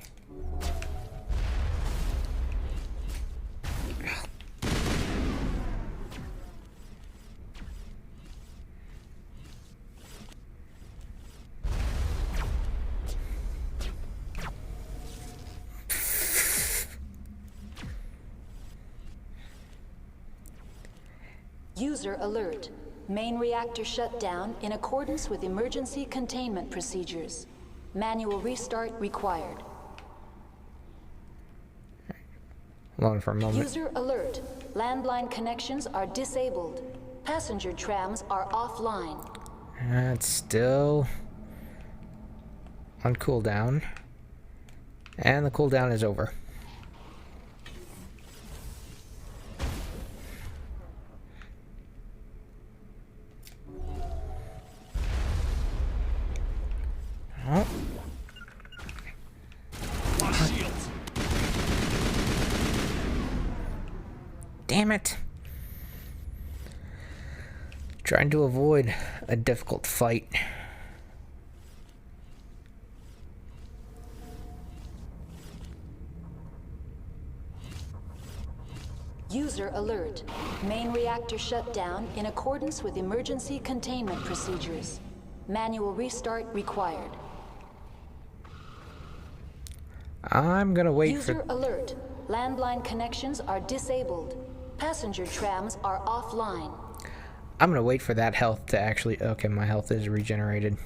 J: User alert. Main reactor shut down in accordance with emergency containment procedures. Manual restart required.
A: Hold on for a moment.
J: User alert. Landline connections are disabled. Passenger trams are offline.
A: It's still on cooldown. And the cooldown is over. Oh. Damn it. Trying to avoid a difficult fight.
J: User alert. Main reactor shut down in accordance with emergency containment procedures. Manual restart required.
A: I'm gonna wait
J: User
A: for...
J: alert. Landline connections are disabled. Passenger trams are offline.
A: I'm gonna wait for that health to actually... Okay, my health is regenerated.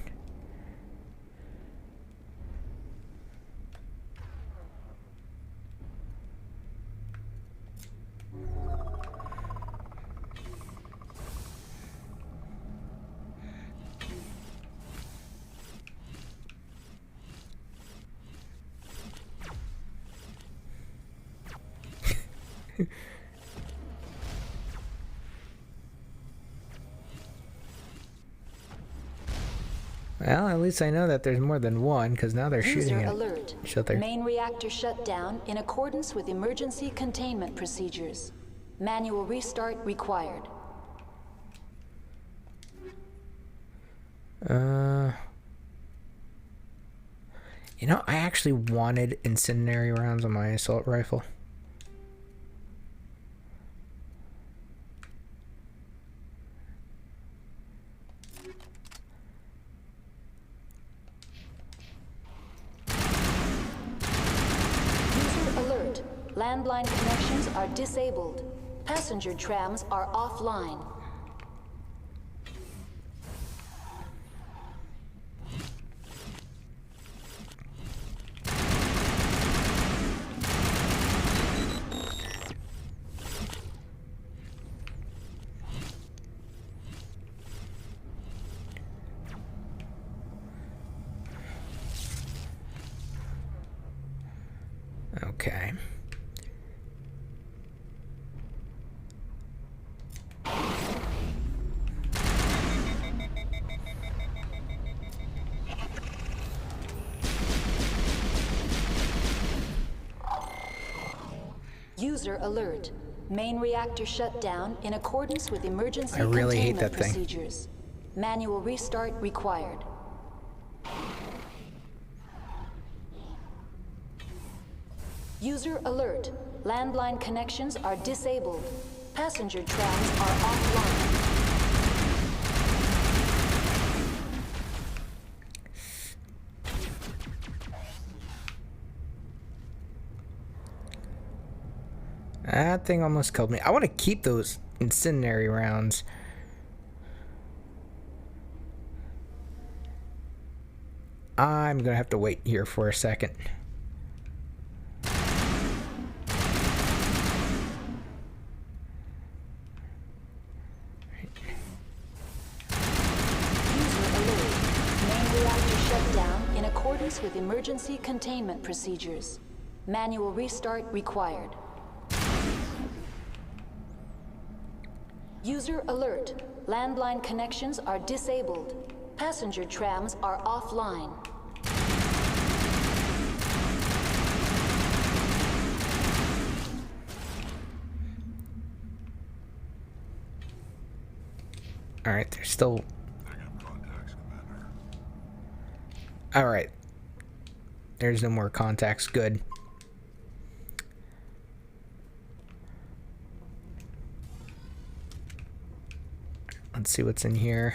A: Well, at least I know that there's more than one, because now they're shooting
J: User
A: at
J: alert.
A: each other.
J: Main reactor shut down in accordance with emergency containment procedures. Manual restart required.
A: You know, I actually wanted incendiary rounds on my assault rifle.
J: Alert. Landline connections are disabled. Passenger trams are offline.
A: Okay.
J: User alert. Main reactor shut down in accordance with emergency
A: I really hate
J: containment
A: that thing.
J: procedures. Manual restart required. User alert. Landline connections are disabled. Passenger trams are offline.
A: That thing almost killed me. I want to keep those incendiary rounds. I'm gonna have to wait here for a second.
J: In accordance with emergency containment procedures. Manual restart required. User alert. Landline connections are disabled. Passenger trams are offline.
A: Alright, there's still... Alright. There's no more contacts. Good. Let's see what's in here.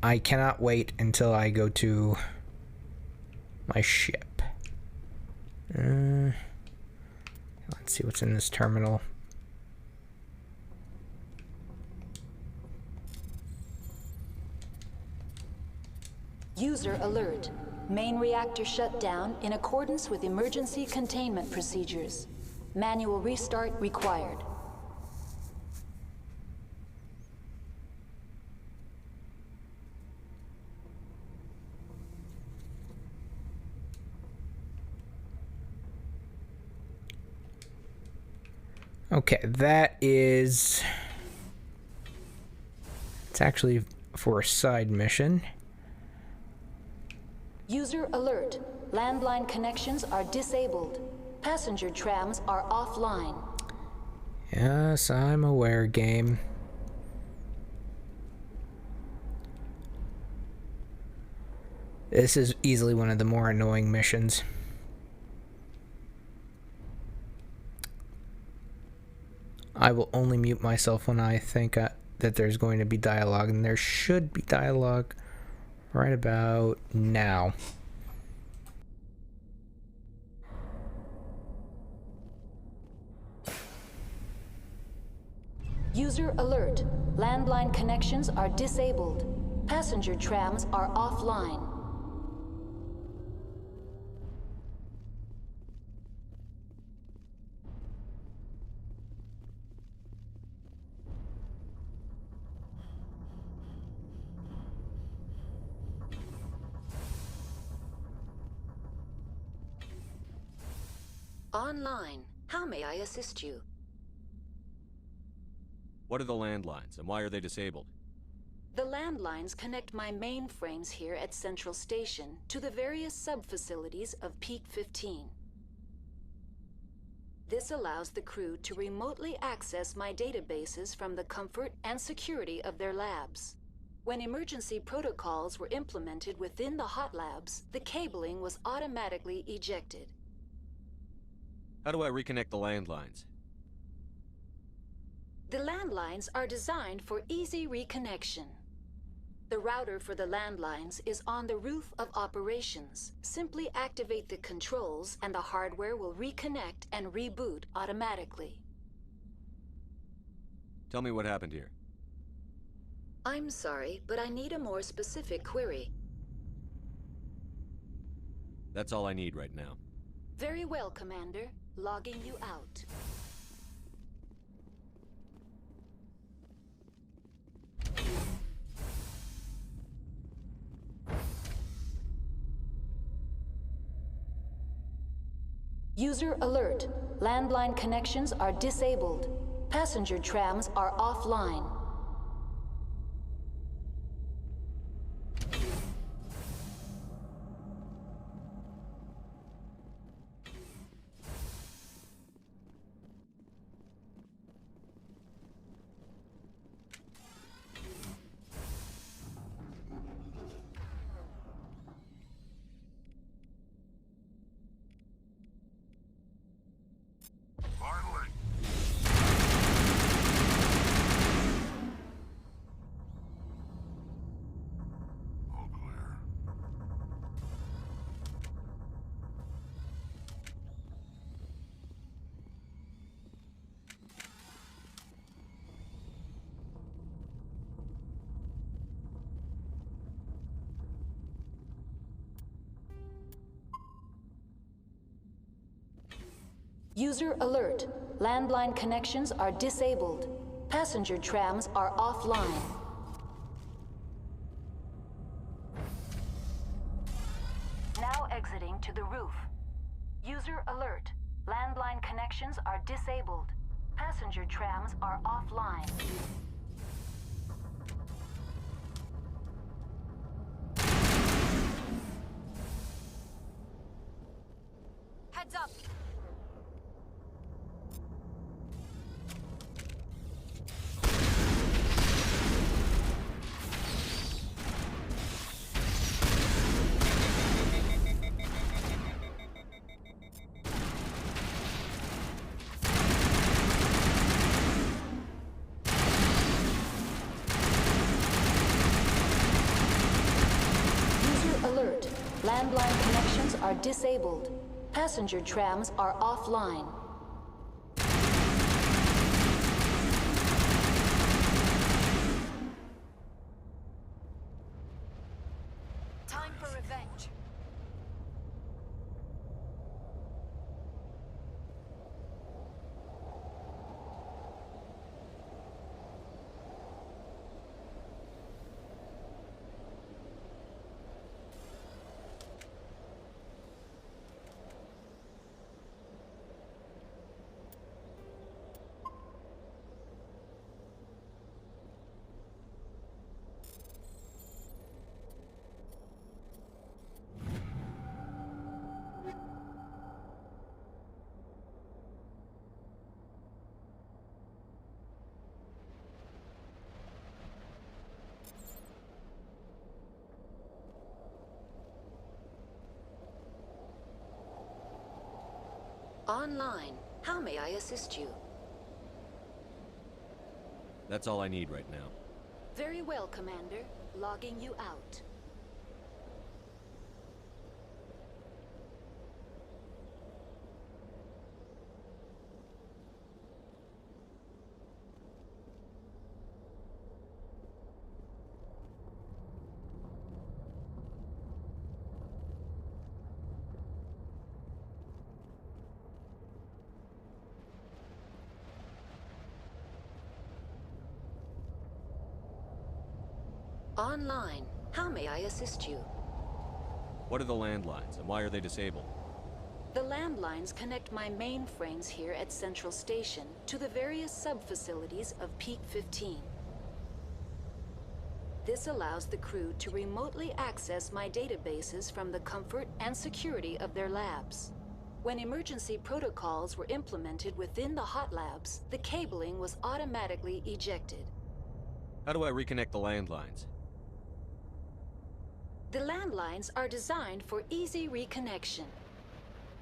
A: I cannot wait until I go to my ship. Let's see what's in this terminal.
J: User alert. Main reactor shut down in accordance with emergency containment procedures. Manual restart required.
A: Okay, that is... It's actually for a side mission.
J: User alert. Landline connections are disabled. Passenger trams are offline.
A: Yes, I'm aware, game. This is easily one of the more annoying missions. I will only mute myself when I think that there's going to be dialogue, and there should be dialogue right about now.
J: User alert. Landline connections are disabled. Passenger trams are offline. Online. How may I assist you?
I: What are the landlines, and why are they disabled?
J: The landlines connect my mainframes here at Central Station to the various sub-facilities of Peak 15. This allows the crew to remotely access my databases from the comfort and security of their labs. When emergency protocols were implemented within the hot labs, the cabling was automatically ejected.
I: How do I reconnect the landlines?
J: The landlines are designed for easy reconnection. The router for the landlines is on the roof of operations. Simply activate the controls and the hardware will reconnect and reboot automatically.
I: Tell me what happened here.
J: I'm sorry, but I need a more specific query.
I: That's all I need right now.
J: Very well, Commander. Logging you out. User alert. Landline connections are disabled. Passenger trams are offline. User alert. Landline connections are disabled. Passenger trams are offline. Now exiting to the roof. User alert. Landline connections are disabled. Passenger trams are offline.
N: Heads up!
J: Landline connections are disabled. Passenger trams are offline.
N: Time for revenge.
J: Online. How may I assist you?
I: That's all I need right now.
J: Very well, Commander. Logging you out. Online. How may I assist you?
I: What are the landlines, and why are they disabled?
J: The landlines connect my mainframes here at Central Station to the various sub-facilities of Peak 15. This allows the crew to remotely access my databases from the comfort and security of their labs. When emergency protocols were implemented within the hot labs, the cabling was automatically ejected.
I: How do I reconnect the landlines?
J: The landlines are designed for easy reconnection.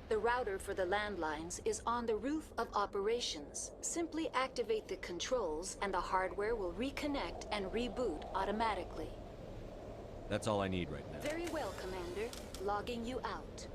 J: The router for the landlines is on the roof of operations. Simply activate the controls and the hardware will reconnect and reboot automatically.
I: That's all I need right now.
J: Very well, Commander. Logging you out.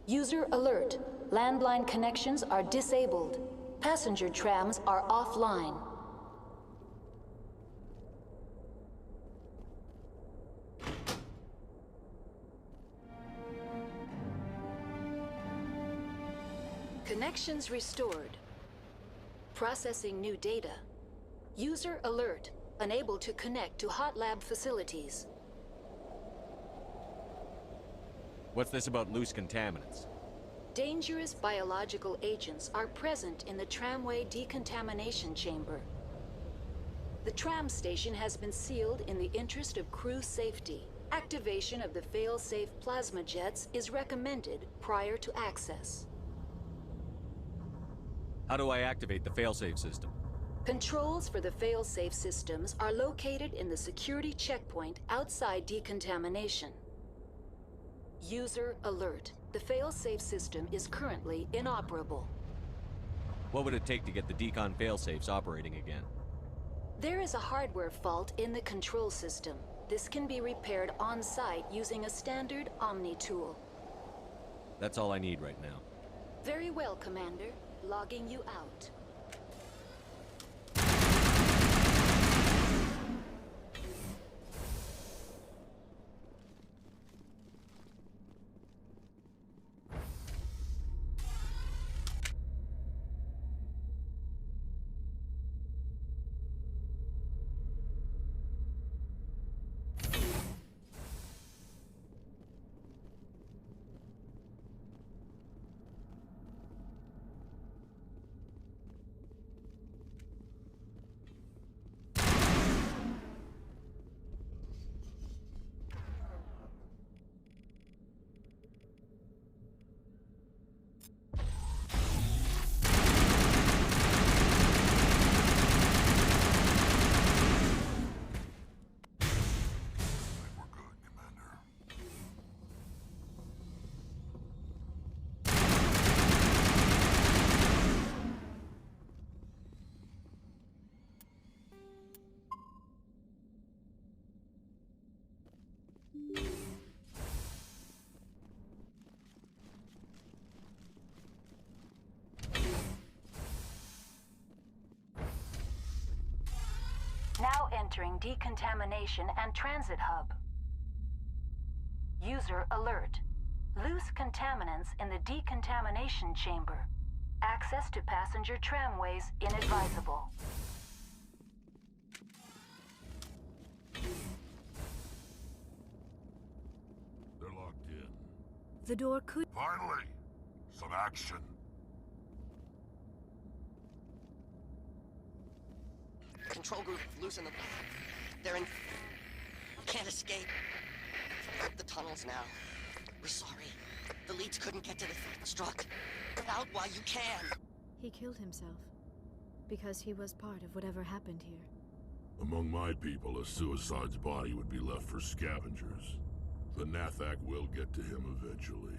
J: User alert. Landline connections are disabled. Passenger trams are offline. Connections restored. Processing new data. User alert. Unable to connect to hot lab facilities.
I: What's this about loose contaminants?
J: Dangerous biological agents are present in the tramway decontamination chamber. The tram station has been sealed in the interest of crew safety. Activation of the fail-safe plasma jets is recommended prior to access.
I: How do I activate the failsafe system?
J: Controls for the fail-safe systems are located in the security checkpoint outside decontamination. User alert. The fail-safe system is currently inoperable.
I: What would it take to get the decon failsafes operating again?
J: There is a hardware fault in the control system. This can be repaired on-site using a standard Omni tool.
I: That's all I need right now.
J: Very well, Commander. Logging you out. Now entering decontamination and transit hub. User alert. Loose contaminants in the decontamination chamber. Access to passenger tramways inadvisable.
G: They're locked in.
B: The door could...
G: Finally! Some action.
L: Control group, loosen them. They're in... Can't escape. The tunnels now. We're sorry. The leads couldn't get to the struck. Get out while you can.
B: He killed himself. Because he was part of whatever happened here.
G: Among my people, a suicide's body would be left for scavengers. The Nathak will get to him eventually.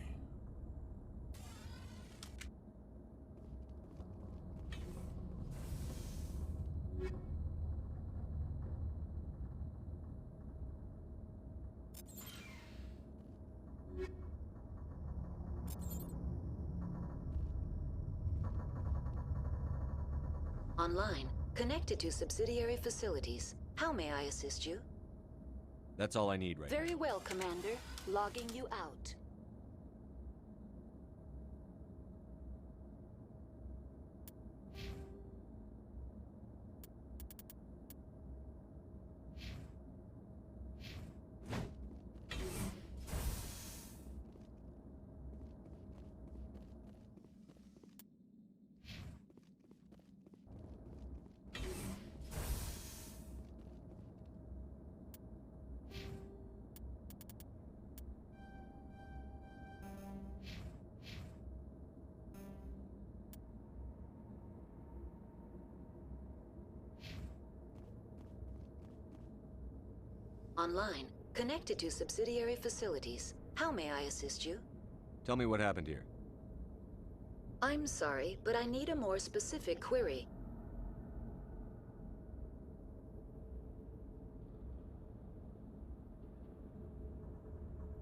J: Online, connected to subsidiary facilities. How may I assist you?
I: That's all I need right now.
J: Very well, Commander. Logging you out. Online, connected to subsidiary facilities. How may I assist you?
I: Tell me what happened here.
J: I'm sorry, but I need a more specific query.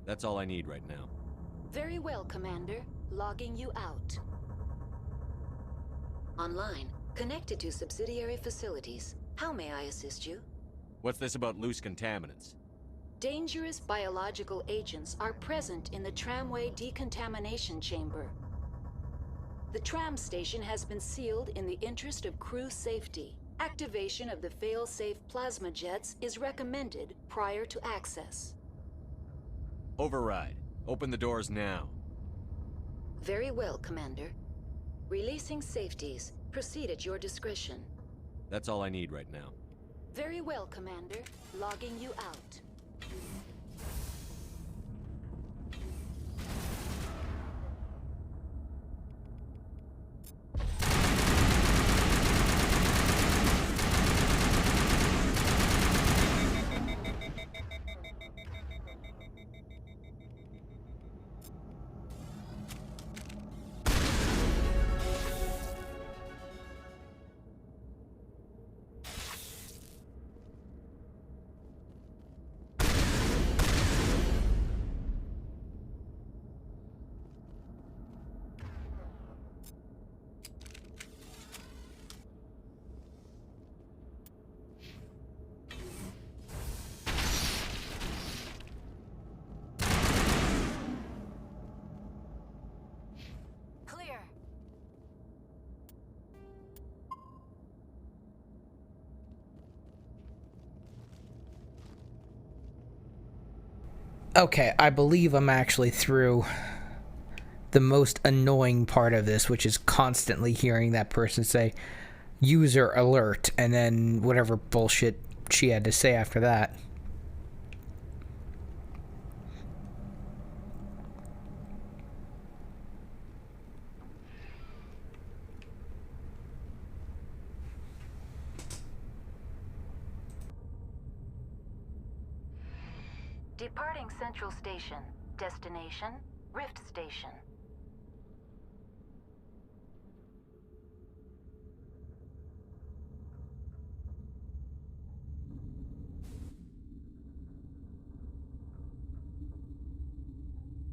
I: That's all I need right now.
J: Very well, Commander. Logging you out. Online, connected to subsidiary facilities. How may I assist you?
I: What's this about loose contaminants?
J: Dangerous biological agents are present in the tramway decontamination chamber. The tram station has been sealed in the interest of crew safety. Activation of the fail-safe plasma jets is recommended prior to access.
I: Override. Open the doors now.
J: Very well, Commander. Releasing safeties. Proceed at your discretion.
I: That's all I need right now.
J: Very well, Commander. Logging you out.
A: Okay, I believe I'm actually through the most annoying part of this, which is constantly hearing that person say, user alert, and then whatever bullshit she had to say after that.
J: Departing Central Station. Destination, Rift Station.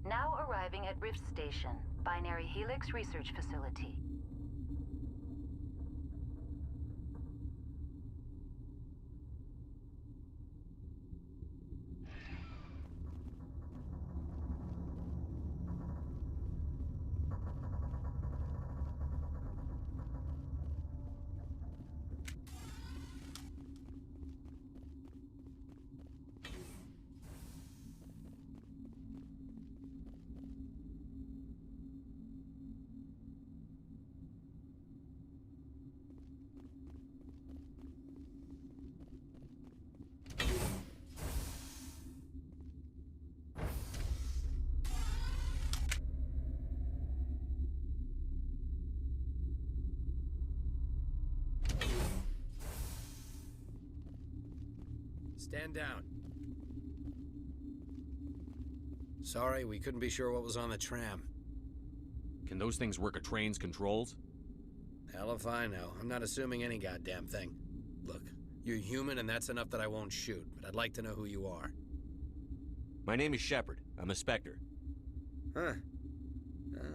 J: Now arriving at Rift Station, Binary Helix Research Facility.
K: Stand down. Sorry, we couldn't be sure what was on the tram.
I: Can those things work a train's controls?
K: Hell if I know. I'm not assuming any goddamn thing. Look, you're human and that's enough that I won't shoot, but I'd like to know who you are.
I: My name is Shepard. I'm a Spectre.
K: Huh.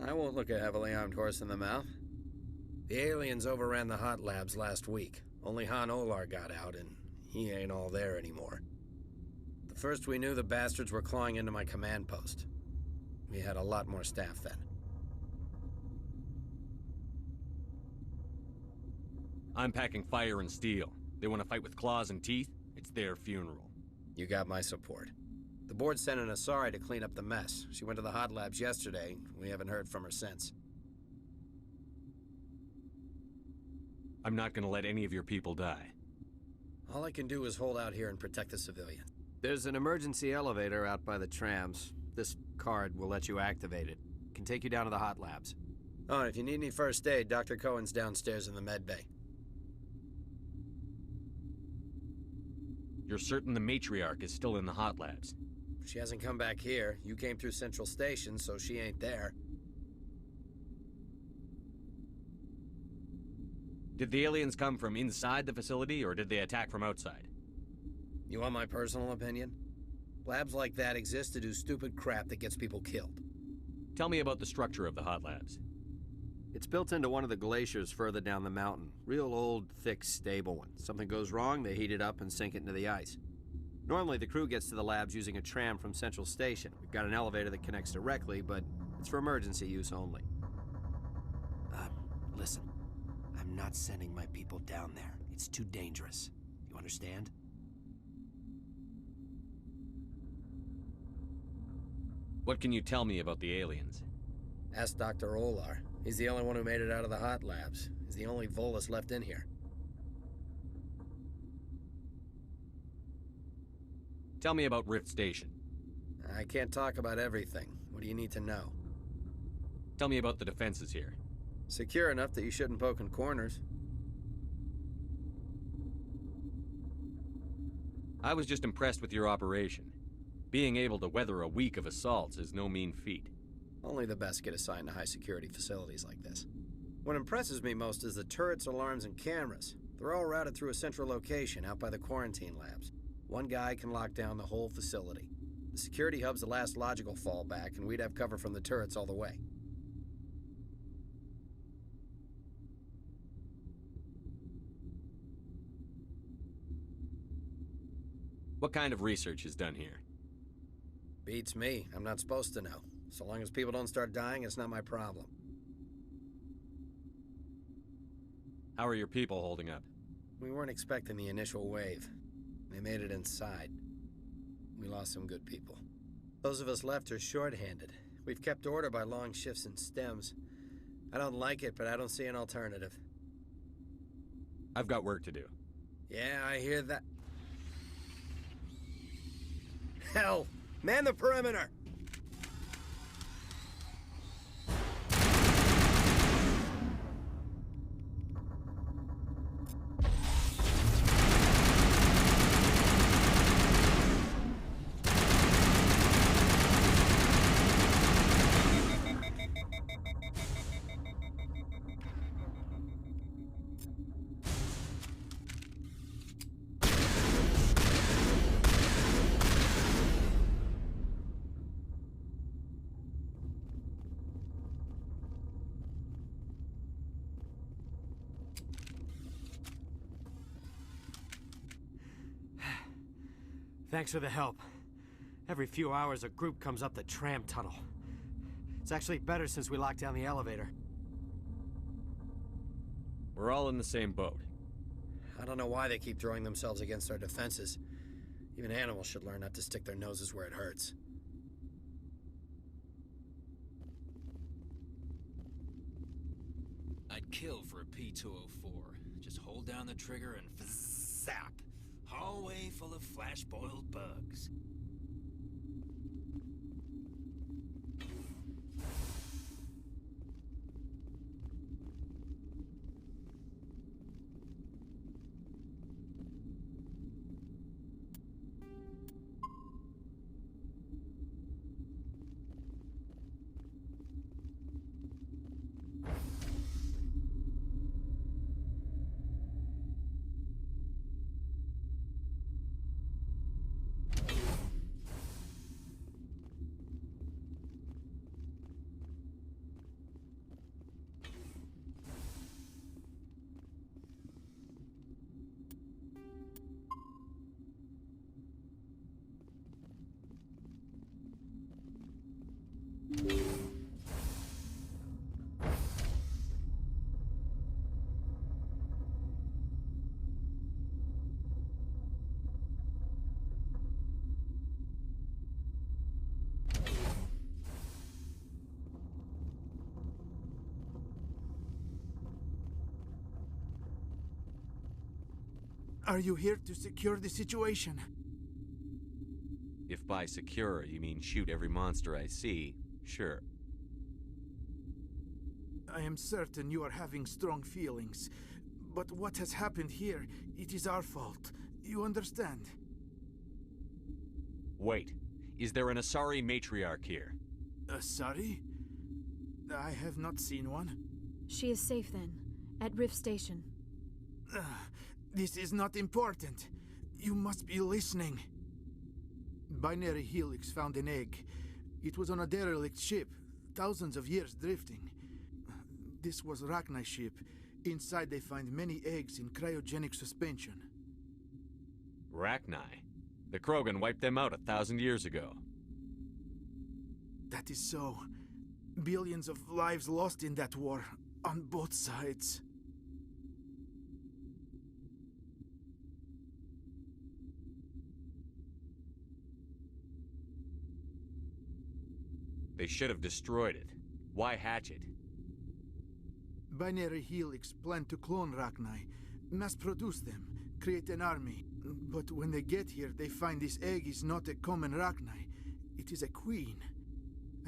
K: I won't look a heavily armed horse in the mouth. The aliens overran the hot labs last week. Only Han Olar got out, and he ain't all there anymore. The first we knew, the bastards were clawing into my command post. We had a lot more staff then.
I: I'm packing fire and steel. They want to fight with claws and teeth? It's their funeral.
K: You got my support. The board sent an Asari to clean up the mess. She went to the hot labs yesterday. We haven't heard from her since.
I: I'm not gonna let any of your people die.
K: All I can do is hold out here and protect the civilians.
V: There's an emergency elevator out by the trams. This card will let you activate it. Can take you down to the hot labs.
K: Oh, and if you need any first aid, Dr. Cohen's downstairs in the med bay.
I: You're certain the matriarch is still in the hot labs?
K: She hasn't come back here. You came through Central Station, so she ain't there.
I: Did the aliens come from inside the facility, or did they attack from outside?
K: You want my personal opinion? Labs like that exist to do stupid crap that gets people killed.
I: Tell me about the structure of the hot labs.
V: It's built into one of the glaciers further down the mountain. Real old, thick, stable one. Something goes wrong, they heat it up and sink it into the ice. Normally, the crew gets to the labs using a tram from Central Station. We've got an elevator that connects directly, but it's for emergency use only.
K: Listen. I'm not sending my people down there. It's too dangerous. You understand?
I: What can you tell me about the aliens?
K: Ask Dr. Olar. He's the only one who made it out of the hot labs. He's the only Volus left in here.
I: Tell me about Rift Station.
K: I can't talk about everything. What do you need to know?
I: Tell me about the defenses here.
K: Secure enough that you shouldn't poke in corners.
I: I was just impressed with your operation. Being able to weather a week of assaults is no mean feat.
K: Only the best get assigned to high-security facilities like this. What impresses me most is the turrets, alarms, and cameras. They're all routed through a central location out by the quarantine labs. One guy can lock down the whole facility. The security hub's the last logical fallback, and we'd have cover from the turrets all the way.
I: What kind of research is done here?
K: Beats me. I'm not supposed to know. So long as people don't start dying, it's not my problem.
I: How are your people holding up?
K: We weren't expecting the initial wave. They made it inside. We lost some good people. Those of us left are short-handed. We've kept order by long shifts in stems. I don't like it, but I don't see an alternative.
I: I've got work to do.
K: Yeah, I hear that. Hell! Man the perimeter!
W: Thanks for the help. Every few hours, a group comes up the tram tunnel. It's actually better since we locked down the elevator.
I: We're all in the same boat.
K: I don't know why they keep throwing themselves against our defenses. Even animals should learn not to stick their noses where it hurts.
X: I'd kill for a P-204. Just hold down the trigger and zap. Hallway full of flash-boiled bugs.
M: Are you here to secure the situation?
I: If by secure you mean shoot every monster I see, sure.
M: I am certain you are having strong feelings. But what has happened here, it is our fault. You understand?
I: Wait, is there an Asari matriarch here?
M: Asari? I have not seen one.
B: She is safe then, at Rift Station.
M: This is not important. You must be listening. Binary Helix found an egg. It was on a derelict ship, thousands of years drifting. This was Rachni's ship. Inside they find many eggs in cryogenic suspension.
I: Rachni? The Krogan wiped them out 1,000 years ago.
M: That is so. Billions of lives lost in that war, on both sides.
I: They should have destroyed it. Why hatch it?
M: Binary Helix planned to clone Rachni, mass-produce them, create an army. But when they get here, they find this egg is not a common Rachni. It is a queen.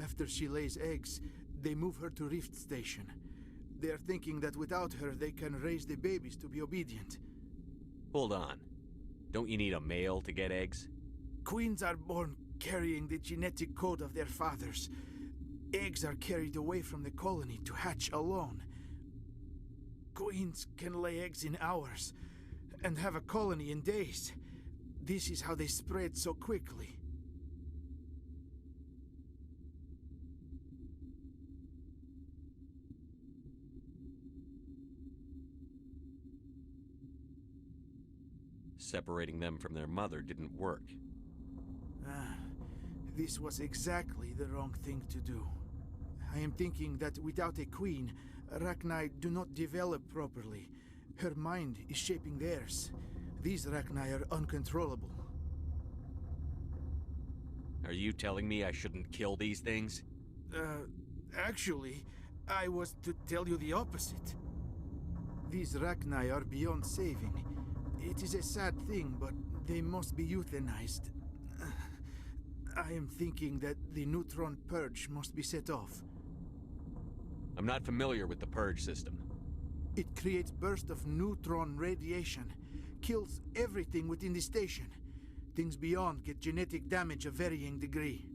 M: After she lays eggs, they move her to Rift Station. They are thinking that without her, they can raise the babies to be obedient.
I: Hold on. Don't you need a male to get eggs?
M: Queens are born carrying the genetic code of their fathers. Eggs are carried away from the colony to hatch alone. Queens can lay eggs in hours and have a colony in days. This is how they spread so quickly.
I: Separating them from their mother didn't work.
M: This was exactly the wrong thing to do. I am thinking that without a queen, Rachni do not develop properly. Her mind is shaping theirs. These Rachni are uncontrollable.
I: Are you telling me I shouldn't kill these things?
M: Actually, I was to tell you the opposite. These Rachni are beyond saving. It is a sad thing, but they must be euthanized. I am thinking that the neutron purge must be set off.
I: I'm not familiar with the purge system.
M: It creates bursts of neutron radiation, kills everything within the station. Things beyond get genetic damage of varying degree.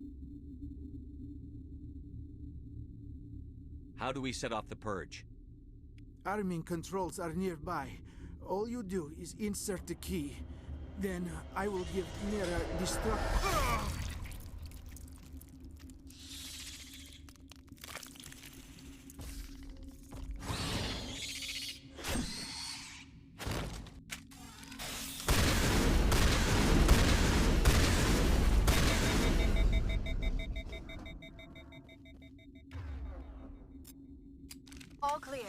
I: How do we set off the purge?
M: Arming controls are nearby. All you do is insert the key. Then I will give Nera destruct.
S: All clear.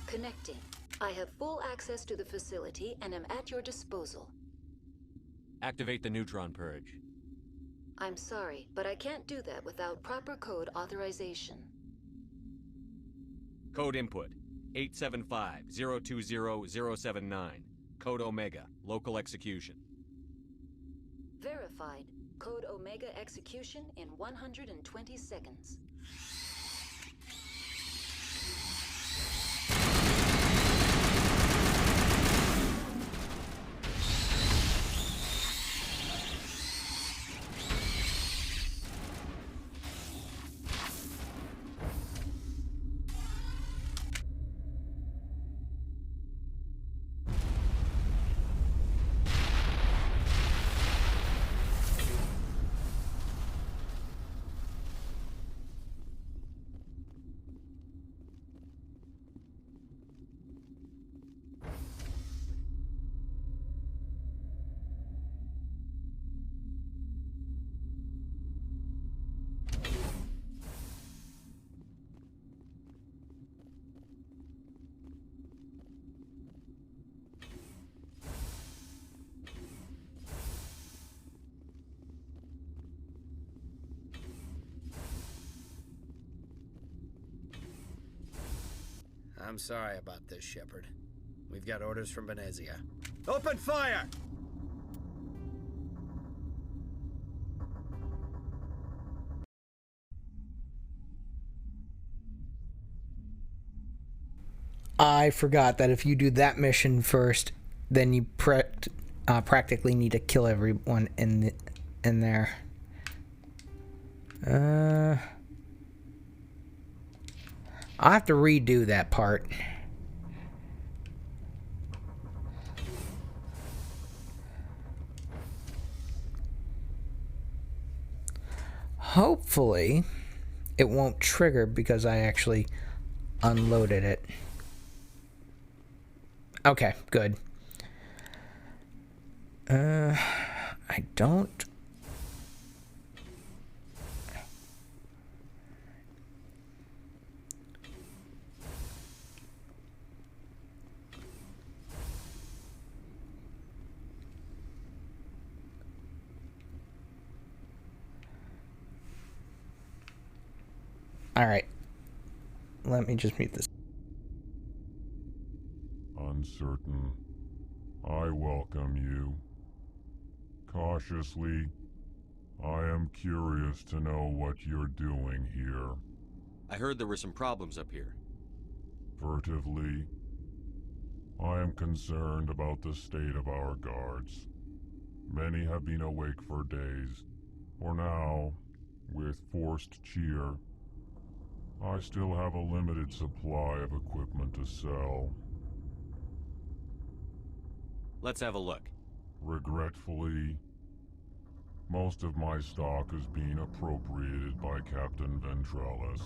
J: Connecting. I have full access to the facility and am at your disposal.
I: Activate the neutron purge.
J: I'm sorry, but I can't do that without proper code authorization.
I: Code input 875-020-079. Code Omega. Local execution.
J: Verified. Code Omega execution in 120 seconds.
K: I'm sorry about this, Shepard. We've got orders from Venezia. Open fire!
A: I forgot that if you do that mission first, then you practically need to kill everyone in there. I'll have to redo that part. Hopefully, it won't trigger because I actually unloaded it. Okay, good. I don't... Alright. Let me just mute this.
P: Uncertain. I welcome you. Cautiously, I am curious to know what you're doing here.
I: I heard there were some problems up here.
P: Furtively, I am concerned about the state of our guards. Many have been awake for days, for now, with forced cheer, I still have a limited supply of equipment to sell.
I: Let's have a look.
P: Regretfully, most of my stock is being appropriated by Captain Ventrellis.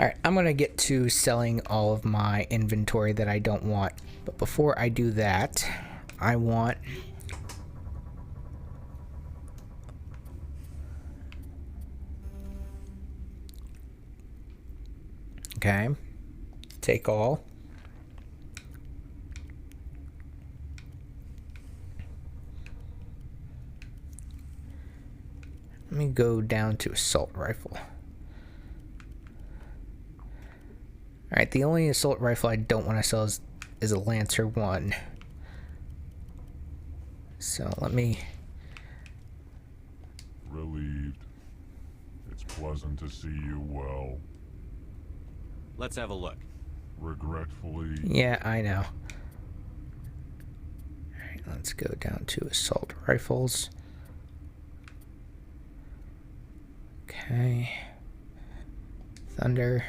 A: Alright, I'm going to get to selling all of my inventory that I don't want. But before I do that, I want... Okay. Take all. Let me go down to assault rifle. Alright, the only assault rifle I don't want to sell is a Lancer 1. So let me...
P: Relieved. It's pleasant to see you well.
I: Let's have a look.
P: Regretfully...
A: Yeah, I know. Alright, let's go down to assault rifles. Okay. Thunder.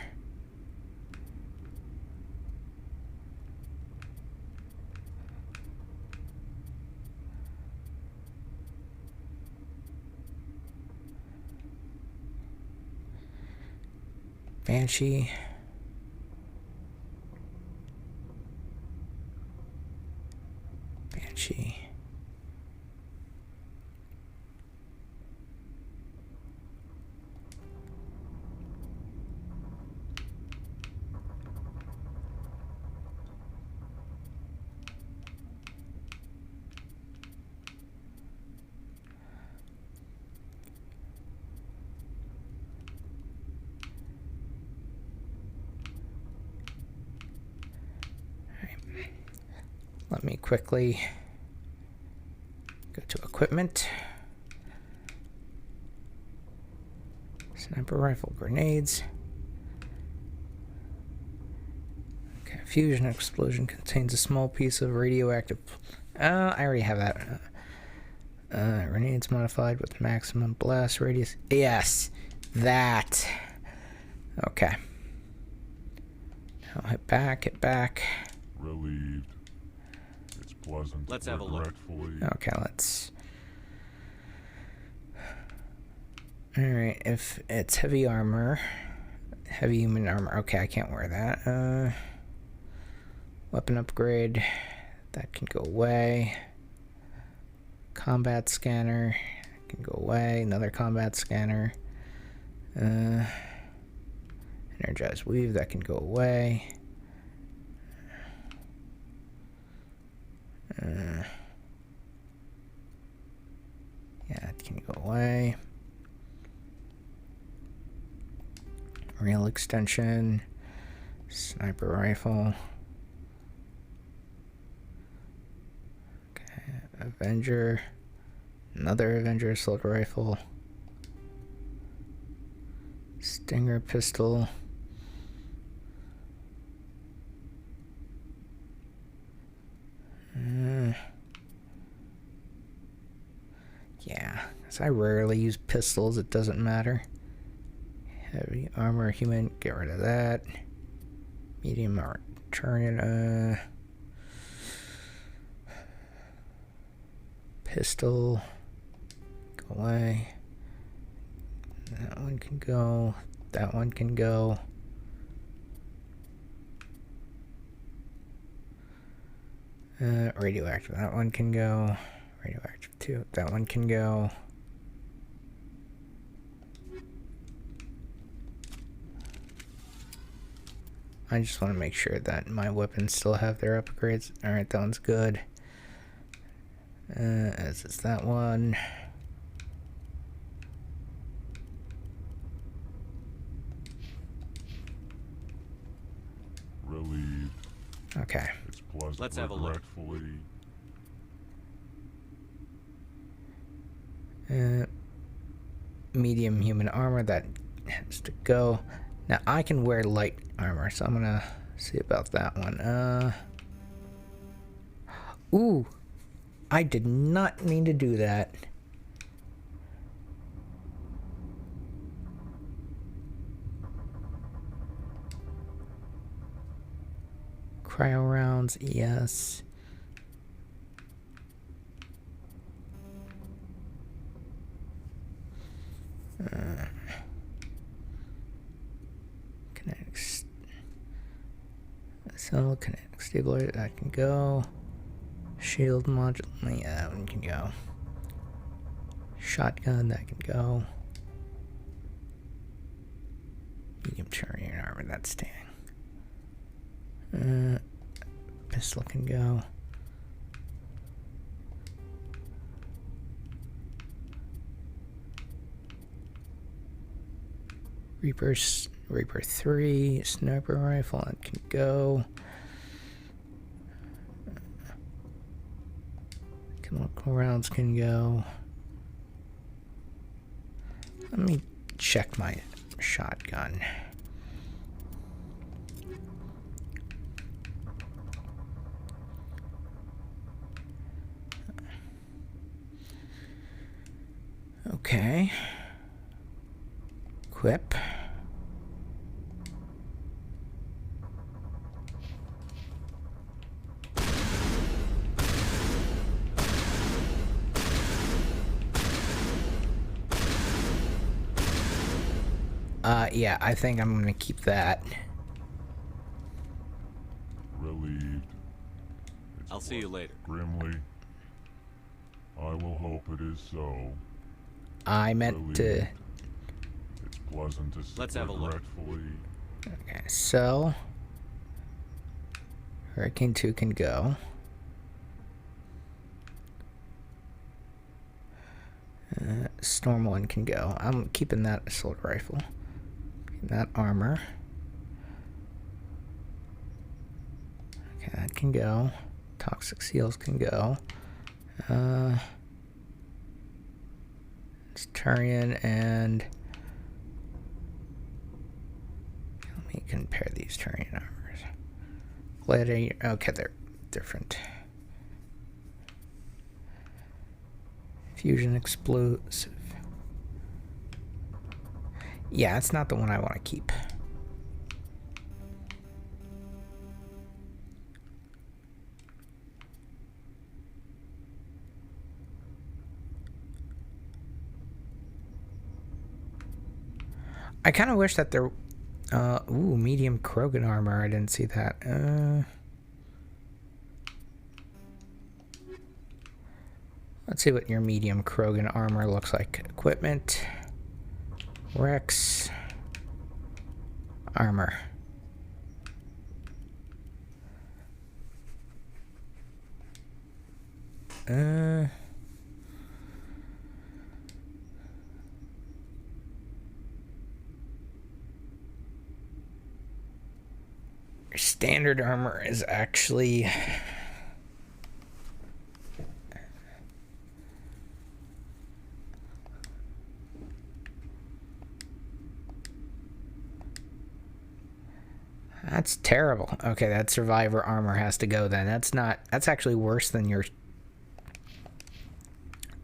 A: Banshee. Banshee. Let me quickly go to equipment. Sniper rifle, grenades. Okay, fusion explosion contains a small piece of radioactive. I already have that. Grenades modified with maximum blast radius. Yes, that. Okay. Now hit back, hit back.
P: Relieved. It's pleasant.
C: Let's have a look.
A: Okay, let's... Alright, if it's heavy armor... Heavy human armor. Okay, I can't wear that. Weapon upgrade. That can go away. Combat scanner. Can go away. Another combat scanner. Energized weave. That can go away. Yeah, it can go away. Rail extension. Sniper rifle. Okay, Avenger. Another Avenger assault rifle. Stinger pistol. Yeah, because I rarely use pistols, it doesn't matter. Heavy armor, human, get rid of that. Medium armor, turn pistol, go away. That one can go, that one can go. Radioactive, that one can go. Radioactive 2, that one can go. I just want to make sure that my weapons still have their upgrades. Alright, that one's good. As is that one.
P: Relieved.
A: Okay.
P: It's pleasant.
C: Let's have a look.
A: Medium human armor, that has to go. Now I can wear light armor, so I'm gonna see about that one. Ooh, I did not mean to do that. Cryo rounds, yes. Kinetic cell, kinetic stabilizer, that can go. Shield module, yeah, that one can go. Shotgun, that can go. Medium turret armor, that's staying. Pistol can go. Reaper 3, sniper rifle, that can go. Chemical rounds can go. Let me check my shotgun. Okay. Equip. Yeah, I think I'm gonna keep that.
P: Relieved.
C: I'll see you later.
P: Grimly. I will hope it is so.
A: I meant to...
P: It's pleasant to see.
C: Let's have a look.
A: Okay, so... Hurricane 2 can go. Storm 1 can go. I'm keeping that assault rifle. Keeping that armor. Okay, that can go. Toxic seals can go. It's Turian and... Let me compare these Turian armors. Gladiator... Okay, they're different. Fusion explosive. Yeah, it's not the one I want to keep. I kind of wish that there... ooh, medium Krogan armor. I didn't see that. Let's see what your medium Krogan armor looks like. Equipment. Rex. Armor. Standard armor is actually... That's terrible. Okay, that survivor armor has to go then. That's actually worse than your...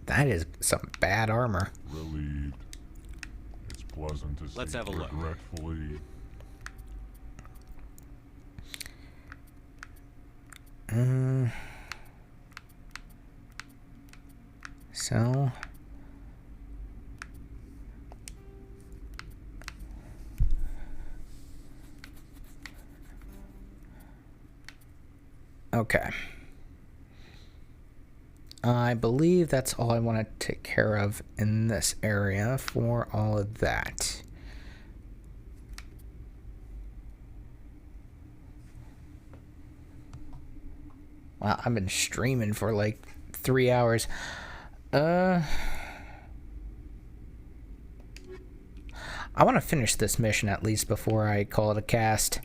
A: That is some bad armor.
P: Relieved. It's pleasant to see.
C: Let's have a look.
P: Regretfully.
A: So... Okay. I believe that's all I want to take care of in this area for all of that. Wow, I've been streaming for like 3 hours. I want to finish this mission at least before I call it a cast.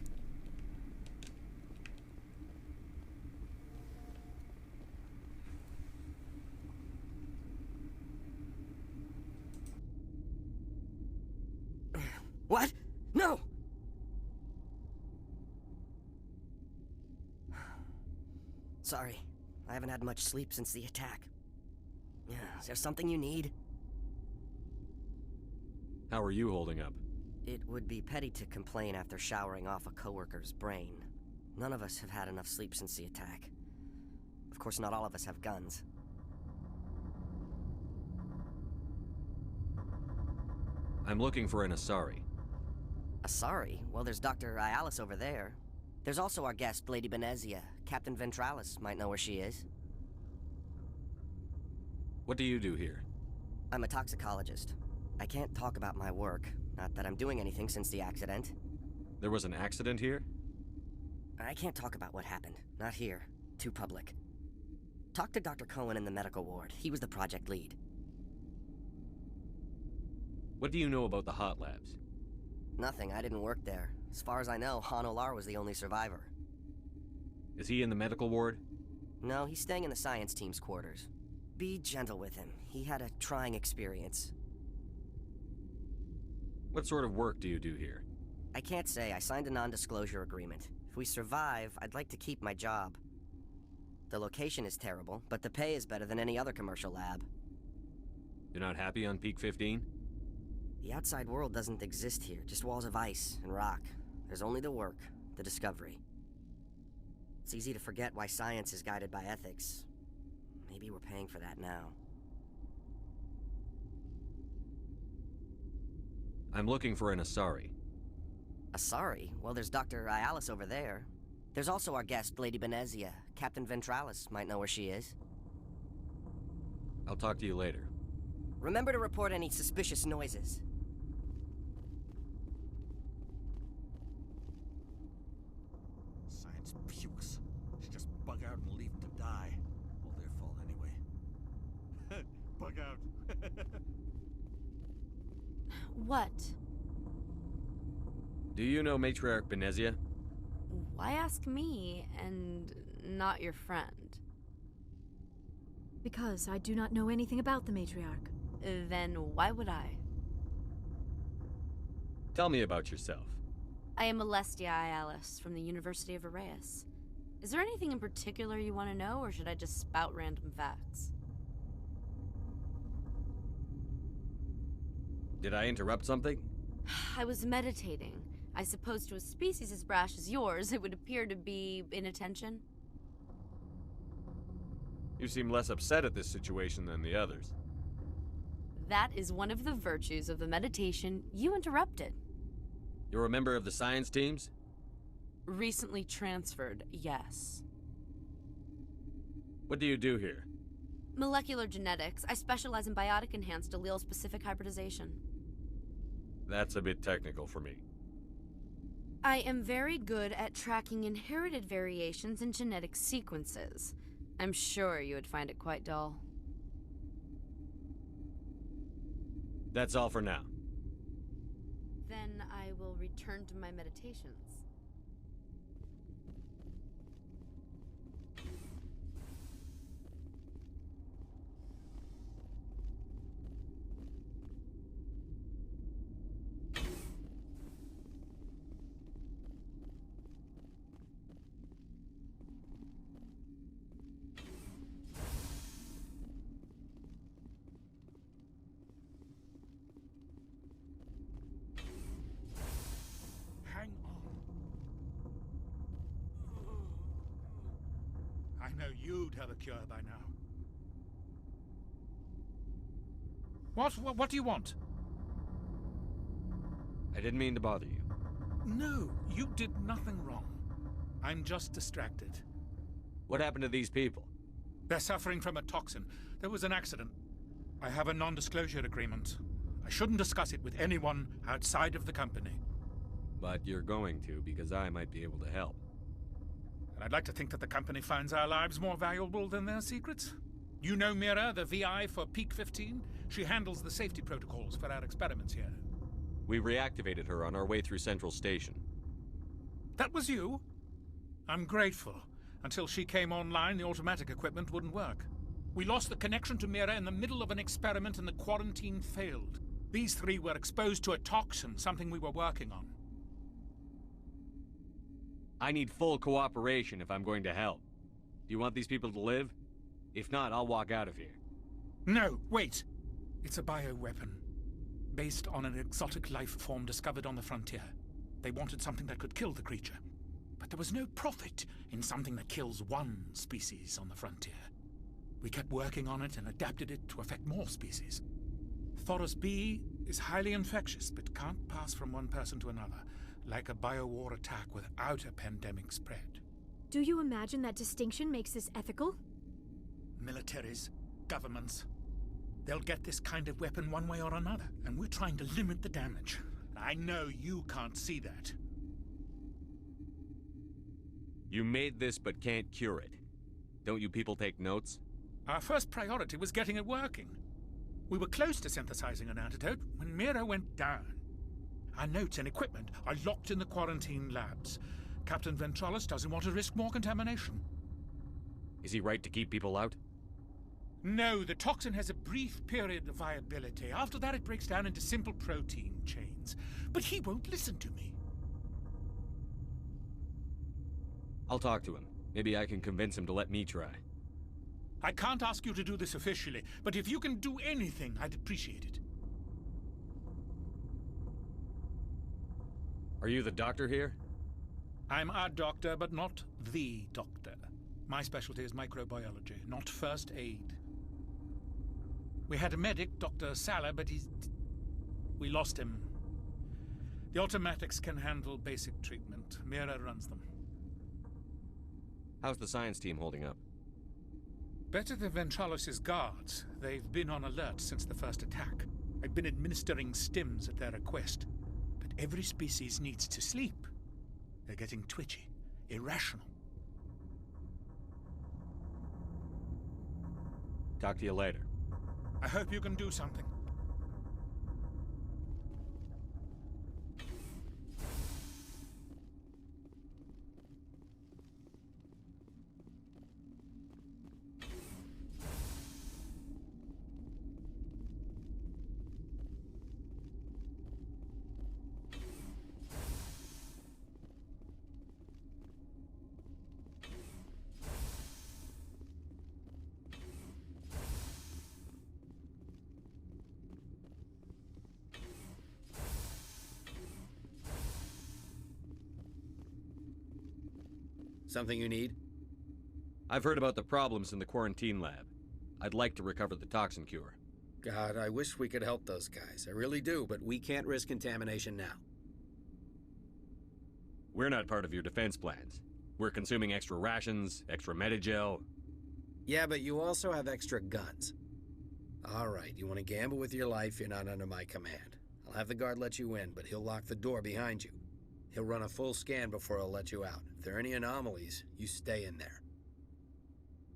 L: What? No! Sorry, I haven't had much sleep since the attack. Is there something you need?
C: How are you holding up?
L: It would be petty to complain after showering off a coworker's brain. None of us have had enough sleep since the attack. Of course, not all of us have guns.
C: I'm looking for an Asari.
L: Asari? Well, there's Dr. Ialis over there. There's also our guest, Lady Benezia. Captain Ventralis might know where she is.
C: What do you do here?
L: I'm a toxicologist. I can't talk about my work. Not that I'm doing anything since the accident.
C: There was an accident here?
L: I can't talk about what happened. Not here. Too public. Talk to Dr. Cohen in the medical ward. He was the project lead.
C: What do you know about the hot labs?
L: Nothing. I didn't work there. As far as I know, Han Olar was the only survivor.
C: Is he in the medical ward?
L: No, he's staying in the science team's quarters. Be gentle with him. He had a trying experience.
C: What sort of work do you do here?
L: I can't say. I signed a non-disclosure agreement. If we survive, I'd like to keep my job. The location is terrible, but the pay is better than any other commercial lab.
C: You're not happy on Peak 15?
L: The outside world doesn't exist here, just walls of ice and rock. There's only the work, the discovery. It's easy to forget why science is guided by ethics. Maybe we're paying for that now.
C: I'm looking for an Asari.
L: Asari? Well, there's Dr. Ialis over there. There's also our guest, Lady Benezia. Captain Ventralis might know where she is.
C: I'll talk to you later.
L: Remember to report any suspicious noises.
F: Science pukes. Should just bug out and leave to die. All their fault anyway. Bug out.
N: What?
C: Do you know Matriarch Benezia?
N: Why ask me and not your friend?
B: Because I do not know anything about the matriarch.
N: Then why would I?
C: Tell me about yourself.
N: I am Alestia Ialis from the University of Arraeus. Is there anything in particular you want to know, or should I just spout random facts?
C: Did I interrupt something?
N: I was meditating. I suppose to a species as brash as yours, it would appear to be inattention.
C: You seem less upset at this situation than the others.
O: That is one of the virtues of the meditation you interrupted.
I: You're a member of the science teams?
O: Recently transferred, yes.
I: What do you do here?
O: Molecular genetics. I specialize in biotic-enhanced allele-specific hybridization.
I: That's a bit technical for me.
O: I am very good at tracking inherited variations in genetic sequences. I'm sure you would find it quite dull.
I: That's all for now.
O: Then I will return to my meditations.
F: Hang on. I know you'd have a cure by now. What do you want?
I: I didn't mean to bother you.
F: No, you did nothing wrong. I'm just distracted.
I: What happened to these people?
F: They're suffering from a toxin. There was an accident. I have a non-disclosure agreement. I shouldn't discuss it with anyone outside of the company.
I: But you're going to, because I might be able to help.
F: And I'd like to think that the company finds our lives more valuable than their secrets. You know Mira, the VI for Peak 15? She handles the safety protocols for our experiments here.
I: We reactivated her on our way through Central Station.
F: That was you? I'm grateful. Until she came online, the automatic equipment wouldn't work. We lost the connection to Mira in the middle of an experiment and the quarantine failed. These three were exposed to a toxin, something we were working on.
I: I need full cooperation if I'm going to help. Do you want these people to live? If not, I'll walk out of here.
F: No, wait. It's a bioweapon. Based on an exotic life form discovered on the frontier. They wanted something that could kill the creature. But there was no profit in something that kills one species on the frontier. We kept working on it and adapted it to affect more species. Thoros B is highly infectious, but can't pass from one person to another, like a biowar attack without a pandemic spread.
B: Do you imagine that distinction makes this ethical?
F: Militaries, governments, they'll get this kind of weapon one way or another, and we're trying to limit the damage. I know you can't see that.
I: You made this but can't cure it. Don't you people take notes?
F: Our first priority was getting it working. We were close to synthesizing an antidote when Mira went down. Our notes and equipment are locked in the quarantine labs. Captain Ventralis doesn't want to risk more contamination.
I: Is he right to keep people out?
F: No, the toxin has a brief period of viability. After that, it breaks down into simple protein chains. But he won't listen to me.
I: I'll talk to him. Maybe I can convince him to let me try.
F: I can't ask you to do this officially, but if you can do anything, I'd appreciate it.
I: Are you the doctor here?
F: I'm a doctor, but not the doctor. My specialty is microbiology, not first aid. We had a medic, Dr. Sala, but we lost him. The automatics can handle basic treatment. Mira runs them.
I: How's the science team holding up?
F: Better than Ventralis' guards. They've been on alert since the first attack. I've been administering stims at their request. But every species needs to sleep. They're getting twitchy, irrational.
I: Talk to you later.
F: I hope you can do something.
V: Something you need?
I: I've heard about the problems in the quarantine lab. I'd like to recover the toxin cure.
K: God, I wish we could help those guys. I really do, but we can't risk contamination now.
I: We're not part of your defense plans. We're consuming extra rations, extra Medigel.
K: Yeah, but you also have extra guns. All right, you want to gamble with your life, you're not under my command. I'll have the guard let you in, but he'll lock the door behind you. He'll run a full scan before he'll let you out. If there are any anomalies, you stay in there.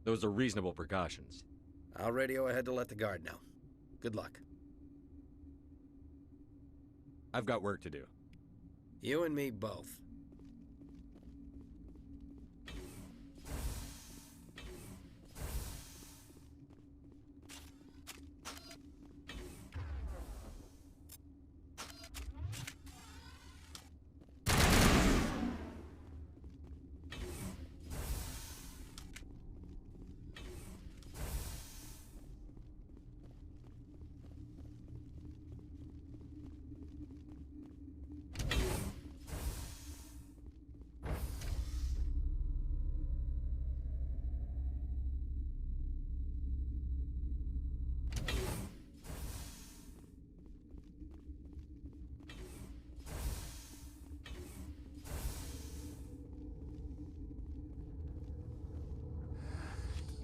I: Those are reasonable precautions.
K: I'll radio ahead to let the guard know. Good luck.
I: I've got work to do.
K: You and me both.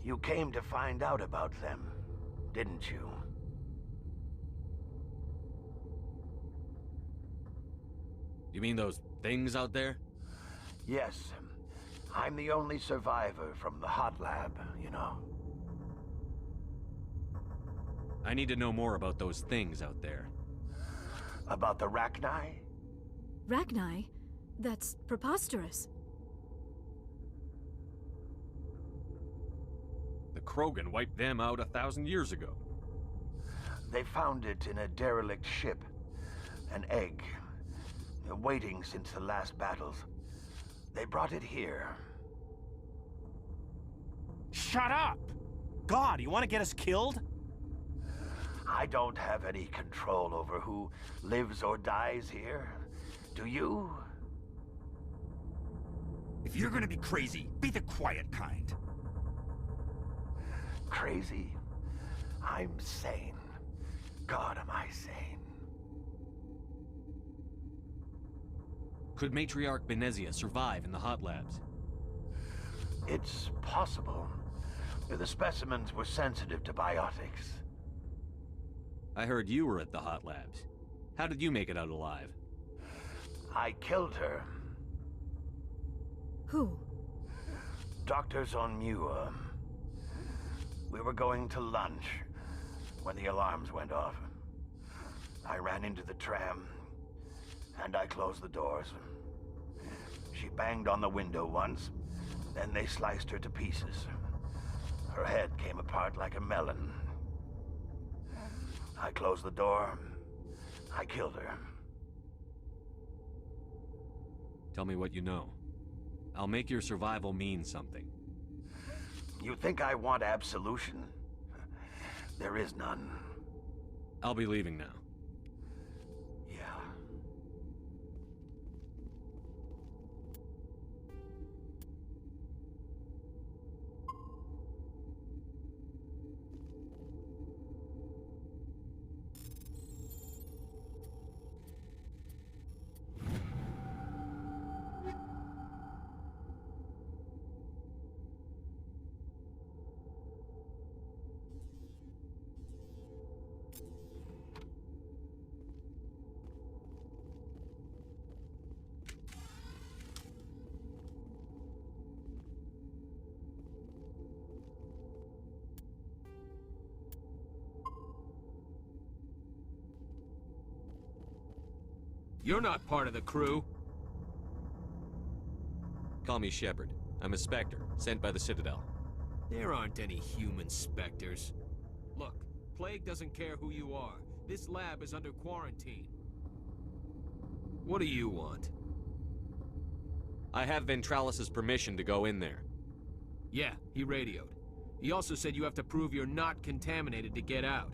Q: You came to find out about them, didn't you?
I: You mean those things out there?
Q: Yes. I'm the only survivor from the hot lab, you know.
I: I need to know more about those things out there.
Q: About the Rachni?
B: Rachni? That's preposterous.
I: The Krogan wiped them out 1,000 years ago.
Q: They found it in a derelict ship. An egg. Waiting since the last battles. They brought it here.
W: Shut up! God, you want to get us killed?
Q: I don't have any control over who lives or dies here. Do you?
F: If you're gonna be crazy, be the quiet kind.
Q: Crazy? I'm sane. God, am I sane.
I: Could Matriarch Benezia survive in the hot labs?
Q: It's possible. The specimens were sensitive to biotics.
I: I heard you were at the hot labs. How did you make it out alive?
Q: I killed her.
B: Who?
Q: Doctors on Muir. We were going to lunch when the alarms went off. I ran into the tram, and I closed the doors. She banged on the window once, then they sliced her to pieces. Her head came apart like a melon. I closed the door. I killed her.
I: Tell me what you know. I'll make your survival mean something.
Q: You think I want absolution? There is none.
I: I'll be leaving now.
Q: Yeah.
W: You're not part of the crew.
I: Call me Shepard. I'm a Spectre, sent by the Citadel.
W: There aren't any human specters. Look, Plague doesn't care who you are. This lab is under quarantine. What do you want?
I: I have Ventralis's permission to go in there.
W: Yeah, he radioed. He also said you have to prove you're not contaminated to get out.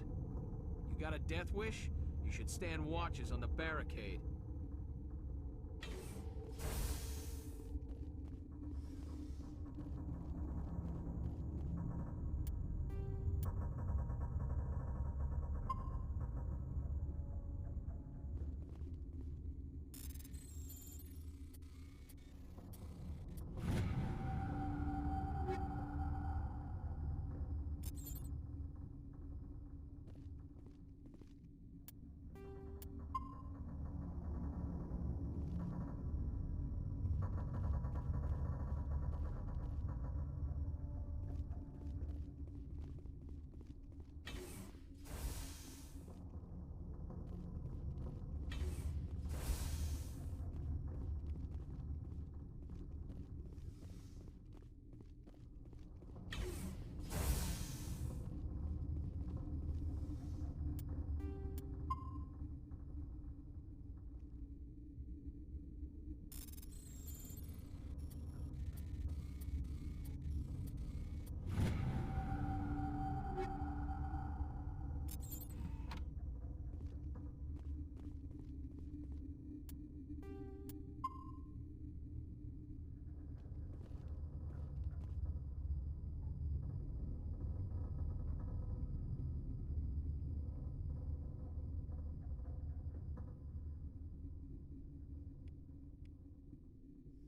W: You got a death wish? You should stand watches on the barricade.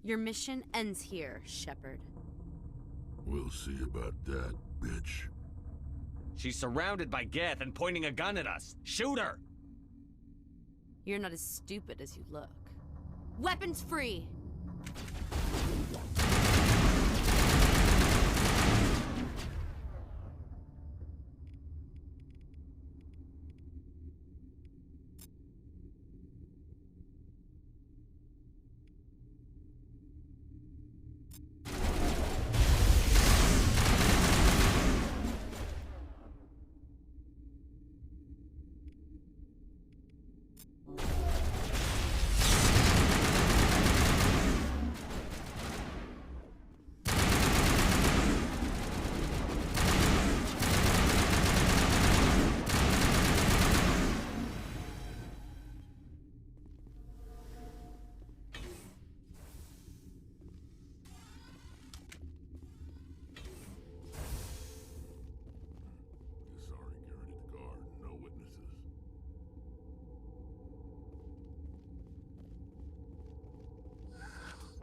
O: Your mission ends here, Shepard.
G: We'll see about that, bitch.
I: She's surrounded by Geth and pointing a gun at us. Shoot her!
O: You're not as stupid as you look. Weapons free!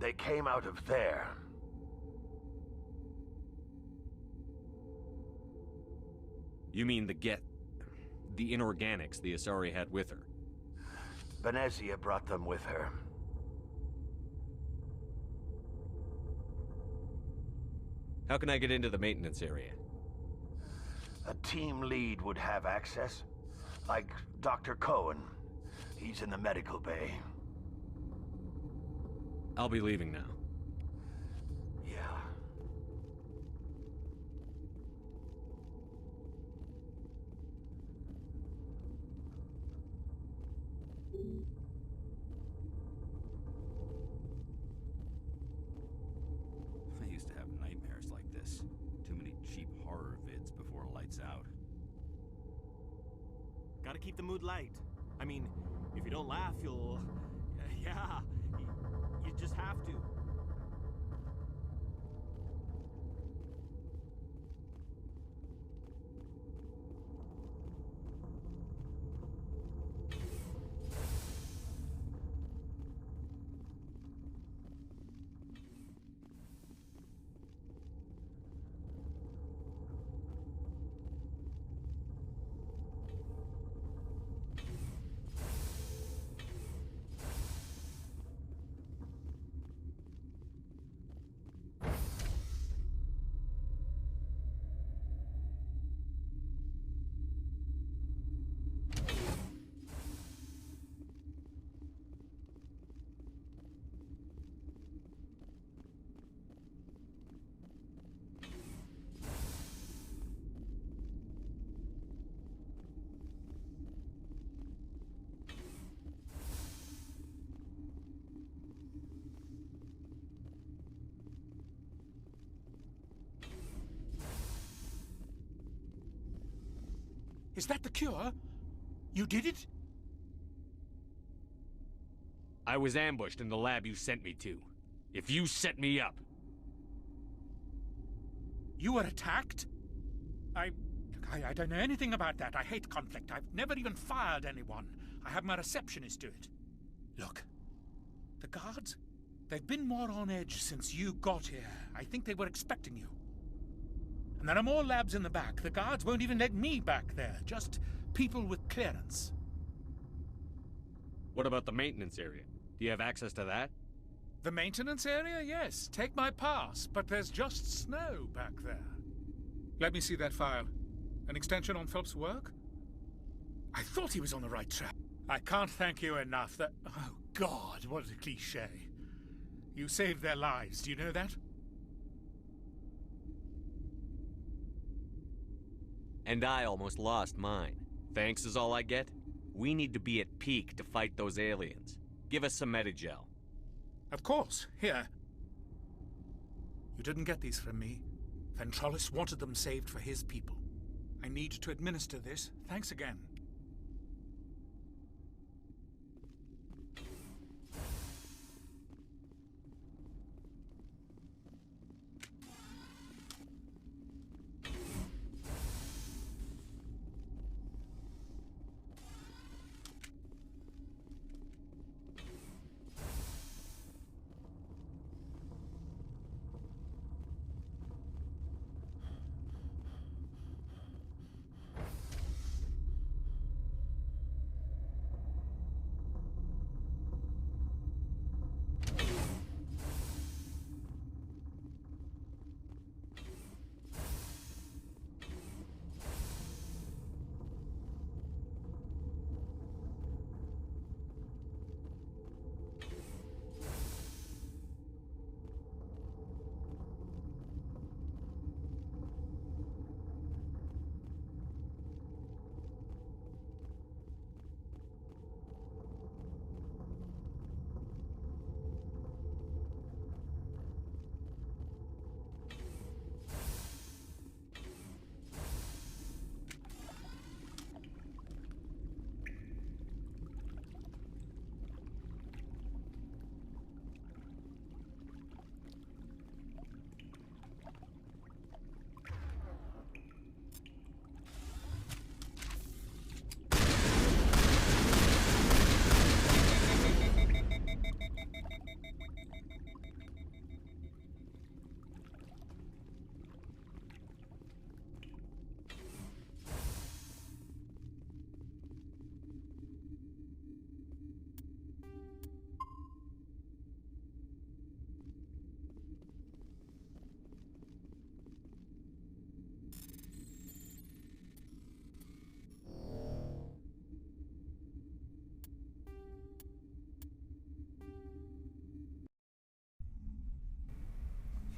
Q: They came out of there.
I: You mean the Geth... the inorganics the Asari had with her?
Q: Benezia brought them with her.
I: How can I get into the maintenance area?
Q: A team lead would have access. Like Dr. Cohen. He's in the medical bay.
I: I'll be leaving now.
Q: Yeah.
H: I used to have nightmares like this. Too many cheap horror vids before lights out.
R: Gotta keep the mood light. I mean, if you don't laugh, you'll... yeah, you just have to.
F: Is that the cure? You did it?
I: I was ambushed in the lab you sent me to. If you set me up...
F: You were attacked? I don't know anything about that. I hate conflict. I've never even fired anyone. I have my receptionist do it. Look, the guards, they've been more on edge since you got here. I think they were expecting you. And there are more labs in the back. The guards won't even let me back there. Just people with clearance.
I: What about the maintenance area? Do you have access to that?
F: The maintenance area? Yes. Take my pass. But there's just snow back there. Let me see that file. An extension on Phelps' work? I thought he was on the right track. I can't thank you enough that... Oh, God, what a cliché. You saved their lives. Do you know that?
I: And I almost lost mine. Thanks is all I get? We need to be at peak to fight those aliens. Give us some Medigel.
F: Of course. Here. You didn't get these from me. Ventrolis wanted them saved for his people. I need to administer this. Thanks again.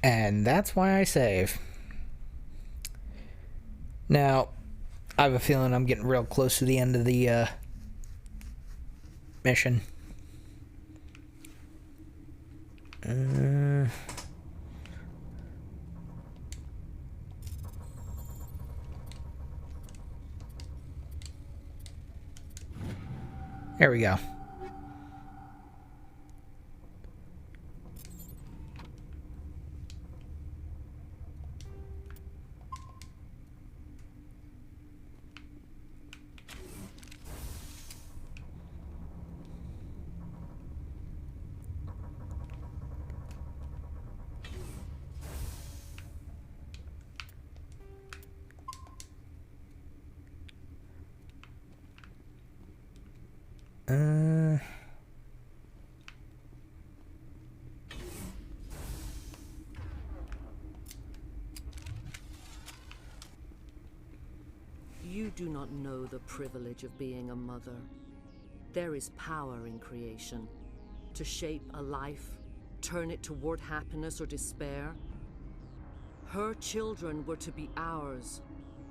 A: And that's why I save. Now, I have a feeling I'm getting real close to the end of the mission. There we go.
D: You do not know the privilege of being a mother. There is power in creation. To shape a life, turn it toward happiness or despair. Her children were to be ours,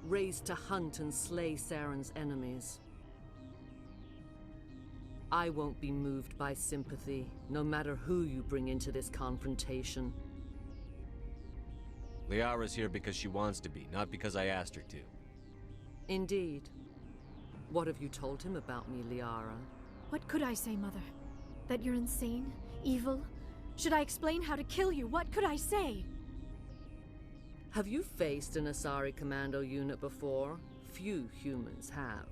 D: raised to hunt and slay Saren's enemies. I won't be moved by sympathy, no matter who you bring into this confrontation.
I: Liara's here because she wants to be, not because I asked her to.
D: Indeed. What have you told him about me, Liara?
B: What could I say, Mother? That you're insane? Evil? Should I explain how to kill you? What could I say?
D: Have you faced an Asari commando unit before? Few humans have.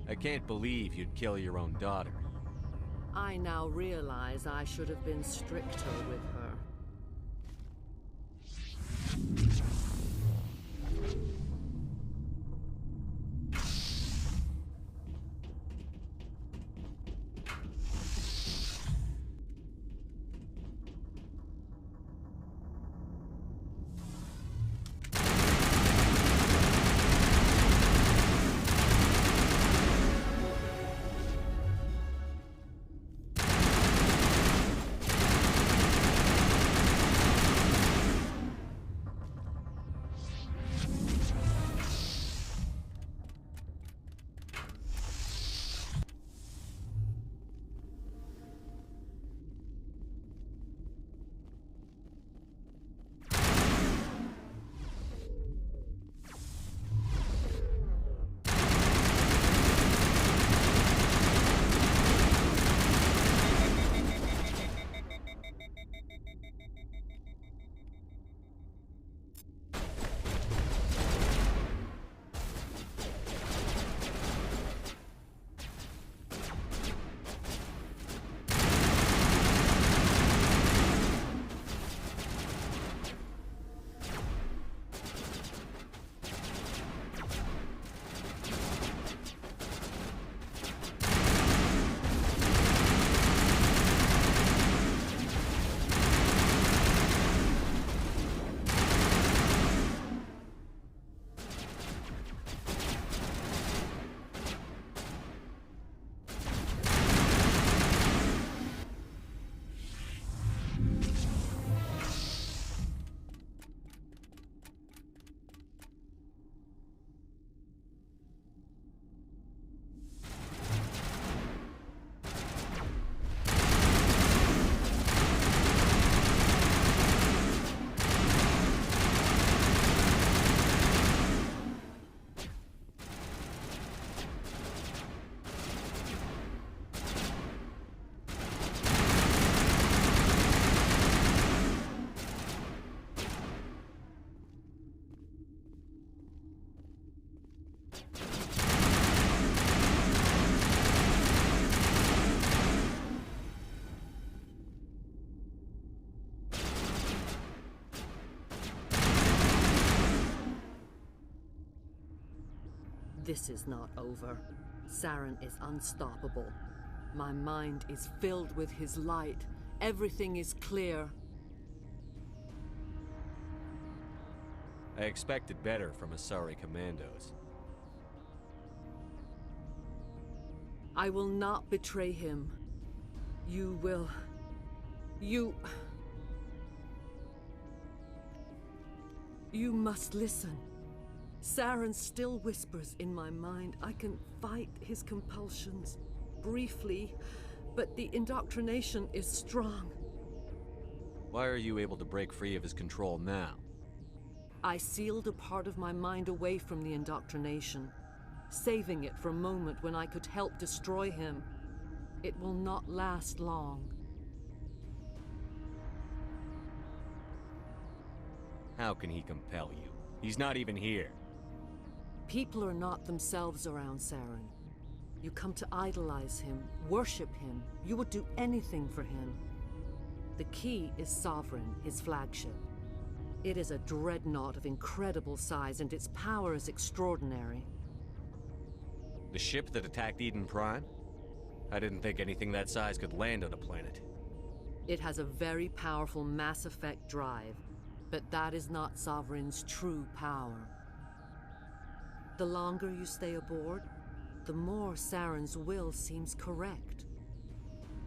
I: I can't believe you'd kill your own daughter.
D: I now realize I should have been stricter with her. This is not over. Saren is unstoppable. My mind is filled with his light. Everything is clear.
I: I expected better from Asari commandos.
D: I will not betray him. You will... You must listen. Saren still whispers in my mind. I can fight his compulsions, briefly, but the indoctrination is strong.
I: Why are you able to break free of his control now?
D: I sealed a part of my mind away from the indoctrination, saving it for a moment when I could help destroy him. It will not last long.
I: How can he compel you? He's not even here.
D: People are not themselves around Saren. You come to idolize him, worship him. You would do anything for him. The key is Sovereign, his flagship. It is a dreadnought of incredible size, and its power is extraordinary.
I: The ship that attacked Eden Prime? I didn't think anything that size could land on a planet.
D: It has a very powerful Mass Effect drive, but that is not Sovereign's true power. The longer you stay aboard, the more Saren's will seems correct.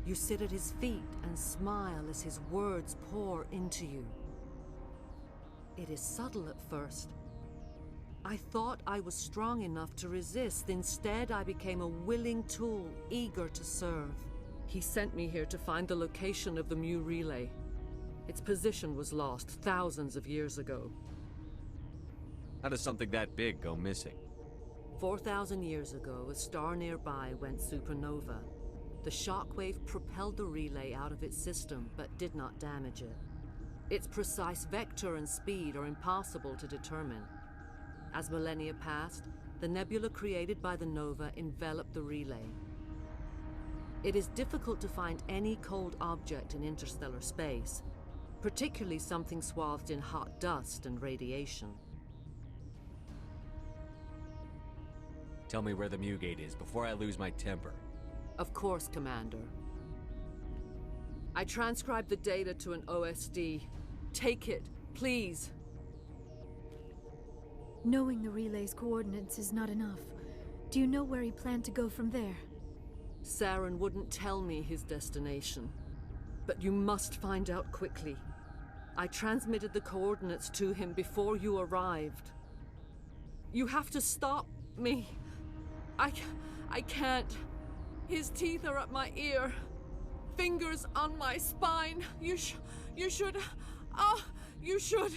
D: You sit at his feet and smile as his words pour into you. It is subtle at first. I thought I was strong enough to resist. Instead, I became a willing tool, eager to serve. He sent me here to find the location of the Mu relay. Its position was lost thousands of years ago.
I: How does something that big go missing?
D: 4,000 years ago, a star nearby went supernova. The shockwave propelled the relay out of its system, but did not damage it. Its precise vector and speed are impossible to determine. As millennia passed, the nebula created by the nova enveloped the relay. It is difficult to find any cold object in interstellar space, particularly something swathed in hot dust and radiation.
I: Tell me where the Mu Gate is before I lose my temper.
D: Of course, Commander. I transcribed the data to an OSD. Take it, please.
B: Knowing the relay's coordinates is not enough. Do you know where he planned to go from there?
D: Saren wouldn't tell me his destination. But you must find out quickly. I transmitted the coordinates to him before you arrived. You have to stop me. I can't. His teeth are at my ear. Fingers on my spine. You should. Oh, you should.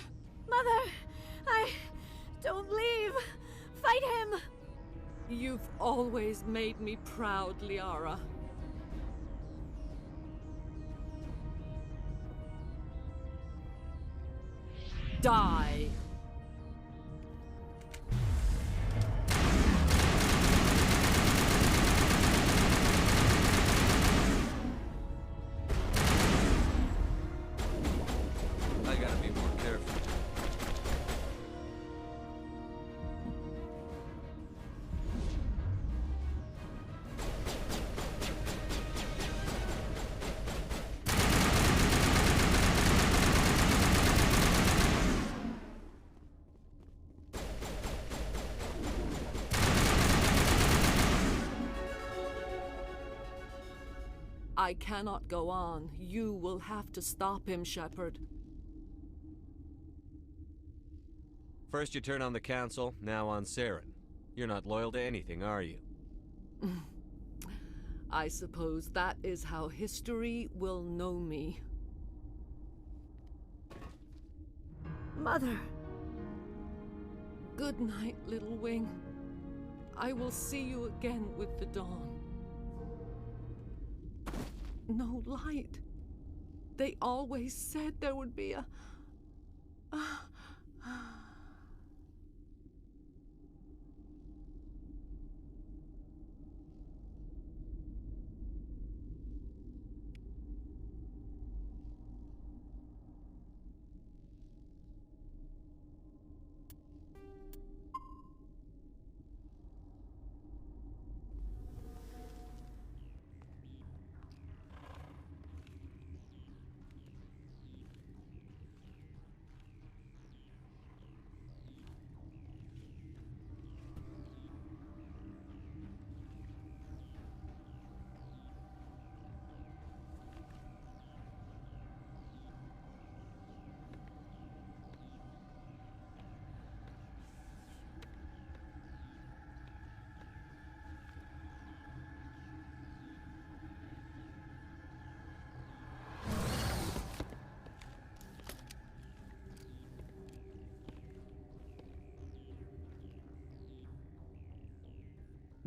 B: Mother, don't leave. Fight him.
D: You've always made me proud, Liara. Die.
I: I gotta be more careful.
D: I cannot go on. You will have to stop him, Shepard.
I: First you turn on the Council, now on Saren. You're not loyal to anything, are you?
D: I suppose that is how history will know me.
B: Mother.
D: Good night, little wing. I will see you again with the dawn. No light. They always said there would be a...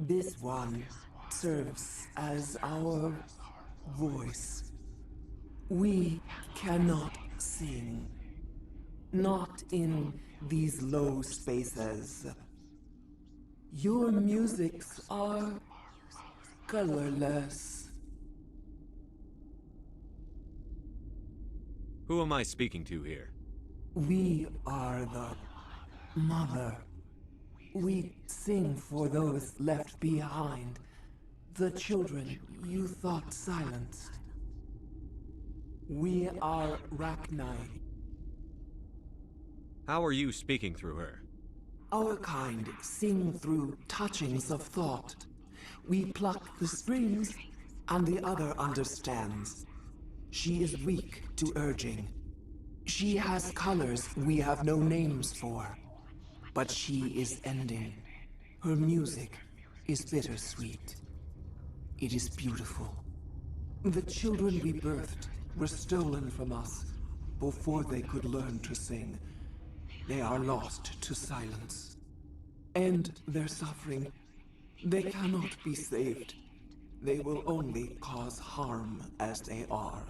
E: This one serves as our voice. We cannot sing. Not in these low spaces. Your musics are colorless.
I: Who am I speaking to here?
E: We are the mother. We sing for those left behind. The children you thought silenced. We are Rachni.
I: How are you speaking through her?
E: Our kind sing through touchings of thought. We pluck the strings, and the other understands. She is weak to urging. She has colors we have no names for. But she is ending. Her music is bittersweet. It is beautiful. The children we birthed were stolen from us before they could learn to sing. They are lost to silence. And their suffering, they cannot be saved. They will only cause harm as they are.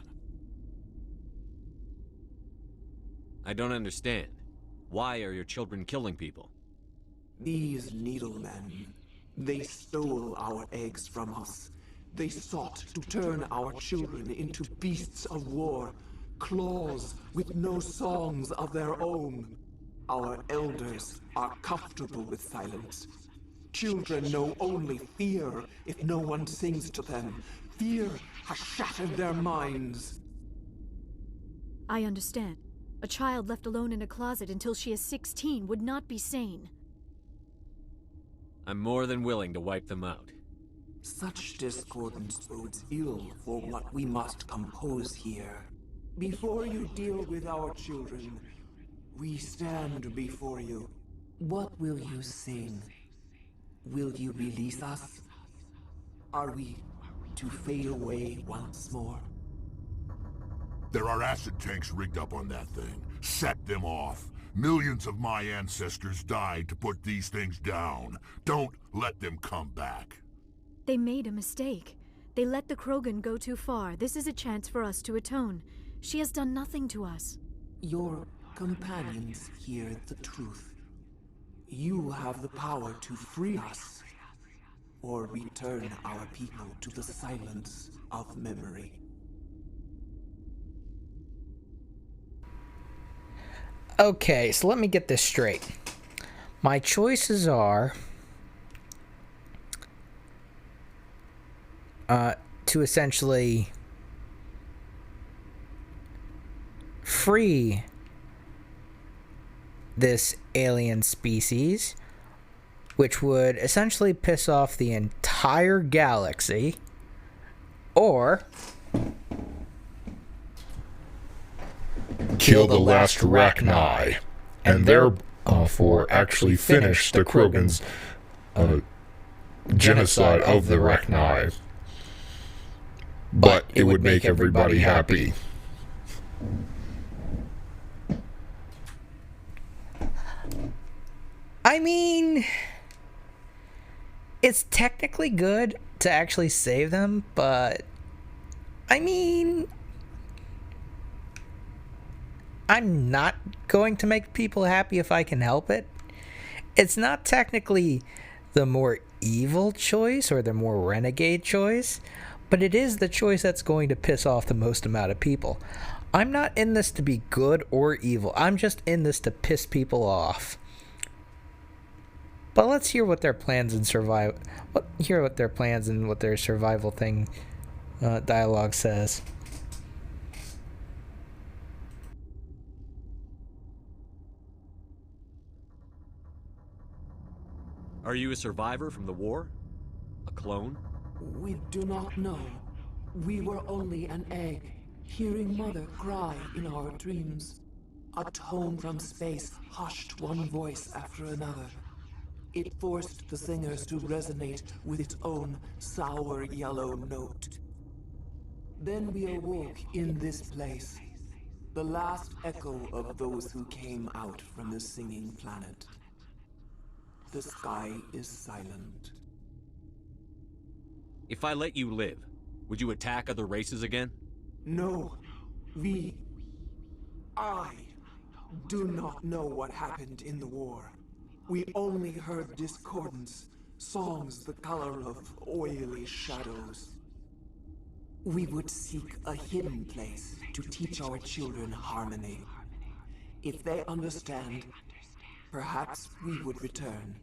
I: I don't understand. Why are your children killing people?
E: These needlemen, they stole our eggs from us. They sought to turn our children into beasts of war, claws with no songs of their own. Our elders are comfortable with silence. Children know only fear if no one sings to them. Fear has shattered their minds.
B: I understand. A child left alone in a closet until she is 16 would not be sane.
I: I'm more than willing to wipe them out.
E: Such discordance bodes ill for what we must compose here. Before you deal with our children, we stand before you. What will you sing? Will you release us? Are we to fade away once more?
G: There are acid tanks rigged up on that thing. Set them off. Millions of my ancestors died to put these things down. Don't let them come back.
B: They made a mistake. They let the Krogan go too far. This is a chance for us to atone. She has done nothing to us.
E: Your companions hear the truth. You have the power to free us, or return our people to the silence of memory.
A: Okay, so let me get this straight. My choices are to essentially free this alien species, which would essentially piss off the entire galaxy, or
P: kill the last Rachni, and therefore actually finish the Krogan's genocide of the Rachni. But it would make everybody happy.
A: I mean, it's technically good to actually save them, but I mean, I'm not going to make people happy if I can help it. It's not technically the more evil choice or the more renegade choice, but it is the choice that's going to piss off the most amount of people. I'm not in this to be good or evil. I'm just in this to piss people off. But let's hear what their plans and what their survival thing dialogue says.
I: Are you a survivor from the war? A clone?
E: We do not know. We were only an egg, hearing Mother cry in our dreams. A tone from space hushed one voice after another. It forced the singers to resonate with its own sour yellow note. Then we awoke in this place, the last echo of those who came out from the singing planet. The sky is silent.
I: If I let you live, would you attack other races again?
E: No. I do not know what happened in the war. We only heard discordance, songs the color of oily shadows. We would seek a hidden place to teach our children harmony. If they understand, perhaps we would return.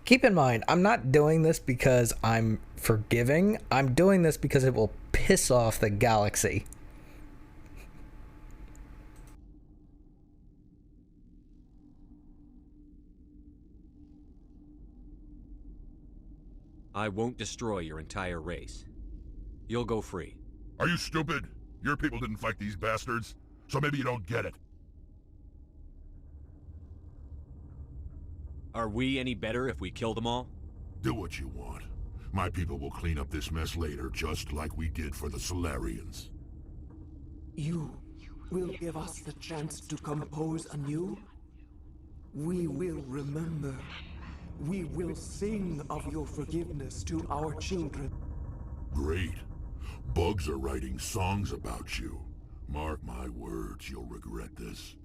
A: Keep in mind, I'm not doing this because I'm forgiving. I'm doing this because it will piss off the galaxy.
I: I won't destroy your entire race. You'll go free.
G: Are you stupid? Your people didn't fight these bastards, so maybe you don't get it.
I: Are we any better if we kill them all?
G: Do what you want. My people will clean up this mess later, just like we did for the Solarians.
E: You will give us the chance to compose anew? We will remember. We will sing of your forgiveness to our children.
G: Great. Bugs are writing songs about you. Mark my words, you'll regret this.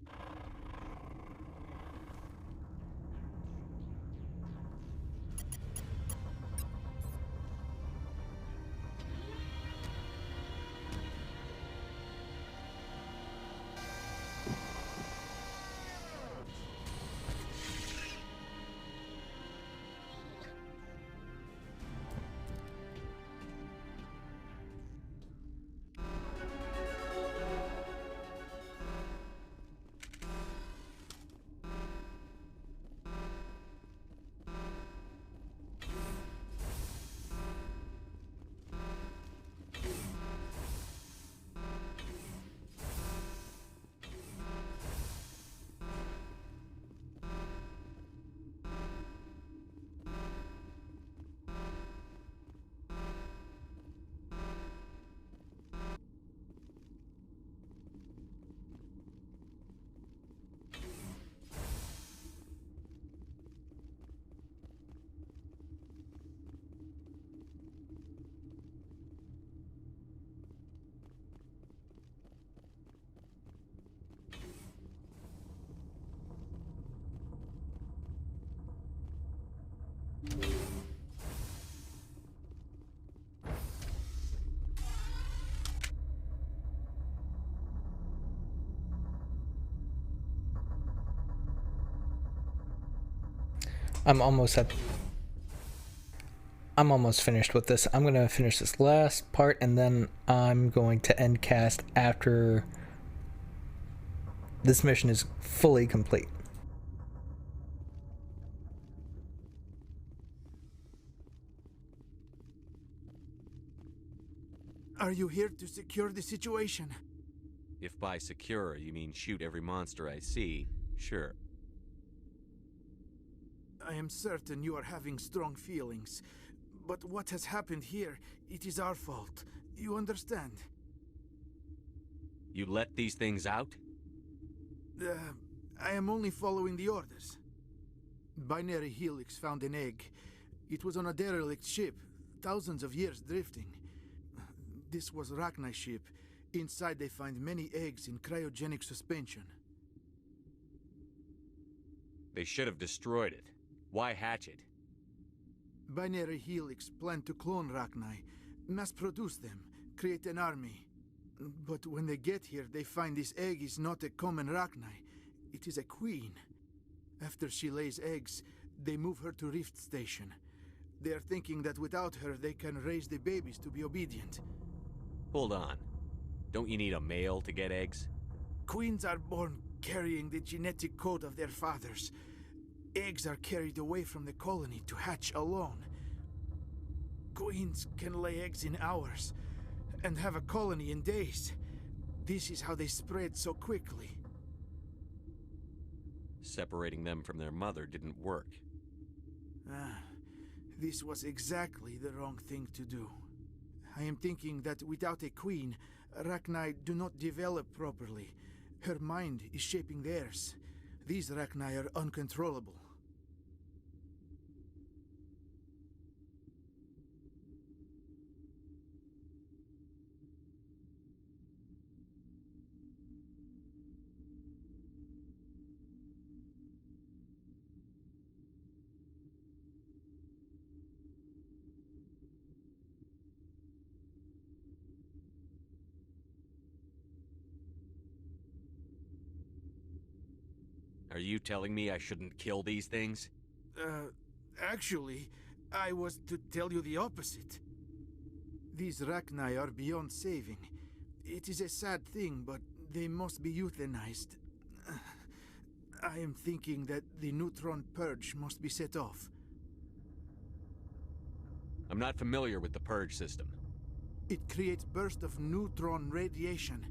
A: I'm almost finished with this. I'm going to finish this last part, and then I'm going to end cast after this mission is fully complete.
M: Are you here to secure the situation?
I: If by secure you mean shoot every monster I see, sure.
M: I am certain you are having strong feelings. But what has happened here, it is our fault. You understand?
I: You let these things out?
M: I am only following the orders. Binary Helix found an egg. It was on a derelict ship, thousands of years drifting. This was Rachni's ship. Inside they find many eggs in cryogenic suspension.
I: They should have destroyed it. Why hatch it?
M: Binary Helix planned to clone Rachni, mass-produce them, create an army. But when they get here, they find this egg is not a common Rachni. It is a queen. After she lays eggs, they move her to Rift Station. They are thinking that without her, they can raise the babies to be obedient.
I: Hold on. Don't you need a male to get eggs?
M: Queens are born carrying the genetic code of their fathers. Eggs are carried away from the colony to hatch alone. Queens can lay eggs in hours and have a colony in days. This is how they spread so quickly.
I: Separating them from their mother didn't work.
M: This was exactly the wrong thing to do. I am thinking that without a queen, Rachni do not develop properly. Her mind is shaping theirs. These Rachni are uncontrollable.
I: Are you telling me I shouldn't kill these things?
M: Actually, I was to tell you the opposite. These Rachni are beyond saving. It is a sad thing, but they must be euthanized. I am thinking that the neutron purge must be set off.
I: I'm not familiar with the purge system.
M: It creates bursts of neutron radiation,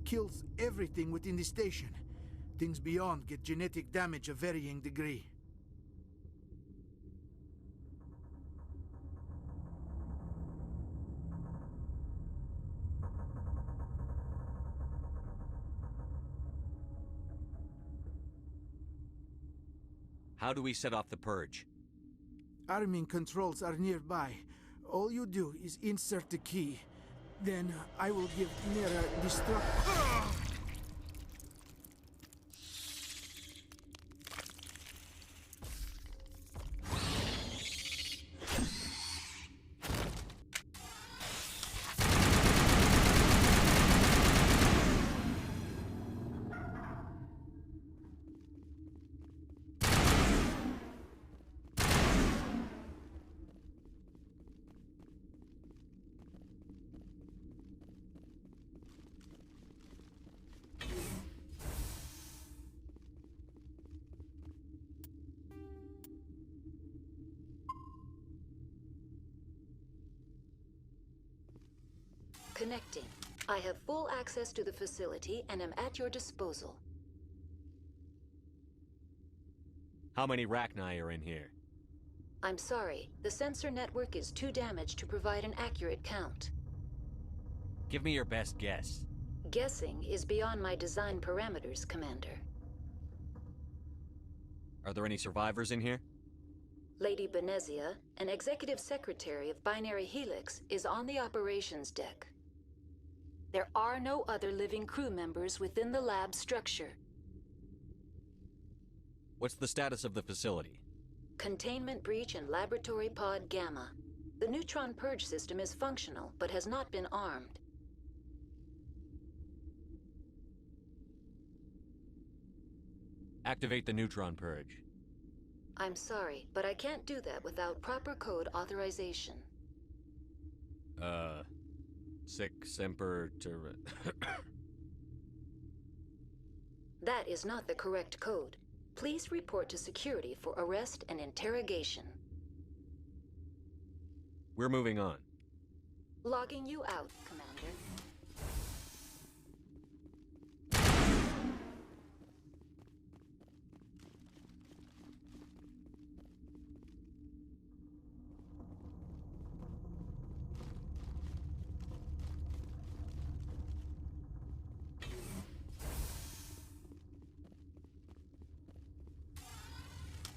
M: kills everything within the station. Things beyond get genetic damage of varying degree.
I: How do we set off the purge?
M: Arming controls are nearby. All you do is insert the key. Then I will give Nera destruct.
J: Connecting. I have full access to the facility and am at your disposal.
I: How many Rachni are in here?
J: I'm sorry, the sensor network is too damaged to provide an accurate count.
I: Give me your best guess.
J: Guessing is beyond my design parameters, Commander.
I: Are there any survivors in here?
J: Lady Benezia, an executive secretary of Binary Helix, is on the operations deck. There are no other living crew members within the lab structure.
I: What's the status of the facility?
J: Containment breach in Laboratory Pod Gamma. The neutron purge system is functional, but has not been armed.
I: Activate the neutron purge.
J: I'm sorry, but I can't do that without proper code authorization.
I: Sic semper
J: That is not the correct code. Please report to security for arrest and interrogation.
I: We're moving on.
J: Logging you out, Commander.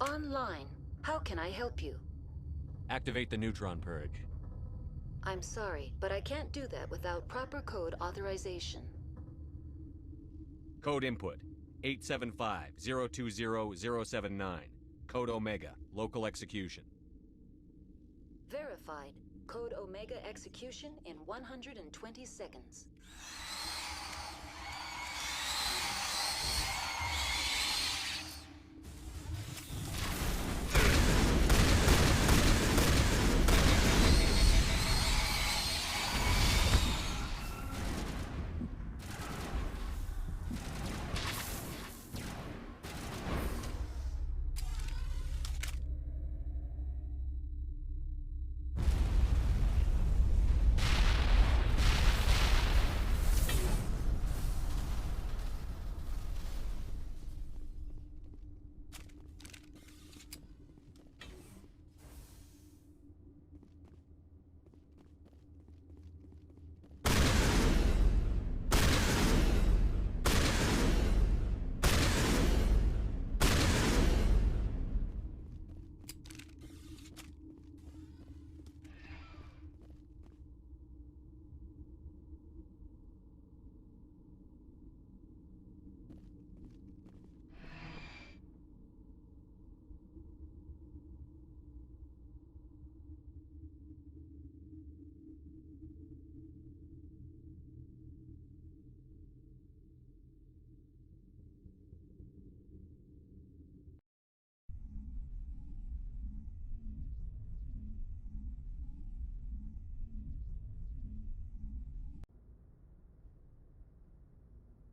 J: Online. How can I help you?
I: Activate the neutron purge.
J: I'm sorry, but I can't do that without proper code authorization.
I: Code input 875-020-079. Code Omega. Local execution.
J: Verified. Code Omega execution in 120 seconds.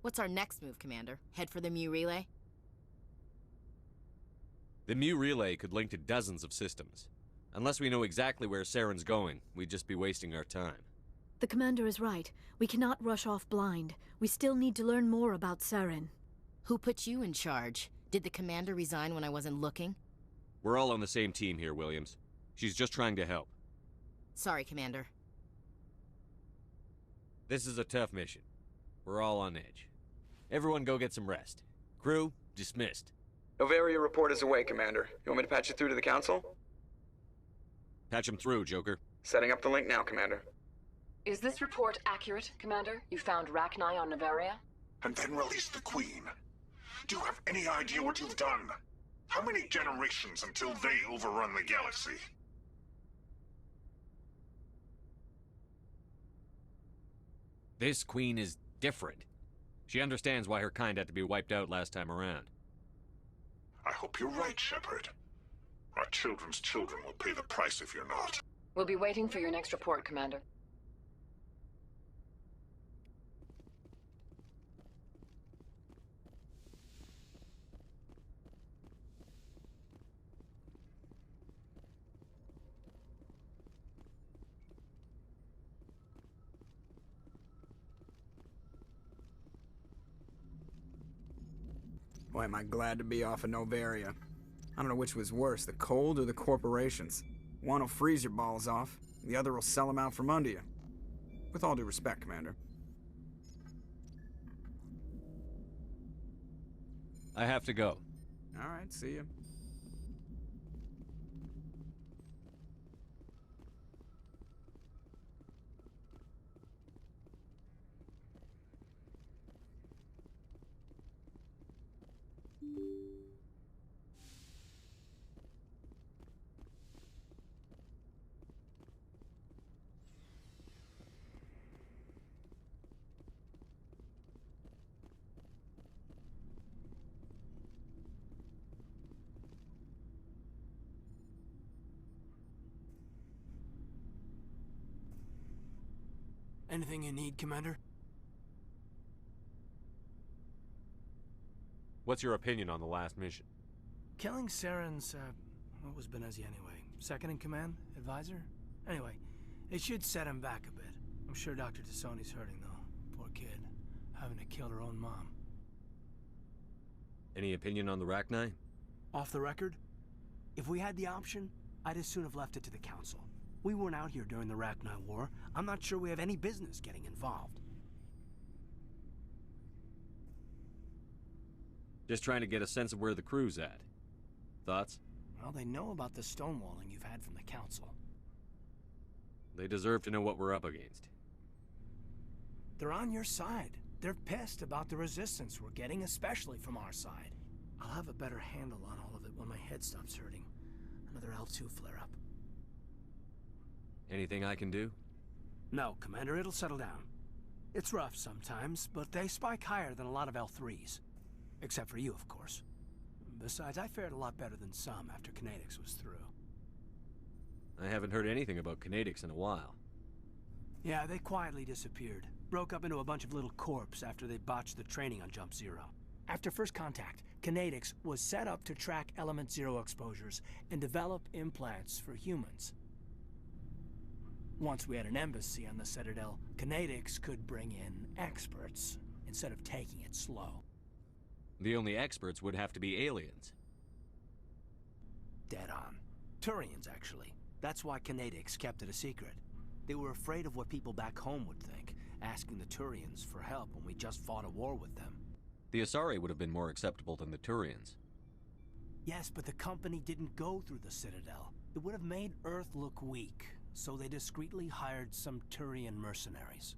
S: What's our next move, Commander? Head for the Mu relay?
I: The Mu relay could link to dozens of systems. Unless we know exactly where Saren's going, we'd just be wasting our time.
B: The commander is right. We cannot rush off blind. We still need to learn more about Saren.
S: Who put you in charge? Did the commander resign when I wasn't looking?
I: We're all on the same team here, Williams. She's just trying to help.
S: Sorry, Commander.
I: This is a tough mission. We're all on edge. Everyone go get some rest. Crew, dismissed.
T: Novaria report is away, Commander. You want me to patch you through to the Council?
I: Patch him through, Joker.
T: Setting up the link now, Commander.
U: Is this report accurate, Commander? You found Rachni on Novaria?
X: And then released the Queen. Do you have any idea what you've done? How many generations until they overrun the galaxy?
I: This Queen is different. She understands why her kind had to be wiped out last time around.
X: I hope you're right, Shepard. Our children's children will pay the price if you're not.
U: We'll be waiting for your next report, Commander.
Y: Boy, am I glad to be off of Novaria. I don't know which was worse, the cold or the corporations. One will freeze your balls off, the other will sell them out from under you. With all due respect, Commander.
I: I have to go.
Y: All right, see you.
Z: Anything you need, Commander?
I: What's your opinion on the last mission?
Z: Killing Saren's, what was Benezia anyway? Second in command? Advisor? Anyway, it should set him back a bit. I'm sure Dr. Tassoni's hurting, though. Poor kid. Having to kill her own mom.
I: Any opinion on the Rachni?
Z: Off the record? If we had the option, I'd as soon have left it to the Council. We weren't out here during the Rachni War. I'm not sure we have any business getting involved.
I: Just trying to get a sense of where the crew's at. Thoughts?
Z: Well, they know about the stonewalling you've had from the Council.
I: They deserve to know what we're up against.
Z: They're on your side. They're pissed about the resistance we're getting, especially from our side. I'll have a better handle on all of it when my head stops hurting. Another L2 flare-up.
I: Anything I can do?
Z: No, Commander, it'll settle down. It's rough sometimes, but they spike higher than a lot of L3s. Except for you, of course. Besides, I fared a lot better than some after Kinetics was through.
I: I haven't heard anything about Kinetics in a while.
Z: Yeah, they quietly disappeared. Broke up into a bunch of little corps after they botched the training on Jump Zero. After first contact, Kinetics was set up to track Element Zero exposures and develop implants for humans. Once we had an embassy on the Citadel, Kinetics could bring in experts instead of taking it slow.
I: The only experts would have to be aliens.
Z: Dead on. Turians, actually. That's why Kinetics kept it a secret. They were afraid of what people back home would think, asking the Turians for help when we just fought a war with them.
I: The Asari would have been more acceptable than the Turians.
Z: Yes, but the company didn't go through the Citadel. It would have made Earth look weak, so they discreetly hired some Turian mercenaries.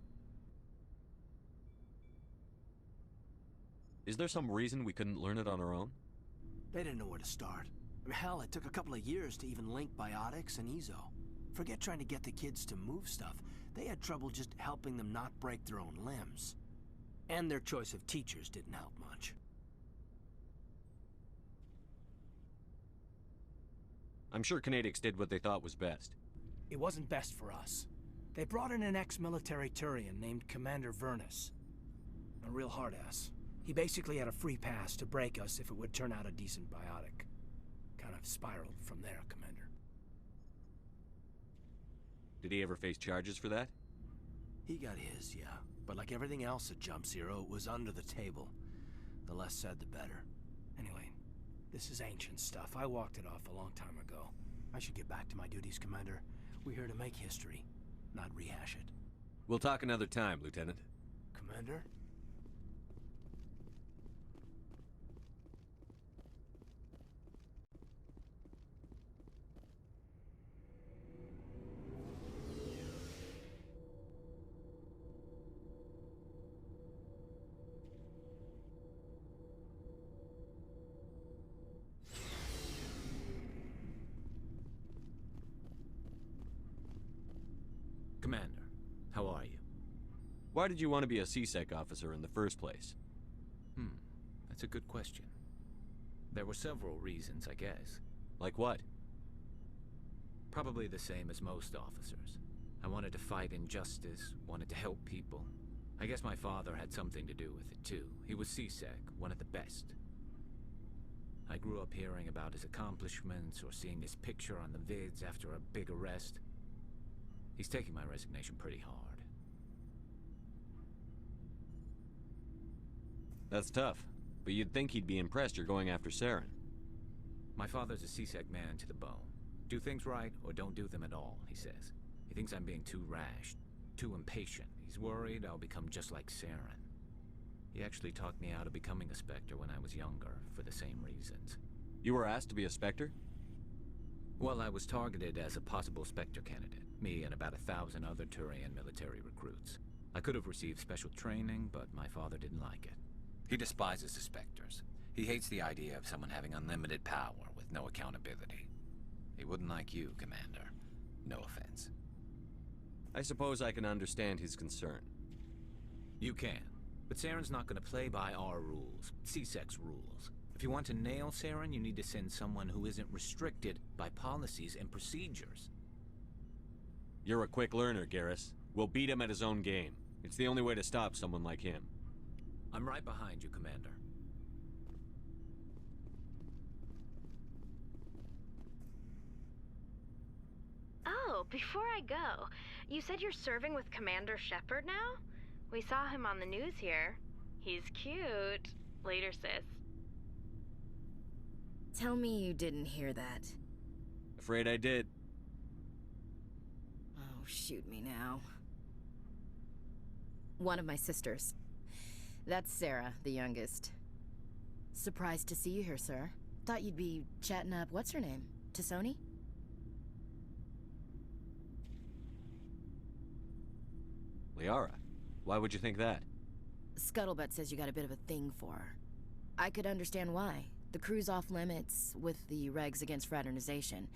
I: Is there some reason we couldn't learn it on our own?
Z: They didn't know where to start. Hell, it took a couple of years to even link biotics and Ezo. Forget trying to get the kids to move stuff. They had trouble just helping them not break their own limbs. And their choice of teachers didn't help much.
I: I'm sure Kinetics did what they thought was best.
Z: It wasn't best for us. They brought in an ex-military Turian named Commander Vernus. A real hard-ass. He basically had a free pass to break us if it would turn out a decent biotic. Kind of spiraled from there, Commander.
I: Did he ever face charges for that?
Z: He got his, yeah. But like everything else at Jump Zero, it was under the table. The less said, the better. Anyway, this is ancient stuff. I walked it off a long time ago. I should get back to my duties, Commander. We're here to make history, not rehash it.
I: We'll talk another time, Lieutenant.
Z: Commander?
R: Commander, how are you?
I: Why did you want to be a CSEC officer in the first place?
R: That's a good question. There were several reasons, I guess.
I: Like what?
R: Probably the same as most officers. I wanted to fight injustice, wanted to help people. I guess my father had something to do with it too. He was CSEC, one of the best. I grew up hearing about his accomplishments or seeing his picture on the vids after a big arrest. He's taking my resignation pretty hard.
I: That's tough, but you'd think he'd be impressed you're going after Saren.
R: My father's a CSEC man to the bone. Do things right or don't do them at all, he says. He thinks I'm being too rash, too impatient. He's worried I'll become just like Saren. He actually talked me out of becoming a Spectre when I was younger, for the same reasons.
I: You were asked to be a Spectre?
R: Well, I was targeted as a possible Spectre candidate. Me and about 1,000 other Turian military recruits. I could have received special training, but my father didn't like it. He despises the Spectres. He hates the idea of someone having unlimited power with no accountability. He wouldn't like you, Commander. No offense.
I: I suppose I can understand his concern.
R: You can. But Saren's not going to play by our rules, CSEC's rules. If you want to nail Saren, you need to send someone who isn't restricted by policies and procedures.
I: You're a quick learner, Garrus. We'll beat him at his own game. It's the only way to stop someone like him.
R: I'm right behind you, Commander.
C: Oh, before I go, you said you're serving with Commander Shepard now? We saw him on the news here. He's cute. Later, sis.
S: Tell me you didn't hear that.
I: Afraid I did.
S: Oh, shoot me now. One of my sisters. That's Sarah, the youngest. Surprised to see you here, sir. Thought you'd be chatting up, what's her name? Tassoni?
I: Liara, why would you think that?
S: Scuttlebutt says you got a bit of a thing for her. I could understand why. The crew's off limits with the regs against fraternization.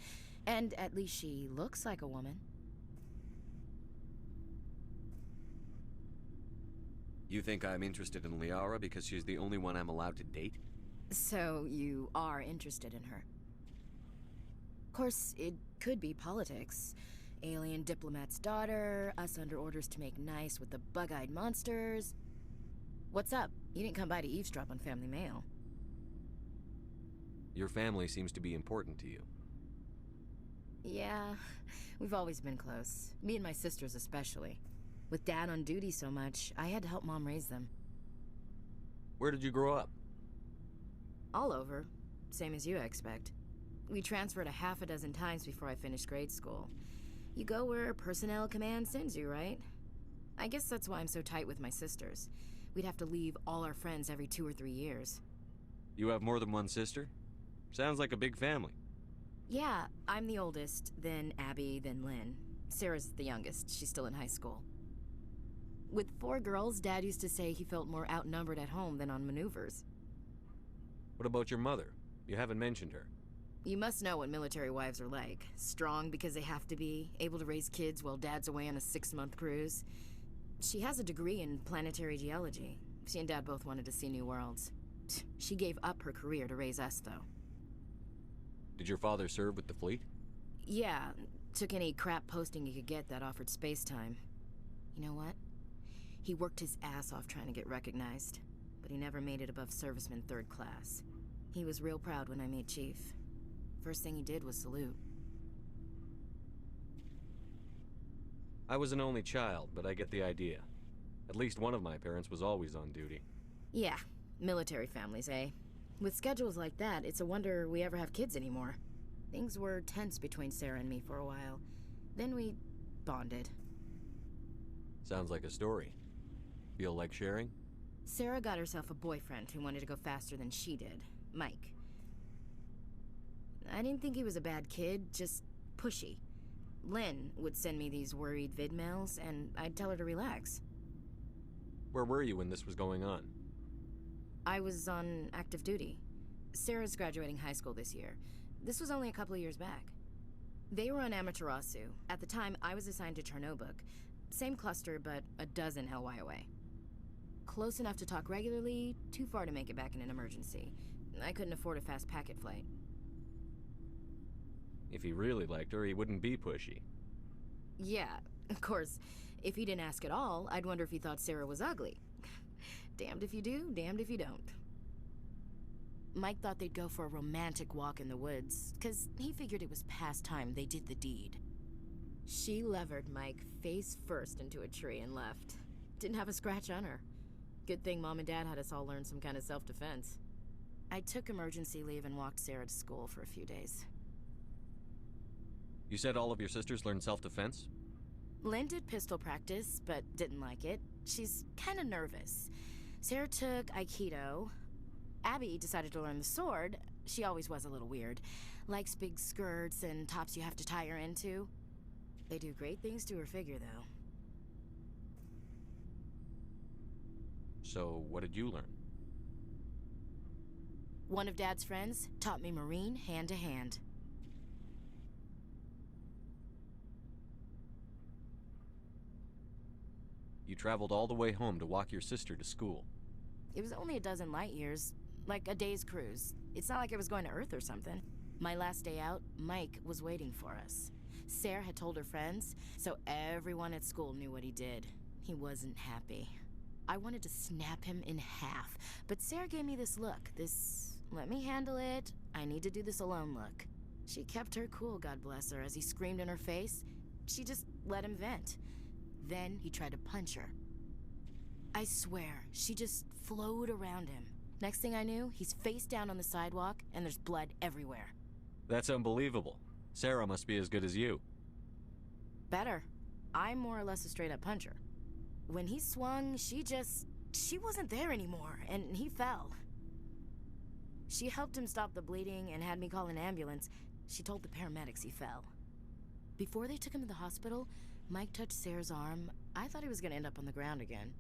S: And at least she looks like a woman.
I: You think I'm interested in Liara because she's the only one I'm allowed to date?
S: So you are interested in her. Of course, it could be politics. Alien diplomat's daughter, us under orders to make nice with the bug-eyed monsters. What's up? You didn't come by to eavesdrop on Family Mail.
I: Your family seems to be important to you.
S: Yeah, we've always been close. Me and my sisters especially. With Dad on duty so much, I had to help Mom raise them.
I: Where did you grow up?
S: All over. Same as you, I expect. We transferred a half a dozen times before I finished grade school. You go where personnel command sends you, right? I guess that's why I'm so tight with my sisters. We'd have to leave all our friends every 2 or 3 years.
I: You have more than one sister? Sounds like a big family.
S: Yeah, I'm the oldest, then Abby, then Lynn. Sarah's the youngest. She's still in high school. With 4 girls, Dad used to say he felt more outnumbered at home than on maneuvers.
I: What about your mother? You haven't mentioned her.
S: You must know what military wives are like. Strong because they have to be, able to raise kids while Dad's away on a 6-month cruise. She has a degree in planetary geology. She and Dad both wanted to see new worlds. She gave up her career to raise us, though.
I: Did your father serve with the fleet?
S: Yeah, took any crap posting he could get that offered space time. You know what? He worked his ass off trying to get recognized, but he never made it above serviceman 3rd class. He was real proud when I made chief. First thing he did was salute.
I: I was an only child, but I get the idea. At least one of my parents was always on duty.
S: Yeah, military families, eh? With schedules like that, it's a wonder we ever have kids anymore. Things were tense between Sarah and me for a while. Then we bonded.
I: Sounds like a story. Feel like sharing?
S: Sarah got herself a boyfriend who wanted to go faster than she did, Mike. I didn't think he was a bad kid, just pushy. Lynn would send me these worried vid mails, and I'd tell her to relax.
I: Where were you when this was going on?
S: I was on active duty. Sarah's graduating high school this year. This was only a couple of years back. They were on Amaterasu. At the time, I was assigned to Chernobog. Same cluster, but a dozen LY away. Close enough to talk regularly, too far to make it back in an emergency. I couldn't afford a fast packet flight.
I: If he really liked her, he wouldn't be pushy.
S: Yeah, of course. If he didn't ask at all, I'd wonder if he thought Sarah was ugly. Damned if you do, damned if you don't. Mike thought they'd go for a romantic walk in the woods, 'cause he figured it was past time they did the deed. She levered Mike face first into a tree and left. Didn't have a scratch on her. Good thing Mom and Dad had us all learn some kind of self-defense. I took emergency leave and walked Sarah to school for a few days.
I: You said all of your sisters learned self-defense?
S: Lynn did pistol practice, but didn't like it. She's kind of nervous. Sarah took Aikido. Abby decided to learn the sword. She always was a little weird. Likes big skirts and tops you have to tie her into. They do great things to her figure, though.
I: So, what did you learn?
S: One of Dad's friends taught me Marine hand to hand.
I: You traveled all the way home to walk your sister to school.
S: It was only a dozen light years, like a day's cruise. It's not like I was going to Earth or something. My last day out, Mike was waiting for us. Sarah had told her friends, so everyone at school knew what he did. He wasn't happy. I wanted to snap him in half, but Sarah gave me this look, this let me handle it, I need to do this alone look. She kept her cool, God bless her, as he screamed in her face. She just let him vent. Then he tried to punch her. I swear, she just flowed around him. Next thing I knew, he's face down on the sidewalk, and there's blood everywhere.
I: That's unbelievable. Sarah must be as good as you.
S: Better. I'm more or less a straight-up puncher. When he swung, she wasn't there anymore, and he fell. She helped him stop the bleeding and had me call an ambulance. She told the paramedics he fell. Before they took him to the hospital, Mike touched Sarah's arm. I thought he was going to end up on the ground again.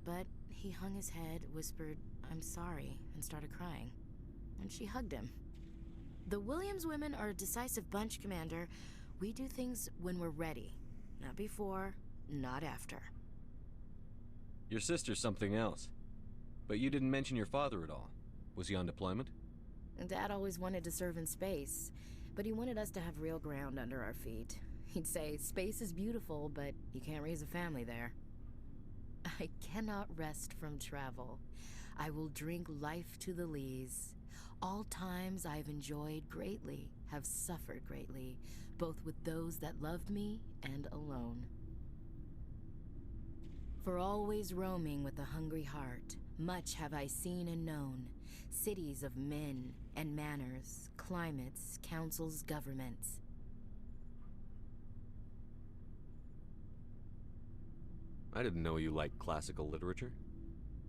S: But he hung his head, whispered, "I'm sorry," and started crying. And she hugged him. The Williams women are a decisive bunch, Commander. We do things when we're ready. Not before, not after.
I: Your sister's something else. But you didn't mention your father at all. Was he on deployment?
S: Dad always wanted to serve in space, but he wanted us to have real ground under our feet. He'd say, space is beautiful, but you can't raise a family there. I cannot rest from travel. I will drink life to the lees. All times I've enjoyed greatly, have suffered greatly, both with those that loved me and alone. For always roaming with a hungry heart, much have I seen and known, cities of men and manners, climates, councils, governments.
I: I didn't know you liked classical literature.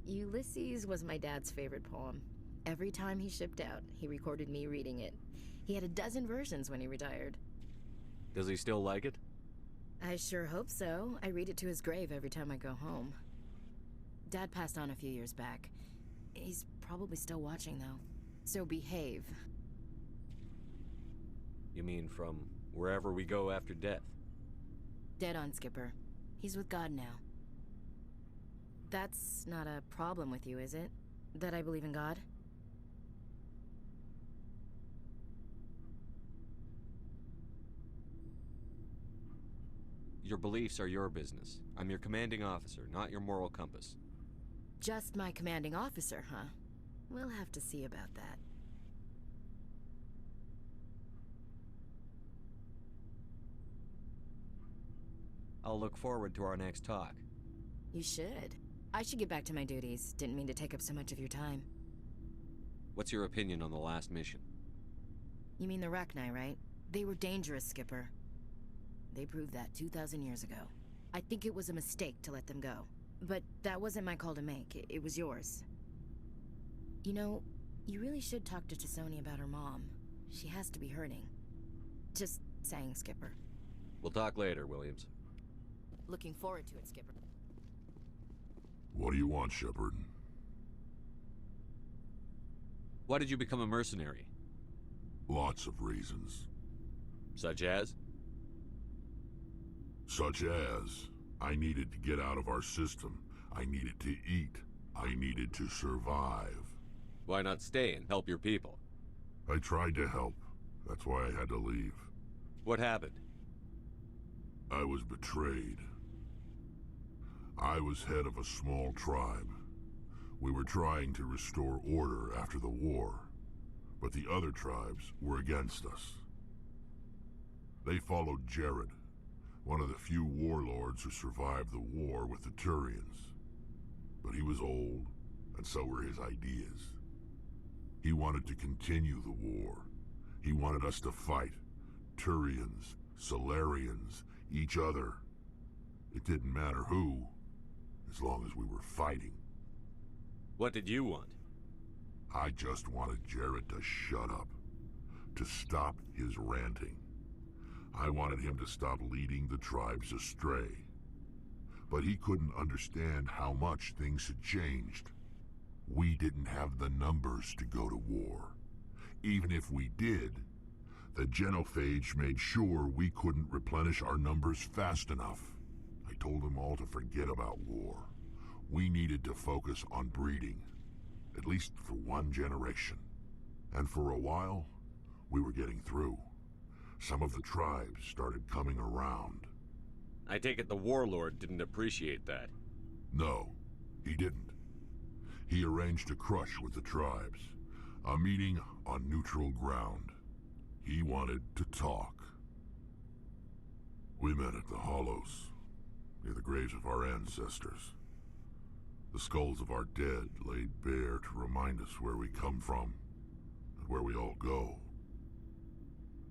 S: Ulysses was my dad's favorite poem. Every time he shipped out, he recorded me reading it. He had a dozen versions when he retired.
I: Does he still like it?
S: I sure hope so. I read it to his grave every time I go home. Dad passed on a few years back. He's probably still watching, though. So behave.
I: You mean from wherever we go after death?
S: Dead on, Skipper. He's with God now. That's not a problem with you, is it? That I believe in God?
I: Your beliefs are your business. I'm your commanding officer, not your moral compass.
S: Just my commanding officer, huh? We'll have to see about that.
I: I'll look forward to our next talk.
S: You should. I should get back to my duties. Didn't mean to take up so much of your time.
I: What's your opinion on the last mission?
S: You mean the Rachni, right? They were dangerous, Skipper. They proved that 2,000 years ago. I think it was a mistake to let them go. But that wasn't my call to make. It was yours. You know, you really should talk to T'Soni about her mom. She has to be hurting. Just saying, Skipper.
I: We'll talk later, Williams.
S: Looking forward to it, Skipper.
G: What do you want, Shepard?
I: Why did you become a mercenary?
G: Lots of reasons.
I: Such as?
G: Such as, I needed to get out of our system. I needed to eat. I needed to survive.
I: Why not stay and help your people?
G: I tried to help. That's why I had to leave.
I: What happened?
G: I was betrayed. I was head of a small tribe. We were trying to restore order after the war, but the other tribes were against us. They followed Jared, one of the few warlords who survived the war with the Turians. But he was old, and so were his ideas. He wanted to continue the war. He wanted us to fight. Turians, Solarians, each other. It didn't matter who, as long as we were fighting.
I: What did you want?
G: I just wanted Jared to shut up, to stop his ranting. I wanted him to stop leading the tribes astray. But he couldn't understand how much things had changed. We didn't have the numbers to go to war. Even if we did, the genophage made sure we couldn't replenish our numbers fast enough. I told them all to forget about war. We needed to focus on breeding, at least for one generation. And for a while, we were getting through. Some of the tribes started coming around.
I: I take it the warlord didn't appreciate that.
G: No, he didn't. He arranged a crush with the tribes, a meeting on neutral ground. He wanted to talk. We met at the Hollows, near the graves of our ancestors. The skulls of our dead laid bare to remind us where we come from, and where we all go.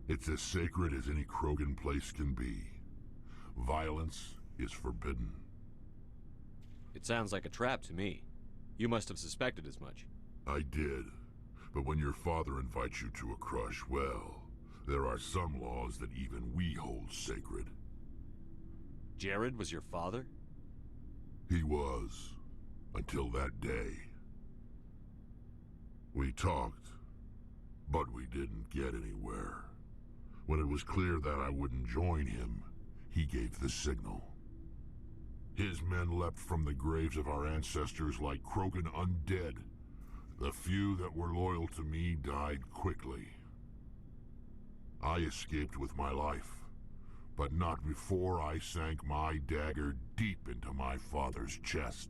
G: It's as sacred as any Krogan place can be. Violence is forbidden.
I: It sounds like a trap to me. You must have suspected as much.
G: I did. But when your father invites you to a crush, well, there are some laws that even we hold sacred.
I: Jared was your father?
G: He was. Until that day. We talked, but we didn't get anywhere. When it was clear that I wouldn't join him, he gave the signal. His men leapt from the graves of our ancestors like Krogan undead. The few that were loyal to me died quickly. I escaped with my life, but not before I sank my dagger deep into my father's chest.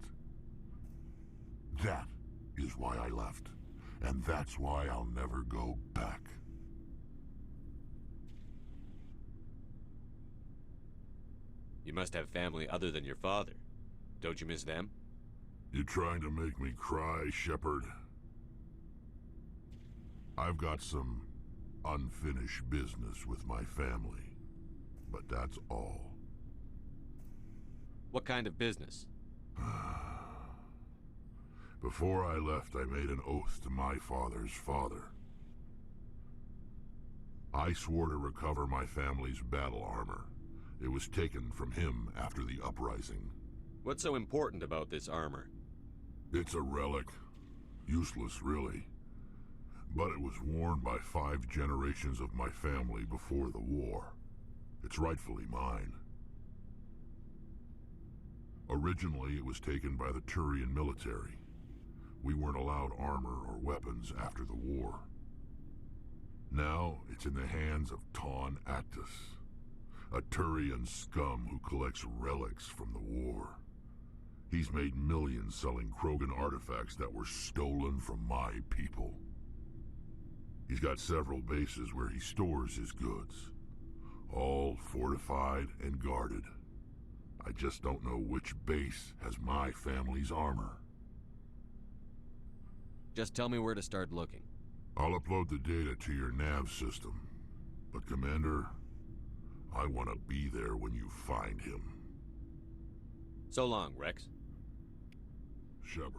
G: That is why I left, and that's why I'll never go back.
I: You must have family other than your father. Don't you miss them?
G: You trying to make me cry, Shepard? I've got some unfinished business with my family, but that's all.
I: What kind of business?
G: Before I left, I made an oath to my father's father. I swore to recover my family's battle armor. It was taken from him after the uprising.
I: What's so important about this armor?
G: It's a relic. Useless, really. But it was worn by 5 generations of my family before the war. It's rightfully mine. Originally, it was taken by the Turian military. We weren't allowed armor or weapons after the war. Now, it's in the hands of Tawn Actus. A Turian scum who collects relics from the war. He's made millions selling Krogan artifacts that were stolen from my people. He's got several bases where he stores his goods. All fortified and guarded. I just don't know which base has my family's armor.
I: Just tell me where to start looking.
G: I'll upload the data to your nav system. But Commander, I want to be there when you find him.
I: So long, Rex.
G: Shepard.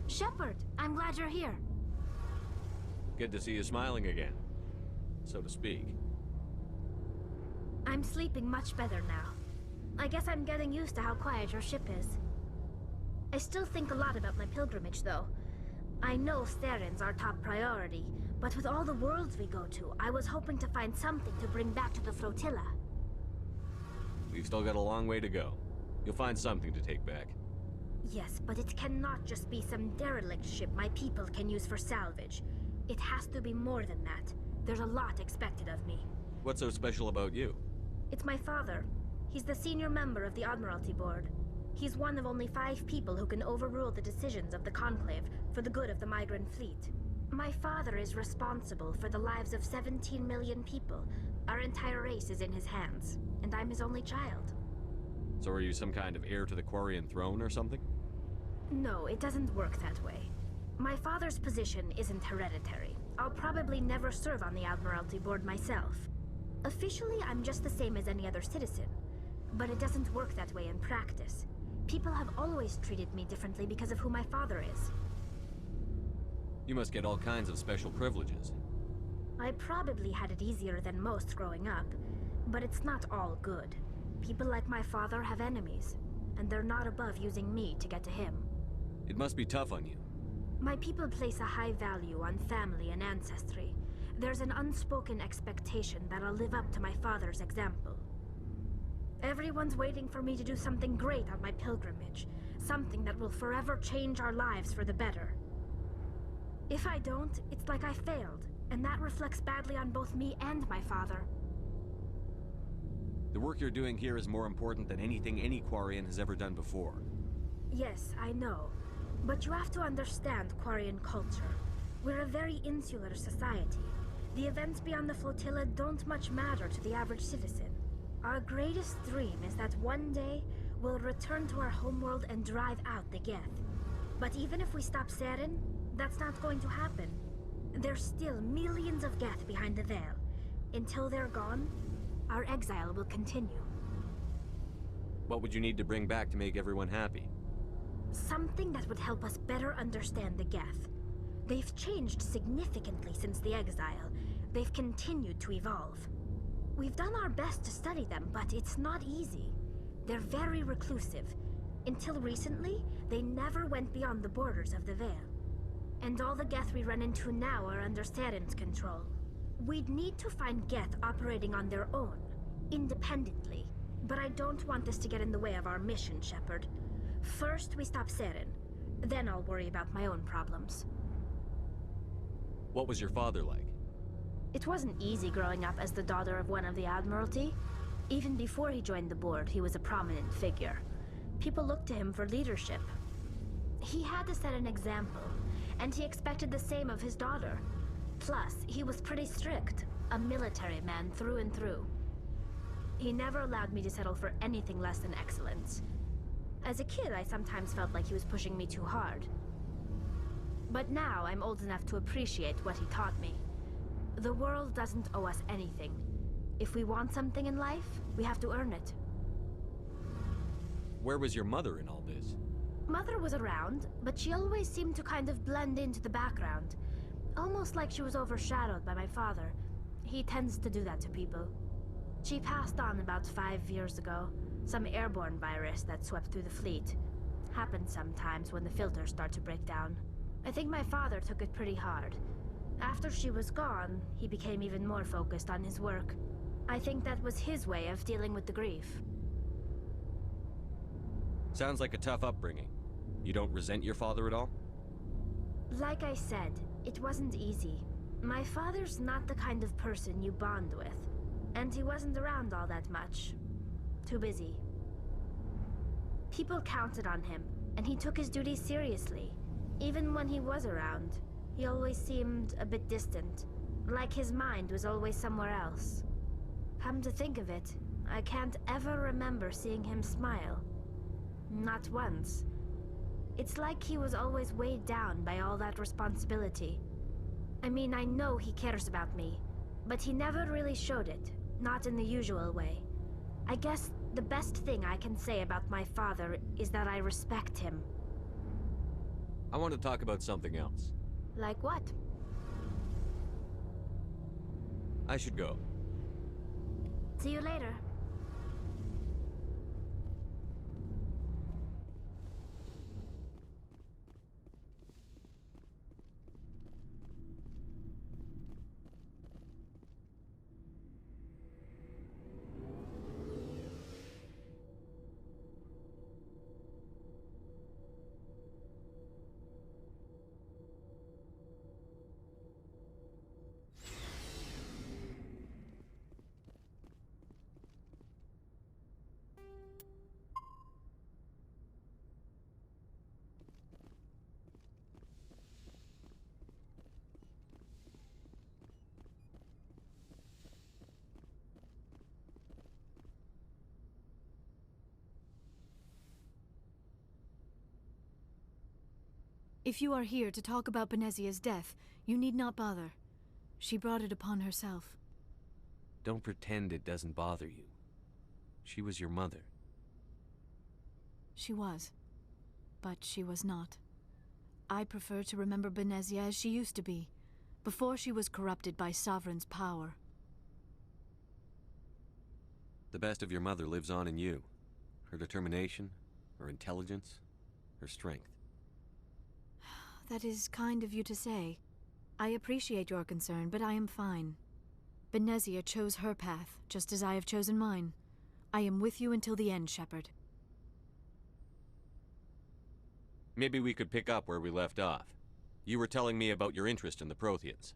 B: Shepard, I'm glad you're here.
I: Good to see you smiling again, so to speak.
B: I'm sleeping much better now. I guess I'm getting used to how quiet your ship is. I still think a lot about my pilgrimage, though. I know Theron's our top priority, but with all the worlds we go to, I was hoping to find something to bring back to the flotilla.
I: We've still got a long way to go. You'll find something to take back.
B: Yes, but it cannot just be some derelict ship my people can use for salvage. It has to be more than that. There's a lot expected of me.
I: What's so special about you?
B: It's my father. He's the senior member of the Admiralty Board. He's one of only 5 people who can overrule the decisions of the Conclave for the good of the migrant fleet. My father is responsible for the lives of 17 million people. Our entire race is in his hands, and I'm his only child.
I: So are you some kind of heir to the Quarian throne or something?
B: No, it doesn't work that way. My father's position isn't hereditary. I'll probably never serve on the Admiralty Board myself. Officially, I'm just the same as any other citizen. But it doesn't work that way in practice. People have always treated me differently because of who my father is.
I: You must get all kinds of special privileges.
B: I probably had it easier than most growing up, but it's not all good. People like my father have enemies, and they're not above using me to get to him.
I: It must be tough on you.
B: My people place a high value on family and ancestry. There's an unspoken expectation that I'll live up to my father's example. Everyone's waiting for me to do something great on my pilgrimage, something that will forever change our lives for the better. If I don't, it's like I failed, and that reflects badly on both me and my father.
I: The work you're doing here is more important than anything any Quarian has ever done before.
B: Yes, I know. But you have to understand Quarian culture. We're a very insular society. The events beyond the flotilla don't much matter to the average citizen. Our greatest dream is that one day we'll return to our homeworld and drive out the Geth. But even if we stop Saren, that's not going to happen. There's still millions of Geth behind the veil. Until they're gone, our exile will continue.
I: What would you need to bring back to make everyone happy?
B: Something that would help us better understand the Geth. They've changed significantly since the exile. They've continued to evolve. We've done our best to study them, but it's not easy. They're very reclusive. Until recently, they never went beyond the borders of the Veil. And all the Geth we run into now are under Saren's control. We'd need to find Geth operating on their own, independently. But I don't want this to get in the way of our mission, Shepard. First, we stop Saren. Then I'll worry about my own problems.
I: What was your father like?
B: It wasn't easy growing up as the daughter of one of the Admiralty. Even before he joined the board, he was a prominent figure. People looked to him for leadership. He had to set an example, and he expected the same of his daughter. Plus, he was pretty strict, a military man through and through. He never allowed me to settle for anything less than excellence. As a kid, I sometimes felt like he was pushing me too hard. But now I'm old enough to appreciate what he taught me. The world doesn't owe us anything. If we want something in life, we have to earn it.
I: Where was your mother in all this?
B: Mother was around, but she always seemed to kind of blend into the background. Almost like she was overshadowed by my father. He tends to do that to people. She passed on about 5 years ago. Some airborne virus that swept through the fleet. Happens sometimes when the filters start to break down. I think my father took it pretty hard. After she was gone, he became even more focused on his work. I think that was his way of dealing with the grief.
I: Sounds like a tough upbringing. You don't resent your father at all?
K: Like I said, it wasn't easy. My father's not the kind of person you bond with, and he wasn't around all that much. Too busy. People counted on him, and he took his duties seriously. Even when he was around, he always seemed a bit distant, like his mind was always somewhere else. Come to think of it, I can't ever remember seeing him smile. Not once. It's like he was always weighed down by all that responsibility. I mean, I know he cares about me, but he never really showed it, not in the usual way. I guess the best thing I can say about my father is that I respect him.
I: I want to talk about something else.
K: Like what?
I: I should go.
K: See you later.
B: If you are here to talk about Benezia's death, you need not bother. She brought it upon herself.
I: Don't pretend it doesn't bother you. She was your mother.
B: She was. But she was not. I prefer to remember Benezia as she used to be, before she was corrupted by Sovereign's power.
I: The best of your mother lives on in you. Her determination, her intelligence, her strength.
B: That is kind of you to say. I appreciate your concern, but I am fine. Benezia chose her path, just as I have chosen mine. I am with you until the end, Shepard.
I: Maybe we could pick up where we left off. You were telling me about your interest in the Protheans.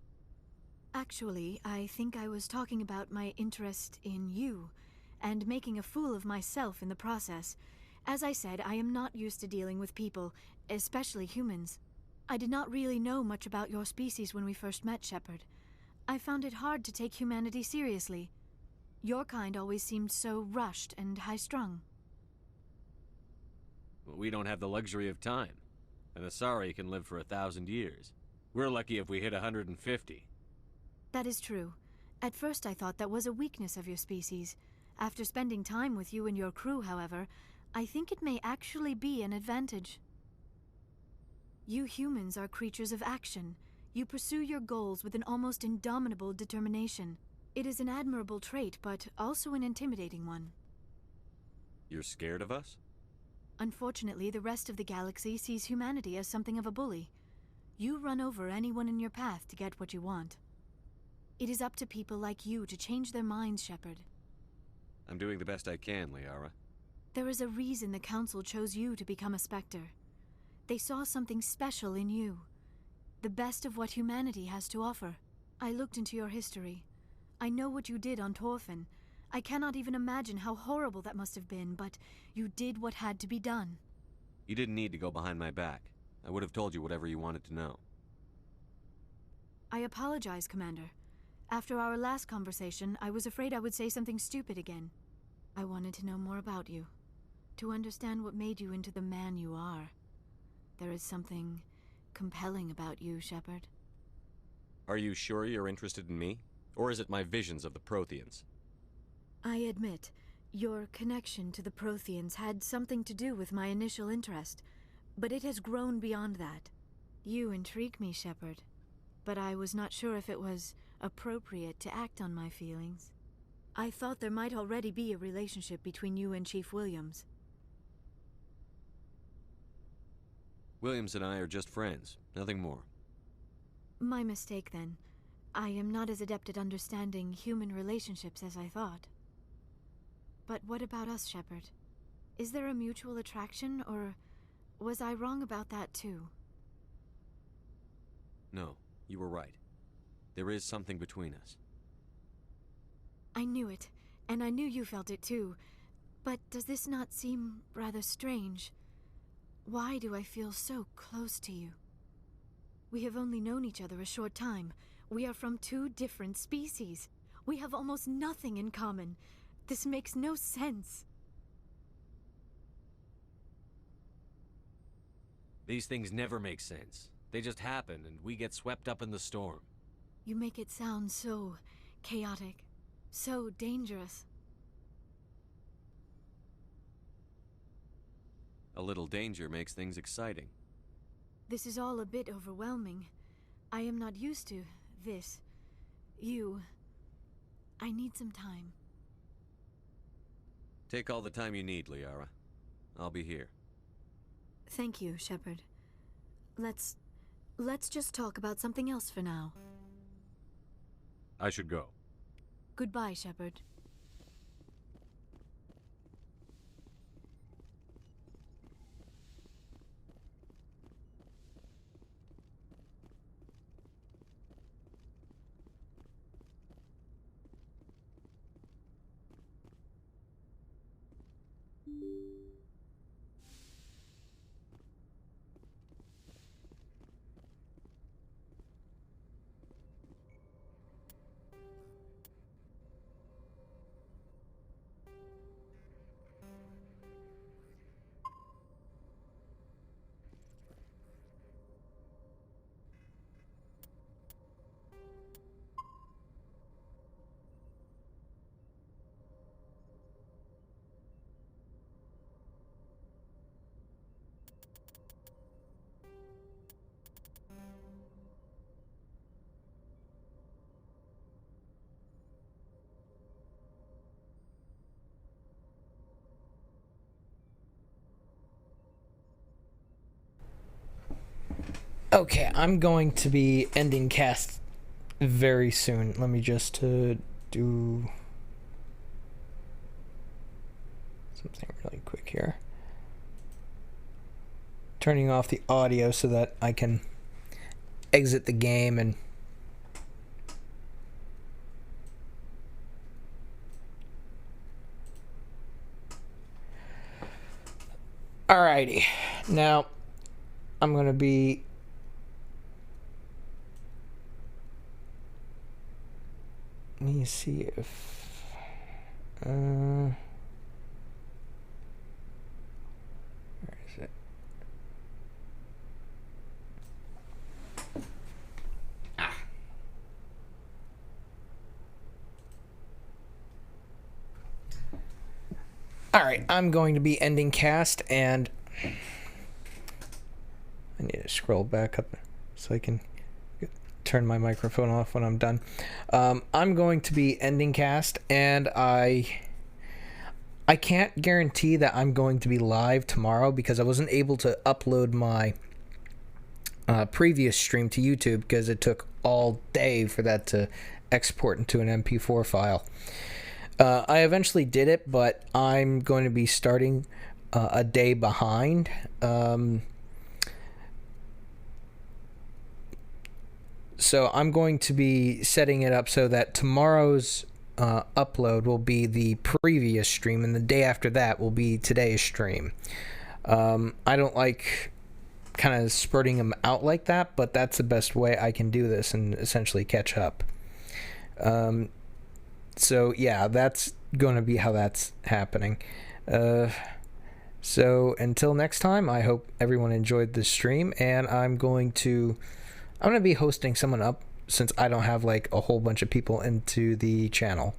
B: Actually, I think I was talking about my interest in you, and making a fool of myself in the process. As I said, I am not used to dealing with people, especially humans. I did not really know much about your species when we first met, Shepard. I found it hard to take humanity seriously. Your kind always seemed so rushed and high-strung.
I: Well, we don't have the luxury of time. An Asari can live for 1,000 years. We're lucky if we hit 150.
B: That is true. At first I thought that was a weakness of your species. After spending time with you and your crew, however, I think it may actually be an advantage. You humans are creatures of action. You pursue your goals with an almost indomitable determination. It is an admirable trait, but also an intimidating one.
I: You're scared of us?
B: Unfortunately, the rest of the galaxy sees humanity as something of a bully. You run over anyone in your path to get what you want. It is up to people like you to change their minds, Shepard.
I: I'm doing the best I can, Liara.
B: There is a reason the Council chose you to become a Spectre. They saw something special in you. The best of what humanity has to offer. I looked into your history. I know what you did on Torfin. I cannot even imagine how horrible that must have been, but you did what had to be done.
I: You didn't need to go behind my back. I would have told you whatever you wanted to know.
B: I apologize, Commander. After our last conversation, I was afraid I would say something stupid again. I wanted to know more about you. To understand what made you into the man you are. There is something compelling about you, Shepard.
I: Are you sure you're interested in me? Or is it my visions of the Protheans?
B: I admit, your connection to the Protheans had something to do with my initial interest, but it has grown beyond that. You intrigue me, Shepard, but I was not sure if it was appropriate to act on my feelings. I thought there might already be a relationship between you and Chief Williams.
I: Williams and I are just friends, nothing more.
B: My mistake, then. I am not as adept at understanding human relationships as I thought. But what about us, Shepard? Is there a mutual attraction, or was I wrong about that too?
I: No, you were right. There is something between us.
B: I knew it, and I knew you felt it too. But does this not seem rather strange? Why do I feel so close to you? We have only known each other a short time. We are from two different species. We have almost nothing in common. This makes no sense.
I: These things never make sense. They just happen, and we get swept up in the storm.
B: You make it sound so chaotic, so dangerous.
I: A little danger makes things exciting.
B: This is all a bit overwhelming. I am not used to this. You. I need some time.
I: Take all the time you need, Liara. I'll be here.
B: Thank you, Shepard. Let's just talk about something else for now.
I: I should go.
B: Goodbye, Shepard.
A: Okay, I'm going to be ending cast very soon. Let me just do something really quick here. Turning off the audio so that I can exit the game and alrighty. Now I'm going to be let me see if where is it? Alright, I'm going to be ending cast, and I need to scroll back up so I can turn my microphone off when I'm done. I'm going to be ending cast, and I can't guarantee that I'm going to be live tomorrow because I wasn't able to upload my previous stream to YouTube because it took all day for that to export into an MP4 file. I eventually did it, but I'm going to be starting a day behind. So I'm going to be setting it up so that tomorrow's upload will be the previous stream, and the day after that will be today's stream. I don't like kind of spurting them out like that, but that's the best way I can do this and essentially catch up. So yeah, that's going to be how that's happening. So until next time, I hope everyone enjoyed this stream, and I'm going to be hosting someone up since I don't have like a whole bunch of people into the channel.